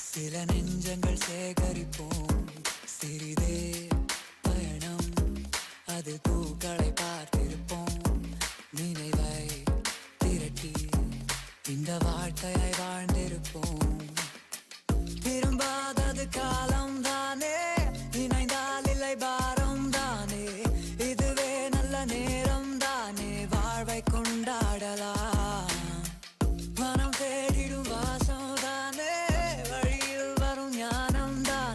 சில நெஞ்சங்கள் சேகரிப்போம் சிறிதே பயணம் அது பூக்களை பார்த்திருப்போம் நினைவை திரட்டி இந்த வாழ்க்கையை வாழ்ந்திருப்போம் திரும்பாதது காலம் தானே இணைந்தால் இல்லை பாரம் தானே இதுவே நல்ல நேரம் தானே வாழ்வை கொண்டாடலாம் மனம் தேடிடும் வாசம் தானே வழியில் வரும் ஞானம் தானே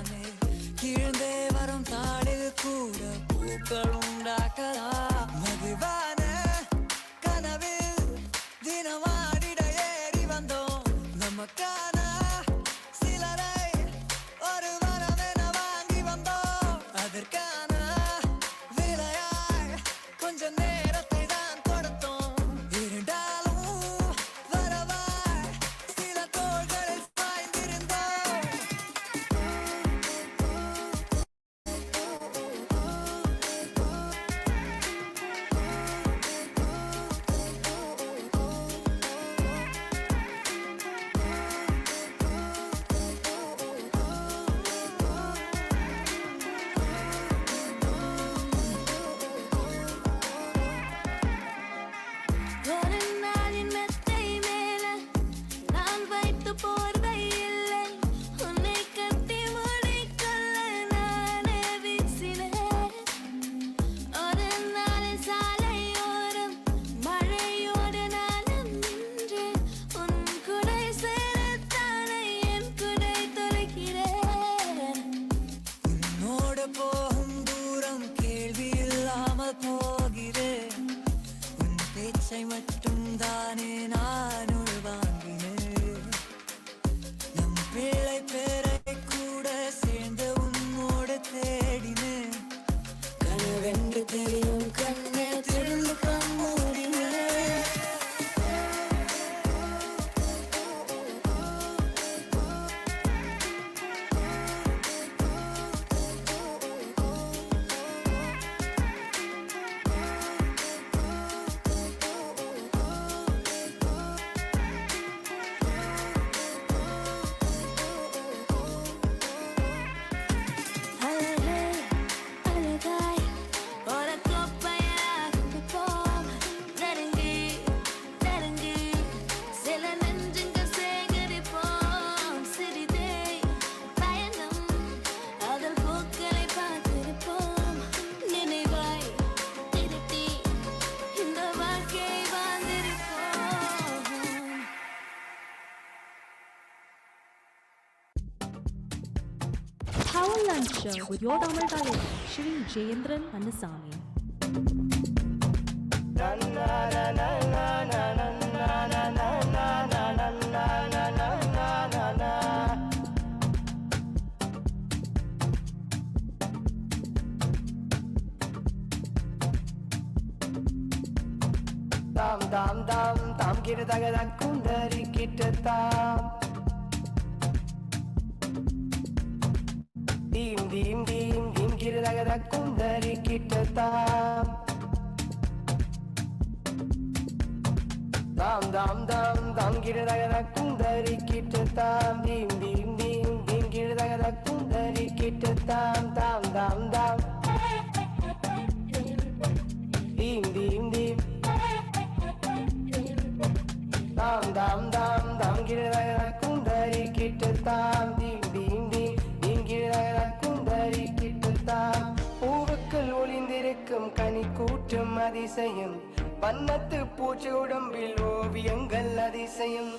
Power Lunch Show with your Tamil Talent, Shri Jayendran Annasamy. Tam tam tam tam girdaga kundari kitam. Dim dim dim dim girdaga kundari kitam. Dam dam dam dam girdaga kundari kitam. Dim dim dim dim girdaga kundari kitam. Dam dam dam. Dim dim dim. Dam dam dam dam girdaga kundari kitam. Dim dim dim dim girdaga kundari kitam. பூவுக்குள் ஒளிந்திருக்கும் கனி கூட்டம் அதிசயம், வண்ணத்து பூச்சி உடம்பில் ஓவியங்கள் அதிசயம்,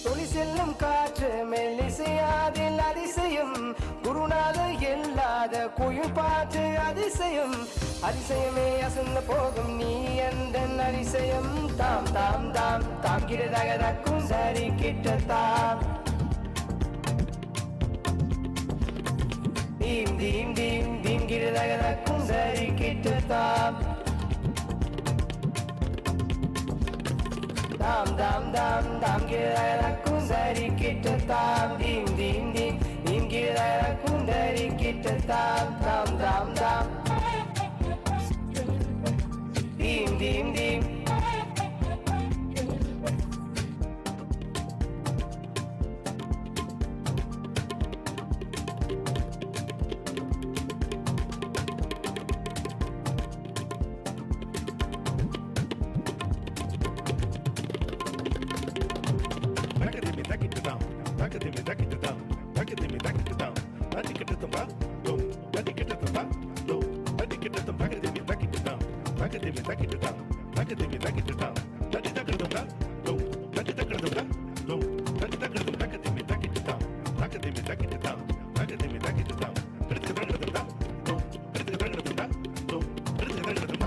தொழி செல்லும் காற்று மெல்லிசையாதில் அதிசயம், குருநாத இல்லாத குயில் பாட்டு அதிசயம், அதிசயமே அசந்து போகும் நீ அந்த அதிசயம். தாம் தாம் தாம் தாம் கிடதகதக்கும் சரி கிட்டத்தாம். தீம் தீம் தீம் தீம் கிடதகதக்கும் சரி கிட்டத்தாம். தாம் தாம் தாம் தாம் கிடதகதக்கும் சரி கிட்டத்தாம். தீம் தீம் தீம் தீம் கிடதகதக்கும் சரி கிட்டத்தாம். தாம் தாம் தாம் theme theme theme.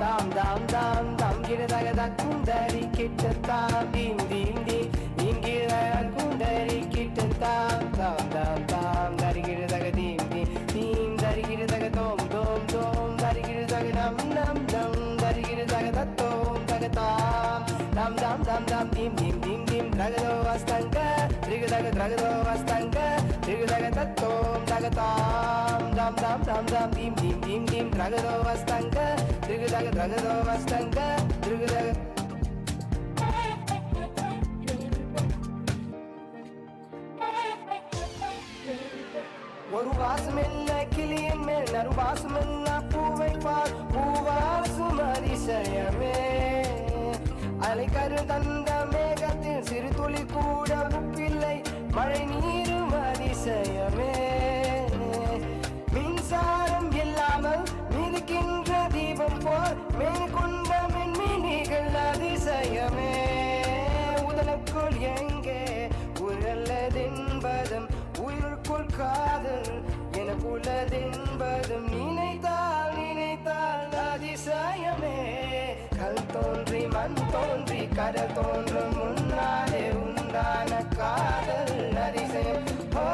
Dam dam dam dam girdaga kundari kittatam. Dim dim dim dim girdaga kundari kittatam. Dam dam dam dari girdaga dim dim dim dari girdaga dom dom dom dari girdaga nam nam nam dari girdaga dom daga tam. Dam dam dam dam dim dim dim dim dragado astanga dragado astanga dragado dom daga tam. Dam dam dam dam dim dim dim dim dragado astanga dragado astanga dragado. ஒரு வாசம் என்ன கிளியின் மேல் நறுவாசம் என்ன பூவை பார் பூவாசும் அதிசயமே. அலைக்கரு தந்த மேகத்தில் சிறு துளி கூட உப்பில்லை மழை நீரும் அதிசயமே. மின்சாரம் இல்லாமல் மிதக்கின்ற தீபம் போல் மேல் கொண்ட மின்மினிகள் அதிசயமே. உடலுக்குள் எங்கே உரல்லதென்பதும் உயிருக்குள் காதல் எனக்குள்ளதென்பதும் நினைத்தால் நினைத்தால் அதிசயமே. கல் தோன்றி மண் தோன்றி கடல் தோன்றும் முன்னாலே உண்டான காதல் அதிசயம். ஓ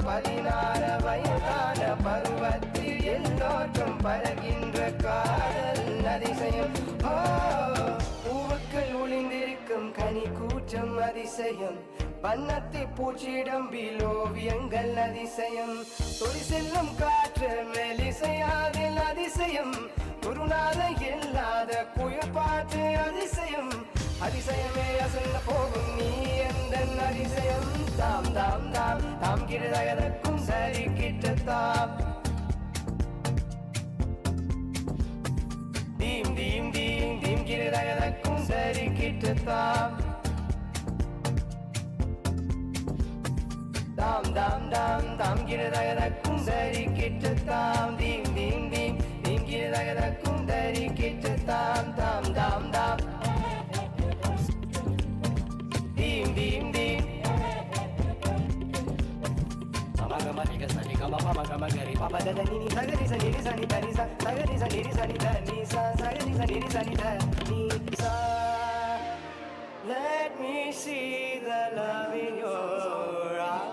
16 வயதான பருவத்தில் எல்லோற்றும் பறக்கின்ற காதல் அதிசயம். ஓ பூவுக்குள் ஒளிந்திருக்கும் கனி கூற்றம் அதிசயம், வண்ணத்தை பூச்சிடம்பில் ஓவியங்கள் அதிசயம், தொழி செல்லும் காற்று மெலிசையாதில் அதிசயம், குருநாத இல்லாத குயில் பாட்டு அதிசயம், அதிசயமே அசந்த போகும் நீ எந்த அதிசயம். தாம் தாம் தாம் தாம் கிடதகதக்கும் சரி கிட்டத்தாம். தீம் தீம் தீம் தீம் கிடதகதக்கும் சரி கிட்டத்தாம். Dam dam dam dam girdaga kundari kittatam. Dim dim dim dim girdaga kundari kittatam. Dam dam dam dim dim dim. Samagama niga sani gama mama gama gari papa da da ni ni sa ga ni sa ni ni sa ni da ni sa sa ga ni sa ni ni sa ni da ni sa sa ga ni sa ni ni sa ni da ni sa. Let me see the love in your eyes.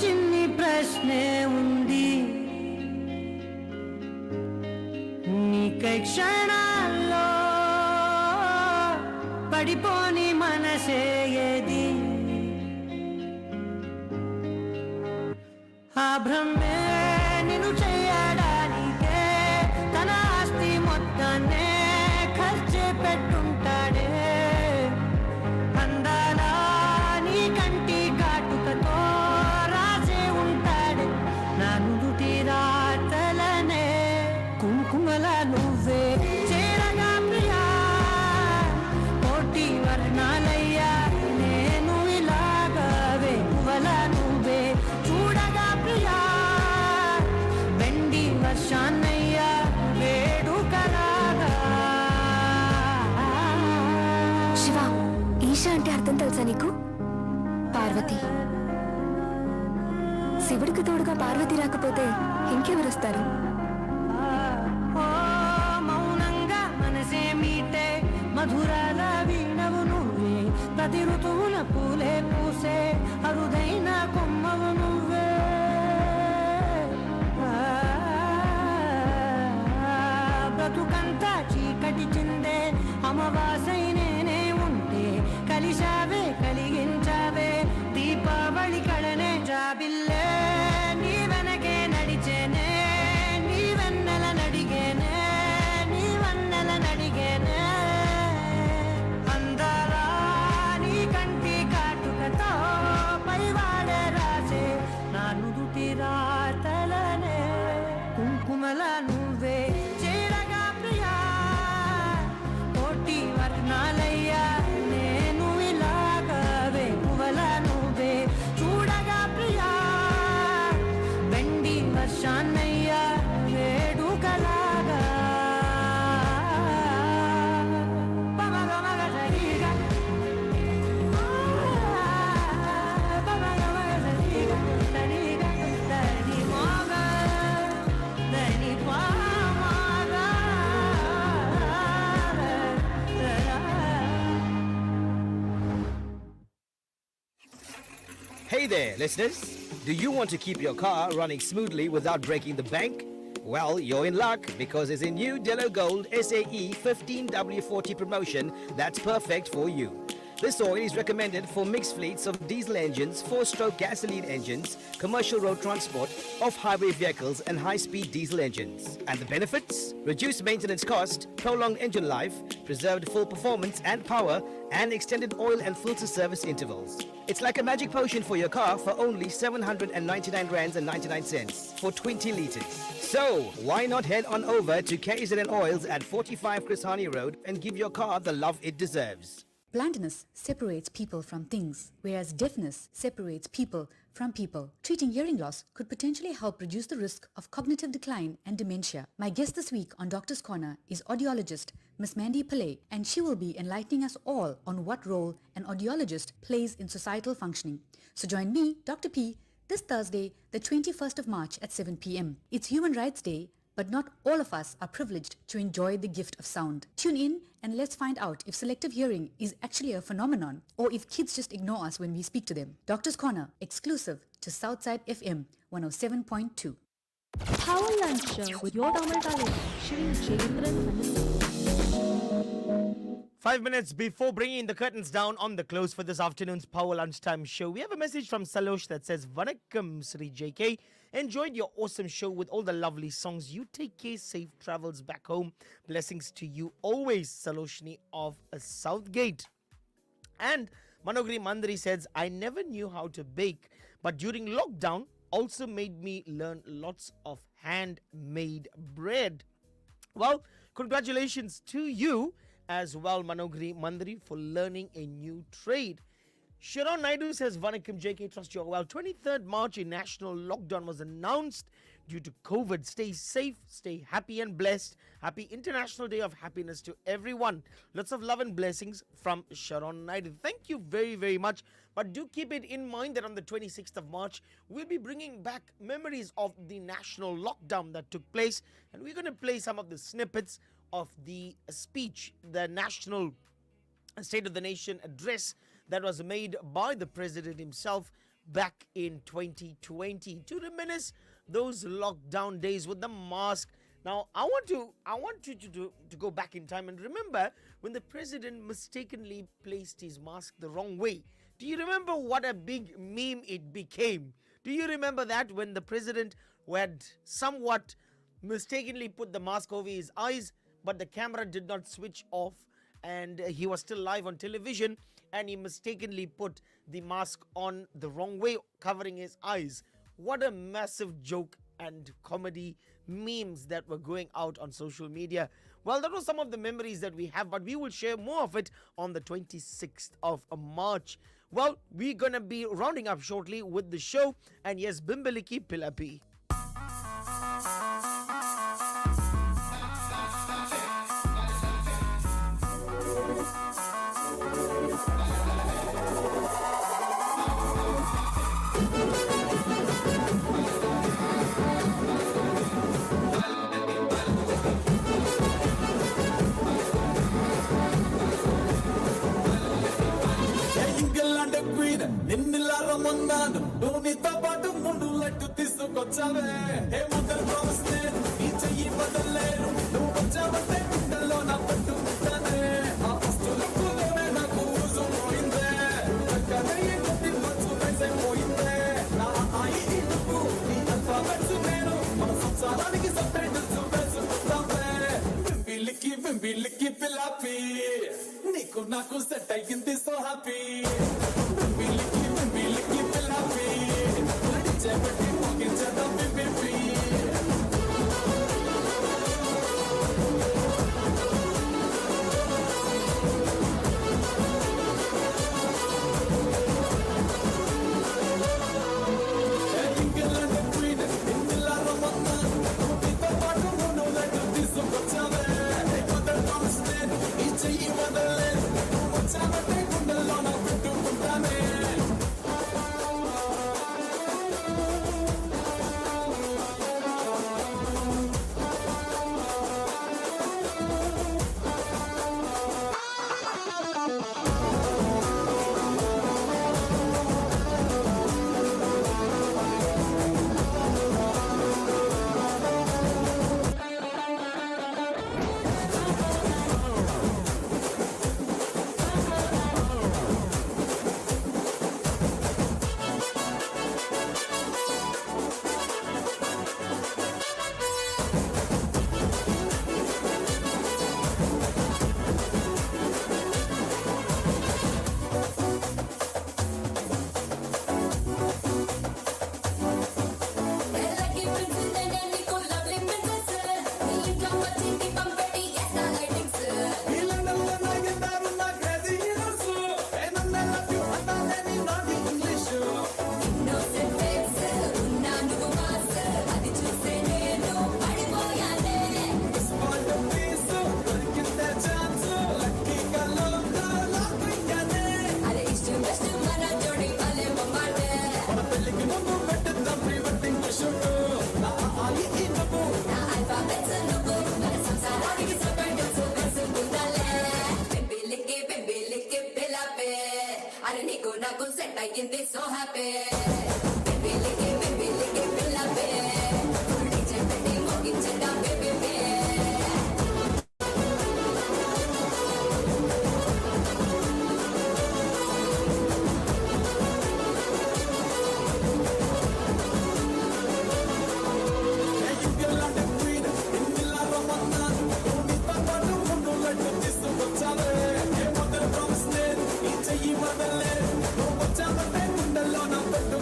చిన్ని ప్రశ్నే ఉంది నీకై క్షణాల్లో పడిపోని మనసే ఏది ఆ భ్రమే నిన్ను చేయడానికే తన ఆస్తి మొత్తాన్నే ఖర్చు పెట్టుంటాడే అందాల నీ కంటి కాటుకతో రాసే ఉంటాడే నా నుదుటి రాతలనే కుంకుమల నువ్వే చేరగా ప్రియా కోటి వర్ణాలయ్యా నేను ఇలాగా వేకువల నువ్వే చూడగా ప్రియా వెండి వర్షాన్నయ్యా వేడుకలాగా శివ ఈశ అంటే అర్థం తెలుసా నీకు పార్వతి శివుడికి తోడుగా పార్వతి రాకపోతే ఇంకెవరు వస్తారు ఓ మౌనంగా మనసే మీటే మధురాల వీణవు నువ్వే ప్రతి ఋతువుల పూలే పూసే అరుదైన కొమ్మవు నువ్వే బ్రతుకంతా చీకటి చిందే అమవాసై నేనే ఉంటే కలిశావే కలిగించావే దీపావళి కళనే జాబిల్లే నీ వెనకే నడిచేనే నీ వెన్నెల నడిగేనే నీ వన్నెల నడిగేనే అందాలా నీ కంటి కాటుకతో పైవాడే రాసే నా నుదుటి రాతలనే కుంకుమల నువ్వే చేరగా ప్రియా కోటి వర్ణాలయ్యా నేను ఇలాగా వేకువల నువ్వే చూడగా ప్రియా వెండి వర్షాన్నయ్యా వేడుకలాగా పమగమగసరిగా పమగమగసరిగా సరిగా సరి మోగ దని పామగా Hey there, listeners. Do you want to keep your car running smoothly without breaking the bank? Well, you're in luck because it's a new Delo Gold SAE 15W40 promotion that's perfect for you. This oil is recommended for mixed fleets of diesel engines, 4-stroke gasoline engines, commercial road transport, off-highway vehicles and high-speed diesel engines. And the benefits? Reduced maintenance cost, prolonged engine life, preserved full performance and power, and extended oil and filter service intervals. It's like a magic potion for your car for only 799 rands and 99 cents for 20 liters. So, why not head on over to KZN Oils at 45 Chris Hani Road and give your car the love it deserves. Blindness separates people from things, whereas deafness separates people from people. Treating hearing loss could potentially help reduce the risk of cognitive decline and dementia. My guest this week on Doctor's Corner is audiologist Miss Mandy Pillay, and she will be enlightening us all on what role an audiologist plays in societal functioning. So join me, Dr. P, this Thursday, the 21st of March at 7 p.m. It's Human Rights Day, but not all of us are privileged to enjoy the gift of sound. Tune in and let's find out if selective hearing is actually a phenomenon or if kids just ignore us when we speak to them. Doctor's Corner, exclusive to Southside FM 107.2. Power Lunch Show with your Tamil talent, Shivin Jayendran and the Sun. 5 minutes before bringing the curtains down on the close for this afternoon's Power Lunchtime show, we have a message from Salosh that says, Vanakkam Sri JK. Enjoyed your awesome show with all the lovely songs. You take care, safe travels back home. Blessings to you always, Saloshni of Southgate. And Manogri Mandri says, I never knew how to bake, but during lockdown also made me learn lots of handmade bread. Well, congratulations to you as well, Manogri Mandri, for learning a new trade. Sharon Naidu says, Vanakkam JK, trust you are well. 23rd March, a national lockdown was announced due to COVID. Stay safe, stay happy and blessed. Happy International Day of Happiness to everyone. Lots of love and blessings from Sharon Naidu. Thank you very, very much. But do keep it in mind that on the 26th of March, we'll be bringing back memories of the national lockdown that took place. And we're going to play some of the snippets of the speech, the National State of the Nation address that was made by the President himself back in 2020 to reminisce those lockdown days with the mask. Now, I want you to go back in time and remember when the president mistakenly placed his mask the wrong way. Do you remember what a big meme it became? Do you remember that when the president had somewhat mistakenly put the mask over his eyes, but the camera did not switch off and he was still live on television and he mistakenly put the mask on the wrong way, covering his eyes? What a massive joke and comedy memes that were going out on social media. Well, that was some of the memories that we have, but we will share more of it on the 26th of March. Well, we're gonna be rounding up shortly with the show, and yes, Bimbaliki Pilapi. నిన్నలారమన్నాను నువ్వు నీతో పాటు ముందు లడ్డు తీసుకొచ్చావే ఏ మొదలు promise నేను ఈ చెయ్యి వదలలేను నువ్వు వచ్చావంటే గుండెల్లో నా పట్టు ఉంటానే ఆ వస్తువులలోనే నాకు ఊజు పోయిందే చక్కనే కొద్ది మంచు వేసైపోయిందే నా ఆయి నువ్వు నీ అల్ఫాబెట్స్ నేను మన సంసారానికి సపరేట్ వేసుకుంటామే బింబిలికి పిలాపి నీకు నాకు సెట్ అయ్యింది సో హ్యాపీ బింబిలికి పిలాపి నడిచేపట్టి ముగించేద్దాం బింబిపి ఈ చెయ్యి వదలే నువ్వు వచ్చావంటే గుండెల్లో నా పెట్టు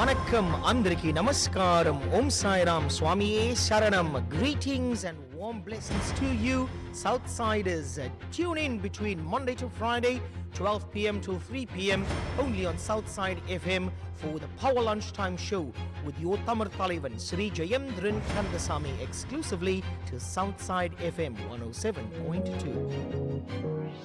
Vanakkam, Andariki, Namaskaram, Om Sairam, Swamiye Sharanam. Greetings and warm blessings to you, Southsiders. Tune in between Monday to Friday, 12 p.m. to 3 p.m. only on Southside FM for the Power Lunchtime Show with your Tamar Talivan, Sri Jayendran Kandasamy, exclusively to Southside FM 107.2.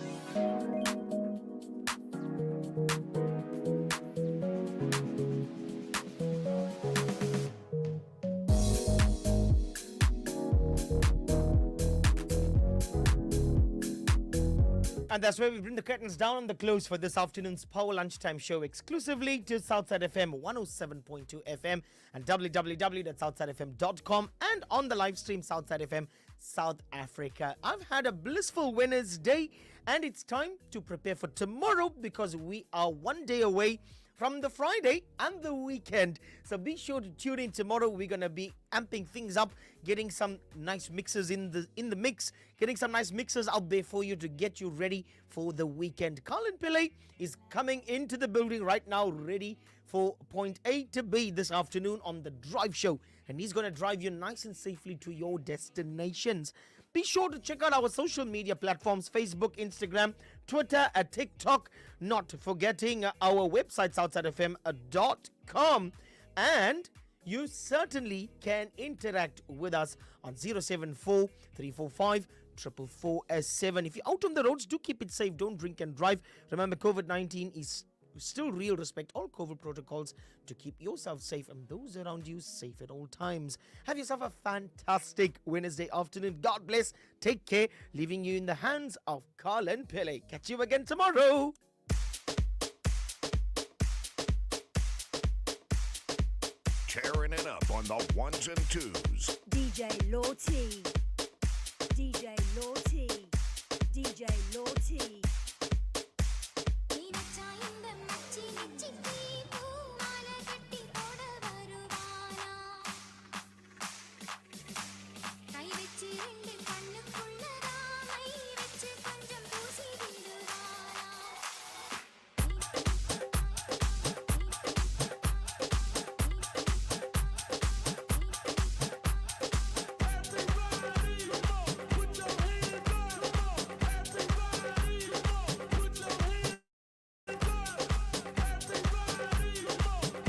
And that's where we bring the curtains down on the close for this afternoon's Power Lunchtime Show exclusively to Southside FM 107.2 FM and www.southsidefm.com and on the live stream Southside FM South Africa. I've had a blissful Wednesday and it's time to prepare for tomorrow because we are one day away from the Friday and the weekend. So be sure to tune in tomorrow. We're going to be amping things up, getting some nice mixes in the mix, getting some nice mixes out there for you to get you ready for the weekend. Colin Pillay is coming into the building right now, ready for point A to B this afternoon on the Drive Show. And he's going to drive you nice and safely to your destinations. Be sure to check out our social media platforms, Facebook, Instagram, Twitter, TikTok. Not forgetting our website, southsidefm.com. And you certainly can interact with us on 074 345 444 If you're out on the roads, do keep it safe. Don't drink and drive. Remember, COVID-19 is still real. Respect all COVID protocols to keep yourself safe and those around you safe at all times. Have yourself a fantastic Wednesday afternoon. God bless. Take care. Leaving you in the hands of Colin Pillay. Catch you again tomorrow. Tearing it up on the ones and twos. DJ Lorty. DJ